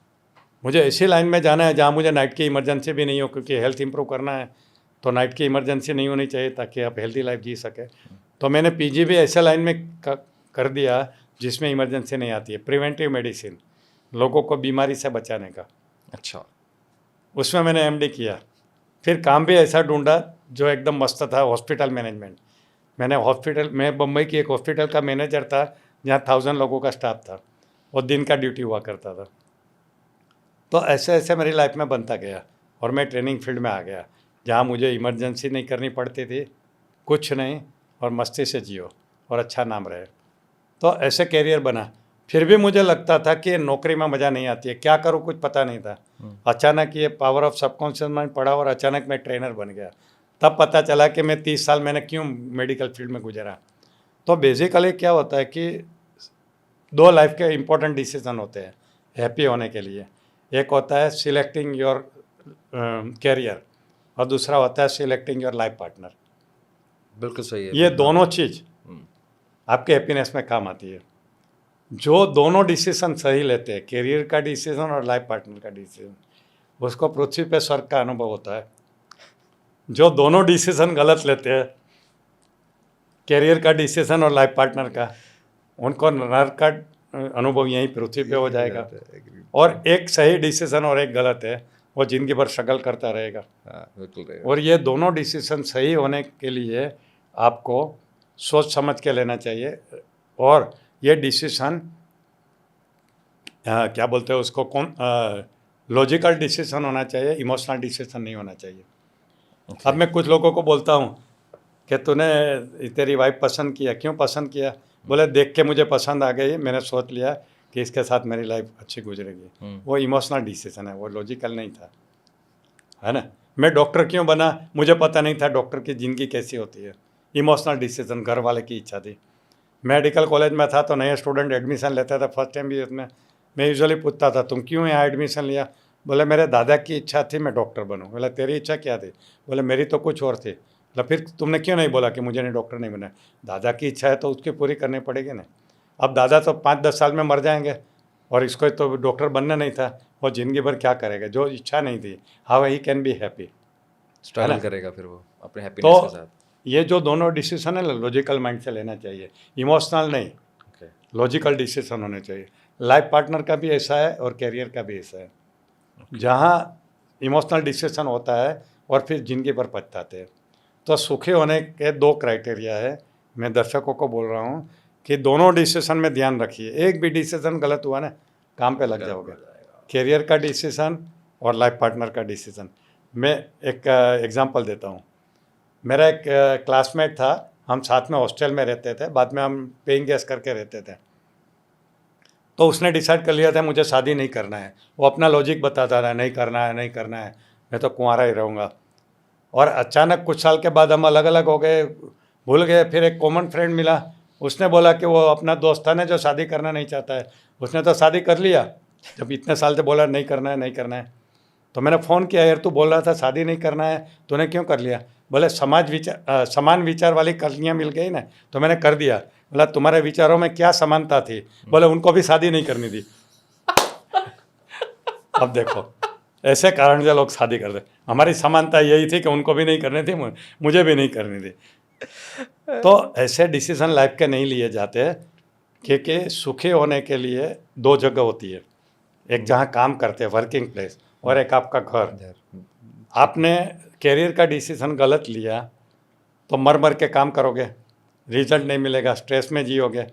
मुझे ऐसी लाइन में जाना है जहाँ मुझे नाइट की इमरजेंसी भी नहीं हो, क्योंकि हेल्थ इंप्रूव करना है तो नाइट की इमरजेंसी नहीं होनी चाहिए ताकि आप हेल्थी लाइफ जी सके। तो मैंने PG भी ऐसे लाइन में कर दिया जिसमें इमरजेंसी नहीं आती है, प्रिवेंटिव मेडिसिन, लोगों को बीमारी से बचाने का। अच्छा। उसमें मैंने MD किया। फिर काम भी ऐसा ढूंढा जो एकदम मस्त था, हॉस्पिटल मैनेजमेंट। मैं बम्बई की एक हॉस्पिटल का मैनेजर था जहाँ 1000 लोगों का स्टाफ था और दिन का ड्यूटी हुआ करता था। तो ऐसे ऐसे मेरी लाइफ में बनता गया और मैं ट्रेनिंग फील्ड में आ गया जहाँ मुझे इमरजेंसी नहीं करनी पड़ती थी, कुछ नहीं, और मस्ती से जियो और अच्छा नाम रहे। तो ऐसे कैरियर बना। फिर भी मुझे लगता था कि नौकरी में मज़ा नहीं आती है, क्या करूँ कुछ पता नहीं था। अचानक ये पावर ऑफ सबकॉन्शियस माइंड पढ़ा और अचानक मैं ट्रेनर बन गया। तब पता चला कि मैं 30 साल मैंने क्यों मेडिकल फील्ड में गुजरा। तो बेसिकली क्या होता है कि 2 लाइफ के इम्पोर्टेंट डिसीजन होते हैं हैप्पी होने के लिए। एक होता है सिलेक्टिंग योर कैरियर और दूसरा होता है सिलेक्टिंग योर लाइफ पार्टनर। बिल्कुल सही है। ये दोनों चीज़ आपके हैप्पीनेस में काम आती है। जो दोनों डिसीजन सही लेते हैं, कैरियर का डिसीजन और लाइफ पार्टनर का डिसीजन, उसको पृथ्वी पे स्वर्ग का अनुभव होता है। जो दोनों डिसीजन गलत लेते हैं, कैरियर का डिसीजन और लाइफ पार्टनर का, उनको नरक का अनुभव यहीं पृथ्वी पे हो जाएगा। और एक सही डिसीजन और एक गलत है, वो जिंदगी भर स्ट्रगल करता रहेगा। बिल्कुल रहेगा। और ये दोनों डिसीजन सही होने के लिए आपको सोच समझ के लेना चाहिए। और ये डिसीजन क्या बोलते हैं उसको, कौन लॉजिकल डिसीजन होना चाहिए, इमोशनल डिसीजन नहीं होना चाहिए। अब मैं कुछ लोगों को बोलता हूँ कि तूने तेरी वाइफ पसंद किया, क्यों पसंद किया? बोले देख के मुझे पसंद आ गई, मैंने सोच लिया कि इसके साथ मेरी लाइफ अच्छी गुजरेगी। वो इमोशनल डिसीजन है, वो लॉजिकल नहीं था, है ना। मैं डॉक्टर क्यों बना? मुझे पता नहीं था डॉक्टर की ज़िंदगी कैसी होती है। इमोशनल डिसीजन, घर वाले की इच्छा थी। मेडिकल कॉलेज में था तो नए स्टूडेंट एडमिशन लेता था फर्स्ट टाइम भी उसमें, मैं यूजुअली पूछता था तुम क्यों यहाँ एडमिशन लिया? बोले मेरे दादा की इच्छा थी मैं डॉक्टर बनूँ। बोला तेरी इच्छा क्या थी? बोले मेरी तो कुछ और थी। बोला फिर तुमने क्यों नहीं बोला कि मुझे नहीं डॉक्टर नहीं बना? दादा की इच्छा है तो उसकी पूरी करनी पड़ेगी ना। अब दादा तो 5-10 साल में मर जाएंगे और इसको तो डॉक्टर बनना नहीं था, वो ज़िंदगी भर क्या करेगा? जो इच्छा नहीं थी, how he can be happy, struggle करेगा फिर वो अपने हैप्पीनेस के साथ। ये जो दोनों डिसीजन है लॉजिकल माइंड से लेना चाहिए, इमोशनल नहीं, लॉजिकल डिसीजन होने चाहिए। लाइफ पार्टनर का भी ऐसा है और कैरियर का भी ऐसा है। जहाँ इमोशनल डिसीजन होता है और फिर जिंदगी भर पछताते हैं। तो सुखी होने के 2 क्राइटेरिया है। मैं दर्शकों को बोल रहा हूँ कि दोनों डिसीजन में ध्यान रखिए। एक भी डिसीजन गलत हुआ ना, काम पे लग जाओगे। कैरियर का डिसीजन और लाइफ पार्टनर का डिसीजन। मैं एक एग्जांपल देता हूँ। मेरा एक क्लासमेट था, हम साथ में हॉस्टल में रहते थे, बाद में हम पेइंग गेस्ट करके रहते थे। तो उसने डिसाइड कर लिया था मुझे शादी नहीं करना है। वो अपना लॉजिक बताता रहा, नहीं करना है, नहीं करना है, मैं तो कुंवारा ही रहूँगा। और अचानक कुछ साल के बाद हम अलग अलग हो गए, भूल गए। फिर एक कॉमन फ्रेंड मिला, उसने बोला कि वो अपना दोस्त था ना जो शादी करना नहीं चाहता है, उसने तो शादी कर लिया जब इतने साल से बोला नहीं करना है, नहीं करना है। तो मैंने फ़ोन किया, यार तू बोल रहा था शादी नहीं करना है, तूने क्यों कर लिया? बोले समान विचार वाली कलियाँ मिल गई ना तो मैंने कर दिया। बोला तुम्हारे विचारों में क्या समानता थी? बोले उनको भी शादी नहीं करनी थी। अब देखो, ऐसे कारण से लोग शादी करते। हमारी समानता यही थी कि उनको भी नहीं करनी थी, मुझे भी नहीं करनी थी। तो ऐसे डिसीजन लाइफ के नहीं लिए जाते, क्योंकि सुखी होने के लिए 2 जगह होती है। एक जहाँ काम करते हैं, वर्किंग प्लेस, और एक आपका घर। आपने कैरियर का डिसीजन गलत लिया तो मर मर के काम करोगे, रिजल्ट नहीं मिलेगा, स्ट्रेस में जियोगे।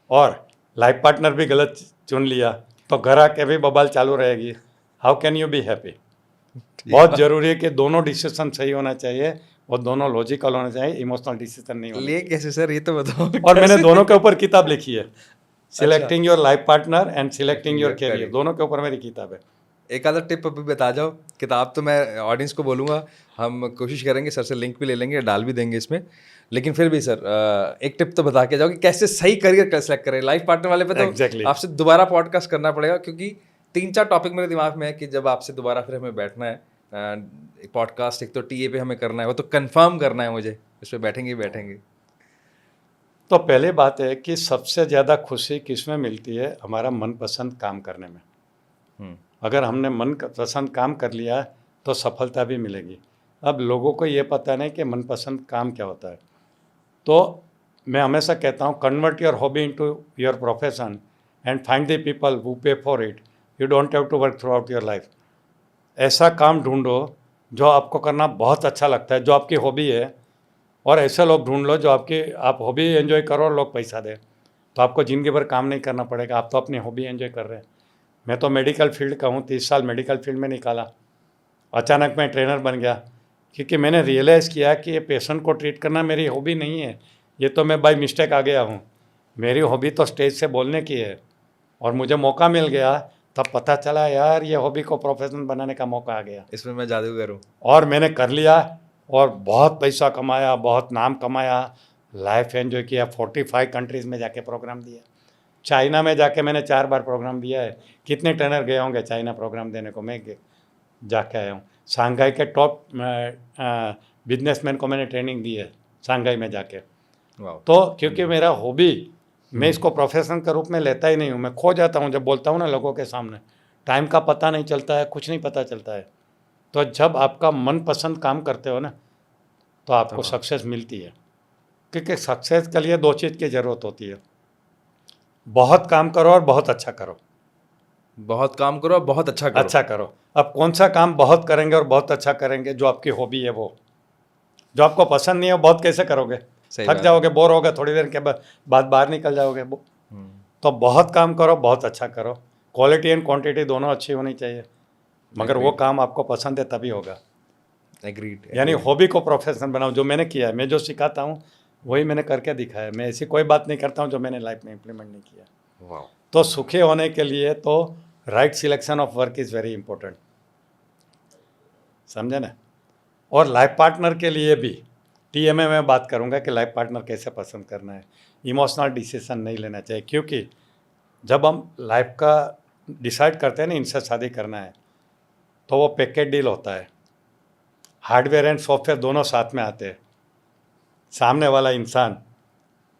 और लाइफ पार्टनर भी गलत चुन लिया तो घर आके भी बवाल चालू रहेगी। How can you be happy? बहुत ज़रूरी है कि दोनों डिसीजन सही होना चाहिए और दोनों लॉजिकल होना चाहिए, इमोशनल डिसीजन नहीं होना लिए कैसे सर, ये तो बताओ। और मैंने दोनों के ऊपर किताब लिखी है, selecting your life partner and selecting your career, दोनों के ऊपर मेरी किताब है। एक आधा टिप अभी बता जाओ। किताब तो मैं ऑडियंस को बोलूँगा, हम कोशिश करेंगे, सर से लिंक भी ले लेंगे, डाल भी देंगे इसमें। लेकिन फिर भी सर एक टिप तो बता के जाओ कि कैसे सही करियर सेलेक्ट करें। लाइफ पार्टनर वाले पे तो Exactly. आपसे दोबारा पॉडकास्ट करना पड़ेगा, क्योंकि 3-4 टॉपिक मेरे दिमाग में है कि जब आपसे दोबारा फिर हमें बैठना है पॉडकास्ट, एक तो टीए पे हमें करना है, वो तो कंफर्म करना है मुझे, इस पर बैठेंगे ही बैठेंगे। तो पहले बात है कि सबसे ज़्यादा खुशी किस में मिलती है? हमारा मनपसंद काम करने में। अगर हमने मन पसंद काम कर लिया तो सफलता भी मिलेगी। अब लोगों को ये पता नहीं कि मनपसंद काम क्या होता है। तो मैं हमेशा कहता हूँ, convert your hobby into your profession and find the people who pay for it. You don't have to work throughout your life. ऐसा काम ढूंढो जो आपको करना बहुत अच्छा लगता है, जो आपकी हॉबी है, और ऐसे लोग ढूंढ लो जो आप हॉबी एंजॉय करो और लोग पैसा दें, तो आपको ज़िंदगी भर काम नहीं करना पड़ेगा। आप तो अपनी हॉबी एंजॉय कर रहे हैं। मैं तो मेडिकल फील्ड का हूँ, 30 साल मेडिकल फील्ड में निकाला, अचानक मैं ट्रेनर बन गया, क्योंकि मैंने रियलाइज़ किया कि ये पेशेंट को ट्रीट करना मेरी हॉबी नहीं है, ये तो मैं बाय मिस्टेक आ गया हूँ। मेरी हॉबी तो स्टेज से बोलने की है, और मुझे मौका मिल गया तब पता चला यार ये हॉबी को प्रोफेशन बनाने का मौका आ गया, इसमें मैं जादूगर हूँ। और मैंने कर लिया और बहुत पैसा कमाया, बहुत नाम कमाया, लाइफ एंजॉय किया। 45 कंट्रीज़ में जाके प्रोग्राम दिया। चाइना में जाके मैंने 4 बार प्रोग्राम दिया है। कितने ट्रेनर गए होंगे चाइना प्रोग्राम देने को, मैं जाके आया हूँ। शंघाई के टॉप बिजनेसमैन को मैंने ट्रेनिंग दी है शंघाई में जाके। तो क्योंकि मेरा हॉबी, मैं इसको प्रोफेशन के रूप में लेता ही नहीं हूँ। मैं खो जाता हूँ जब बोलता हूँ ना लोगों के सामने, टाइम का पता नहीं चलता है, कुछ नहीं पता चलता है। तो जब आपका मनपसंद काम करते हो ना, तो आपको सक्सेस मिलती है। क्योंकि सक्सेस के लिए 2 चीज़ की ज़रूरत होती है, बहुत काम करो और बहुत अच्छा करो। बहुत काम करो और बहुत अच्छा करो। अच्छा करो। अब कौन सा काम बहुत करेंगे और बहुत अच्छा करेंगे? जो आपकी हॉबी है वो। जो आपको पसंद नहीं है वो बहुत कैसे करोगे? थक जाओगे, बोर होगे, थोड़ी देर के बाद बाहर निकल जाओगे। तो बहुत काम करो, बहुत अच्छा करो। क्वालिटी एंड क्वांटिटी दोनों अच्छी होनी चाहिए, मगर वो काम आपको पसंद है तभी होगा। एग्रीड। यानी हॉबी को प्रोफेशन बनाओ। जो मैंने किया है, मैं जो सिखाता हूँ वही मैंने करके दिखाया है। मैं ऐसी कोई बात नहीं करता हूँ जो मैंने लाइफ में इम्प्लीमेंट नहीं किया। वाह। तो सुखी होने के लिए तो right selection of work is very important, समझे ना। और लाइफ पार्टनर के लिए भी TMA में बात करूँगा कि लाइफ पार्टनर कैसे पसंद करना है। इमोशनल डिसीजन नहीं लेना चाहिए, क्योंकि जब हम लाइफ का डिसाइड करते हैं ना इनसे शादी करना है, तो वो पैकेज डील होता है। हार्डवेयर एंड सॉफ्टवेयर दोनों साथ में आते हैं। सामने वाला इंसान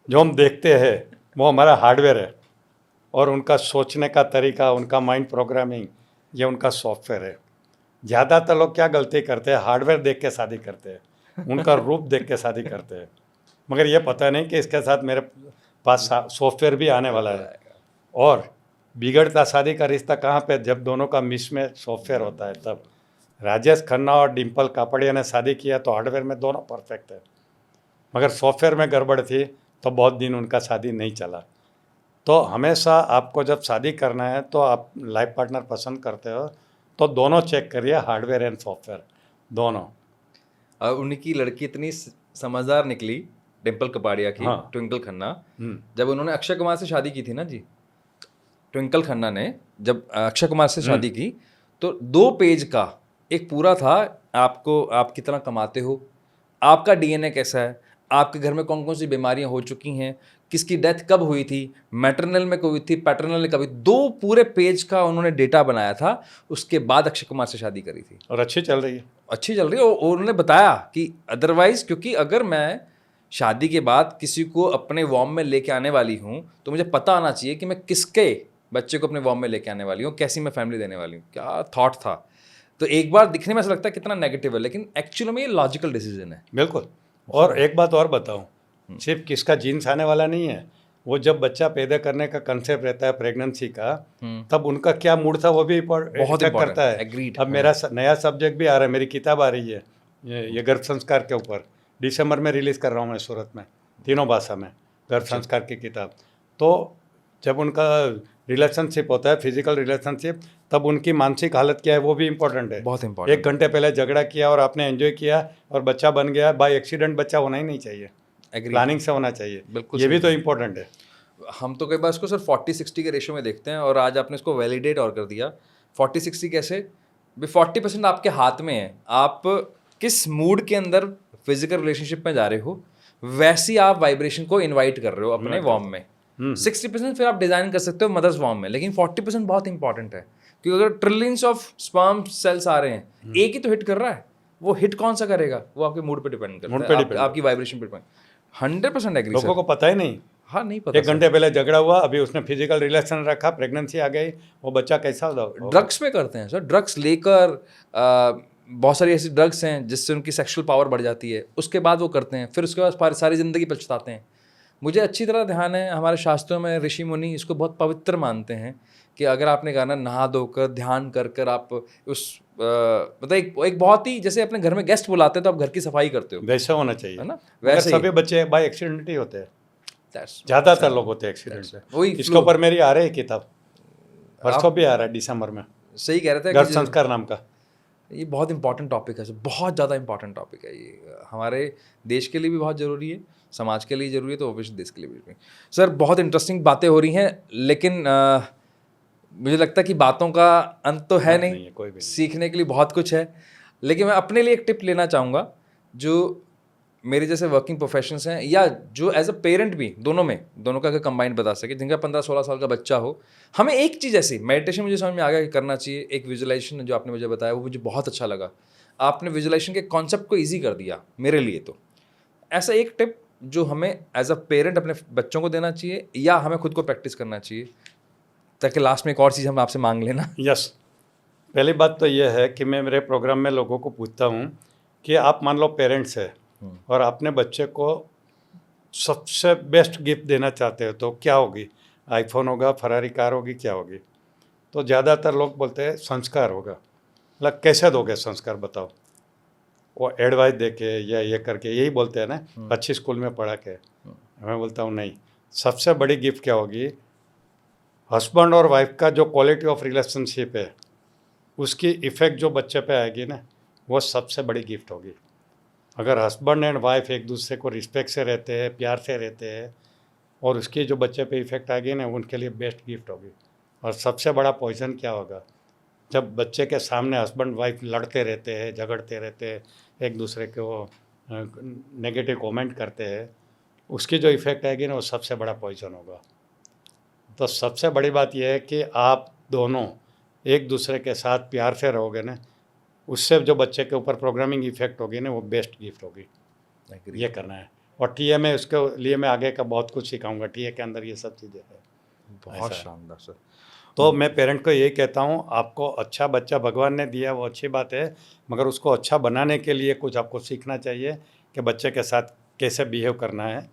जो हम देखते हैं वो हमारा हार्डवेयर है, और उनका सोचने का तरीका, उनका माइंड प्रोग्रामिंग, ये उनका सॉफ्टवेयर है। ज़्यादातर लोग क्या गलती करते हैं, हार्डवेयर देख के शादी करते हैं, उनका रूप देख के शादी करते हैं, मगर ये पता नहीं कि इसके साथ मेरे पास सॉफ्टवेयर भी आने वाला है। और बिगड़ता शादी का रिश्ता कहाँ पे? जब दोनों का मिस में सॉफ्टवेयर होता है तब। राजेश खन्ना और डिम्पल कापड़िया ने शादी किया तो हार्डवेयर में दोनों परफेक्ट है, मगर सॉफ्टवेयर में गड़बड़ थी तो बहुत दिन उनका शादी नहीं चला। तो हमेशा आपको जब शादी करना है तो आप लाइफ पार्टनर पसंद करते हो तो दोनों चेक करिए, हार्डवेयर एंड सॉफ्टवेयर दोनों। और उनकी लड़की इतनी समझदार निकली, डिम्पल कपाड़िया की। हाँ। ट्विंकल खन्ना, जब उन्होंने अक्षय कुमार से शादी की थी ना जी, ट्विंकल खन्ना ने जब अक्षय कुमार से शादी की तो 2 पेज का एक पूरा था, आपको आप कितना कमाते हो, आपका DNA कैसा है, आपके घर में कौन कौन सी बीमारियां हो चुकी हैं, किसकी डेथ कब हुई थी, मैटरनल में कब हुई थी, पैटर्नल में कभी, 2 पूरे पेज का उन्होंने डेटा बनाया था। उसके बाद अक्षय कुमार से शादी करी थी, और अच्छी चल रही है। अच्छी चल रही है। और उन्होंने बताया कि अदरवाइज, क्योंकि अगर मैं शादी के बाद किसी को अपने वॉर्म में लेके आने वाली हूँ तो मुझे पता आना चाहिए कि मैं किसके बच्चे को अपने वॉर्म में लेके आने वाली हूँ, कैसी मैं फैमिली देने वाली हूँ। क्या थॉट था। तो एक बार दिखने में ऐसा लगता है कितना नेगेटिव है, लेकिन एक्चुअली में ये लॉजिकल डिसीजन है। बिल्कुल। और एक बात और बताऊं, सिर्फ किसका जीन्स आने वाला नहीं है, वो जब बच्चा पैदा करने का कंसेप्ट रहता है प्रेगनेंसी का, तब उनका क्या मूड था वो भी बहुत इफेक्ट करता है। Agreed, अब मेरा नया सब्जेक्ट भी आ रहा है, मेरी किताब आ रही है ये गर्भ संस्कार के ऊपर, दिसंबर में रिलीज़ कर रहा हूँ मैं सूरत में, 3 भाषा में, गर्भ संस्कार की किताब। तो जब उनका रिलेशनशिप होता है, फिजिकल रिलेशनशिप, तब उनकी मानसिक हालत क्या है वो भी इम्पोर्टेंट है। बहुत इंपॉर्टेंट। 1 घंटे पहले झगड़ा किया और आपने एंजॉय किया और बच्चा बन गया, बाय एक्सीडेंट बच्चा होना ही नहीं चाहिए, प्लानिंग से होना चाहिए। बिल्कुल, ये भी तो इम्पोर्टेंट है। हम तो कई बार इसको सिर्फ 40-60 के रेशो में देखते हैं, और आज आपने इसको वैलिडेट और कर दिया। 40-60 कैसे? 40% आपके हाथ में है, आप किस मूड के अंदर फिजिकल रिलेशनशिप में जा रहे हो, वैसी आप वाइब्रेशन को इनवाइट कर रहे हो अपने वॉर्म में। 60% फिर आप डिजाइन कर सकते हो मदर्स वॉर्म में, लेकिन 40% बहुत इंपॉर्टेंट है, क्योंकि अगर ट्रिलियंस ऑफ स्पर्म सेल्स आ रहे हैं, एक ही तो हिट कर रहा है, वो हिट कौन सा करेगा वो आपके मूड पे डिपेंड करता है, आपकी वाइब्रेशन पे डिपेंड। 100% एग्री। लोगों को पता ही नहीं। हाँ, नहीं पता। 1 घंटे पहले झगड़ा हुआ, अभी उसने फिजिकल रिलेशन रखा, प्रेगनेंसी आ गई, वो बच्चा कैसा होगा? ड्रग्स पे करते हैं सर, ड्रग्स लेकर बहुत सारी ऐसी ड्रग्स हैं जिससे उनकी सेक्सुअल पावर बढ़ जाती है, उसके बाद वो करते हैं, फिर उसके बाद सारी ज़िंदगी पछताते हैं। मुझे अच्छी तरह ध्यान है, हमारे शास्त्रों में ऋषि मुनि इसको बहुत पवित्र मानते हैं कि अगर आपने गाना नहा धोकर ध्यान कर कर आप उस मतलब एक बहुत ही, जैसे अपने घर में गेस्ट बुलाते हैं तो आप घर की सफाई करते हो, वैसे होना चाहिए, है ना? मगर वैसे ही सभी बच्चे बाय एक्सीडेंट ही होते हैं, That's- ज़्यादातर लोग होते हैं एक्सीडेंट से। वही इसके flow। ऊपर मेरी आ रही है किताब, परसों भी आ रहा है दिसंबर में, सही कह रहे थे घर कि संस्कार नाम का। ये बहुत इंपॉर्टेंट टॉपिक है सर, बहुत ज़्यादा इंपॉर्टेंट टॉपिक है ये, हमारे देश के लिए भी बहुत ज़रूरी है, समाज के लिए ज़रूरी है, तो ऑब्वियसली देश के लिए भी। सर बहुत इंटरेस्टिंग बातें हो रही हैं, लेकिन मुझे लगता है कि बातों का अंत तो है बात नहीं, नहीं है, कोई भी नहीं। सीखने के लिए बहुत कुछ है। लेकिन मैं अपने लिए एक टिप लेना चाहूँगा, जो मेरे जैसे वर्किंग प्रोफेशनल्स हैं या जो एज अ पेरेंट भी, दोनों का अगर कंबाइंड बता सके, जिनका 15-16 साल का बच्चा हो, हमें एक चीज़ ऐसी मेडिटेशन मुझे समझ में आ गया कि करना चाहिए। एक विजुअलाइजेशन जो आपने मुझे बताया वो मुझे बहुत अच्छा लगा, आपने विजुअलाइजेशन के कॉन्सेप्ट को ईजी कर दिया मेरे लिए। तो ऐसा एक टिप जो हमें एज अ पेरेंट अपने बच्चों को देना चाहिए या हमें खुद को प्रैक्टिस करना चाहिए, ताकि लास्ट में एक और चीज़ हम आपसे मांग लेना। यस, पहली बात तो यह है कि मैं मेरे प्रोग्राम में लोगों को पूछता हूँ कि आप मान लो पेरेंट्स है और अपने बच्चे को सबसे बेस्ट गिफ्ट देना चाहते हो तो क्या होगी? आईफोन होगा, फरारी कार होगी, क्या होगी? तो ज़्यादातर लोग बोलते हैं संस्कार होगा। मतलब कैसे दोगे संस्कार बताओ? वो एडवाइस दे के या ये करके यही बोलते हैं ना, अच्छी स्कूल में पढ़ा के। मैं बोलता हूँ नहीं, सबसे बड़ी गिफ्ट क्या होगी? हस्बैंड और वाइफ का जो क्वालिटी ऑफ रिलेशनशिप है, उसकी इफ़ेक्ट जो बच्चे पे आएगी ना, वो सबसे बड़ी गिफ्ट होगी। अगर हस्बैंड एंड वाइफ एक दूसरे को रिस्पेक्ट से रहते हैं, प्यार से रहते हैं, और उसकी जो बच्चे पे इफ़ेक्ट आएगी ना, उनके लिए बेस्ट गिफ्ट होगी। और सबसे बड़ा पॉइजन क्या होगा? जब बच्चे के सामने हस्बैंड वाइफ लड़ते रहते हैं, झगड़ते रहते हैं, एक दूसरे को नेगेटिव कमेंट करते हैं, उसकी जो इफ़ेक्ट आएगी ना, वो सबसे बड़ा पॉइजन होगा। तो सबसे बड़ी बात यह है कि आप दोनों एक दूसरे के साथ प्यार से रहोगे ना, उससे जो बच्चे के ऊपर प्रोग्रामिंग इफेक्ट होगी ना, वो बेस्ट गिफ्ट होगी। ये करना है। और टीए में उसके लिए मैं आगे का बहुत कुछ सिखाऊंगा, टीए के अंदर ये सब चीज़ें हैं। बहुत ऐसा है। शानदार सर। तो मैं पेरेंट को यही कहता हूँ, आपको अच्छा बच्चा भगवान ने दिया, वो अच्छी बात है, मगर उसको अच्छा बनाने के लिए कुछ आपको सीखना चाहिए कि बच्चे के साथ कैसे बिहेव करना है।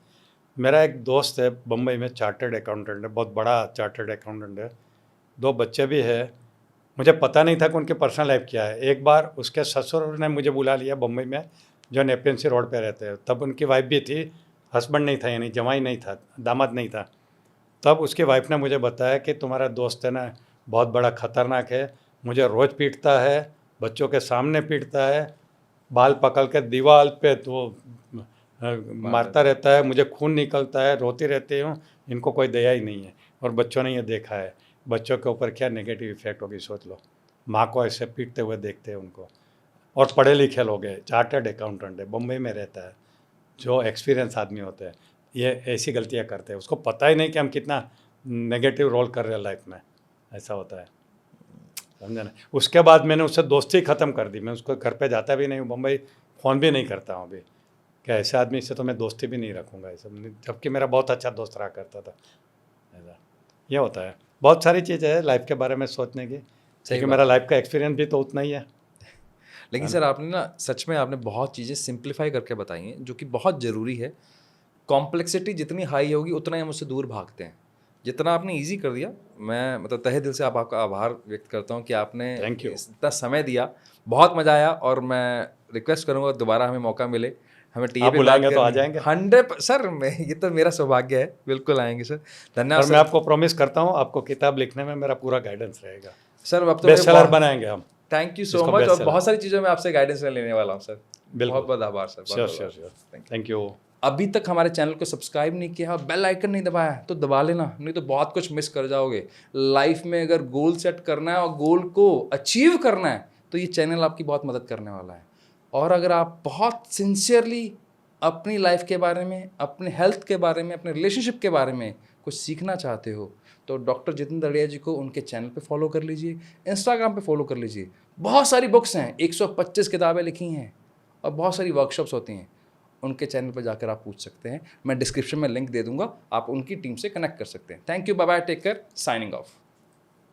मेरा एक दोस्त है बम्बई में, चार्टर्ड अकाउंटेंट है, बहुत बड़ा चार्टर्ड अकाउंटेंट है, 2 बच्चे भी है। मुझे पता नहीं था कि उनकी पर्सनल लाइफ क्या है। एक बार उसके ससुर ने मुझे बुला लिया बम्बई में, जो नेपियनसी रोड पे रहते हैं। तब उनकी वाइफ भी थी, हस्बैंड नहीं था, यानी जमाई नहीं था, दामाद नहीं था। तब उसकी वाइफ ने मुझे बताया कि तुम्हारा दोस्त है ना, बहुत बड़ा ख़तरनाक है, मुझे रोज़ पीटता है, बच्चों के सामने पीटता है, बाल पकड़ के दीवार पे तो मारता रहता है, मुझे खून निकलता है, रोती रहती हूँ, इनको कोई दया ही नहीं है। और बच्चों ने ये देखा है, बच्चों के ऊपर क्या नेगेटिव इफेक्ट होगी सोच लो। माँ को ऐसे पीटते हुए देखते हैं उनको। और पढ़े लिखे लोग हैं, चार्टर्ड अकाउंटेंट है, बम्बई में रहता है, जो एक्सपीरियंस आदमी होते हैं, ये ऐसी गलतियाँ करते हैं। उसको पता ही नहीं कि हम कितना नेगेटिव रोल कर रहे हैं लाइफ में। ऐसा होता है, समझा ना। उसके बाद मैंने उससे दोस्ती ख़त्म कर दी, मैं उसको घर पे जाता भी नहीं हूँ, बम्बई फ़ोन भी नहीं करता हूँ अभी, कि ऐसे आदमी से तो मैं दोस्ती भी नहीं रखूँगा ऐसा, जबकि मेरा बहुत अच्छा दोस्त रहा करता था। ऐसा ये होता है। बहुत सारी चीज़ें हैं लाइफ के बारे में सोचने की, क्योंकि मेरा लाइफ का एक्सपीरियंस भी तो उतना ही है। लेकिन सर आपने ना सच में आपने बहुत चीज़ें सिंप्लीफाई करके बताई हैं, जो कि बहुत ज़रूरी है। कॉम्प्लेक्सिटी जितनी हाई होगी उतना ही हम उससे दूर भागते हैं। जितना आपने इजी कर दिया, मैं मतलब तहे दिल से आपका आभार व्यक्त करता हूँ कि आपने Thank you. इतना समय दिया। बहुत मज़ा आया और मैं रिक्वेस्ट करूँगा दोबारा हमें मौका मिले, हमें टीए आप पे बुलाएंगे तो आ जाएंगे। 100 सर, मैं ये तो मेरा सौभाग्य है, बिल्कुल आएंगे सर। धन्यवाद और मैं सर। आपको प्रॉमिस करता हूँ, आपको किताब लिखने में मेरा पूरा गाइडेंस रहेगा। सर अब तो बेस्ट सेलर बनाएंगे हम। थैंक यू सो इसको मच। best और seller। बहुत सारी चीज़ों में आपसे गाइडेंस लेने वाला हूँ सर। बिल्कुल। बहुत बहुत आभार sir. Sure sure sure, thank you. अभी तक हमारे चैनल को सब्सक्राइब नहीं किया, बेल आइकन नहीं दबाया तो दबा लेना, नहीं तो बहुत कुछ मिस कर जाओगे। लाइफ में अगर गोल सेट करना है और गोल को अचीव करना है तो ये चैनल आपकी बहुत मदद करने वाला है। और अगर आप बहुत सिंसियरली अपनी लाइफ के बारे में, अपने हेल्थ के बारे में, अपने रिलेशनशिप के बारे में कुछ सीखना चाहते हो तो डॉक्टर जितेंद्र दड़िया जी को उनके चैनल पे फॉलो कर लीजिए, इंस्टाग्राम पे फॉलो कर लीजिए। बहुत सारी बुक्स हैं, 125 किताबें लिखी हैं और बहुत सारी वर्कशॉप्स होती हैं। उनके चैनल पर जाकर आप पूछ सकते हैं, मैं डिस्क्रिप्शन में लिंक दे दूंगा, आप उनकी टीम से कनेक्ट कर सकते हैं। Thank you, bye bye, take care, signing of.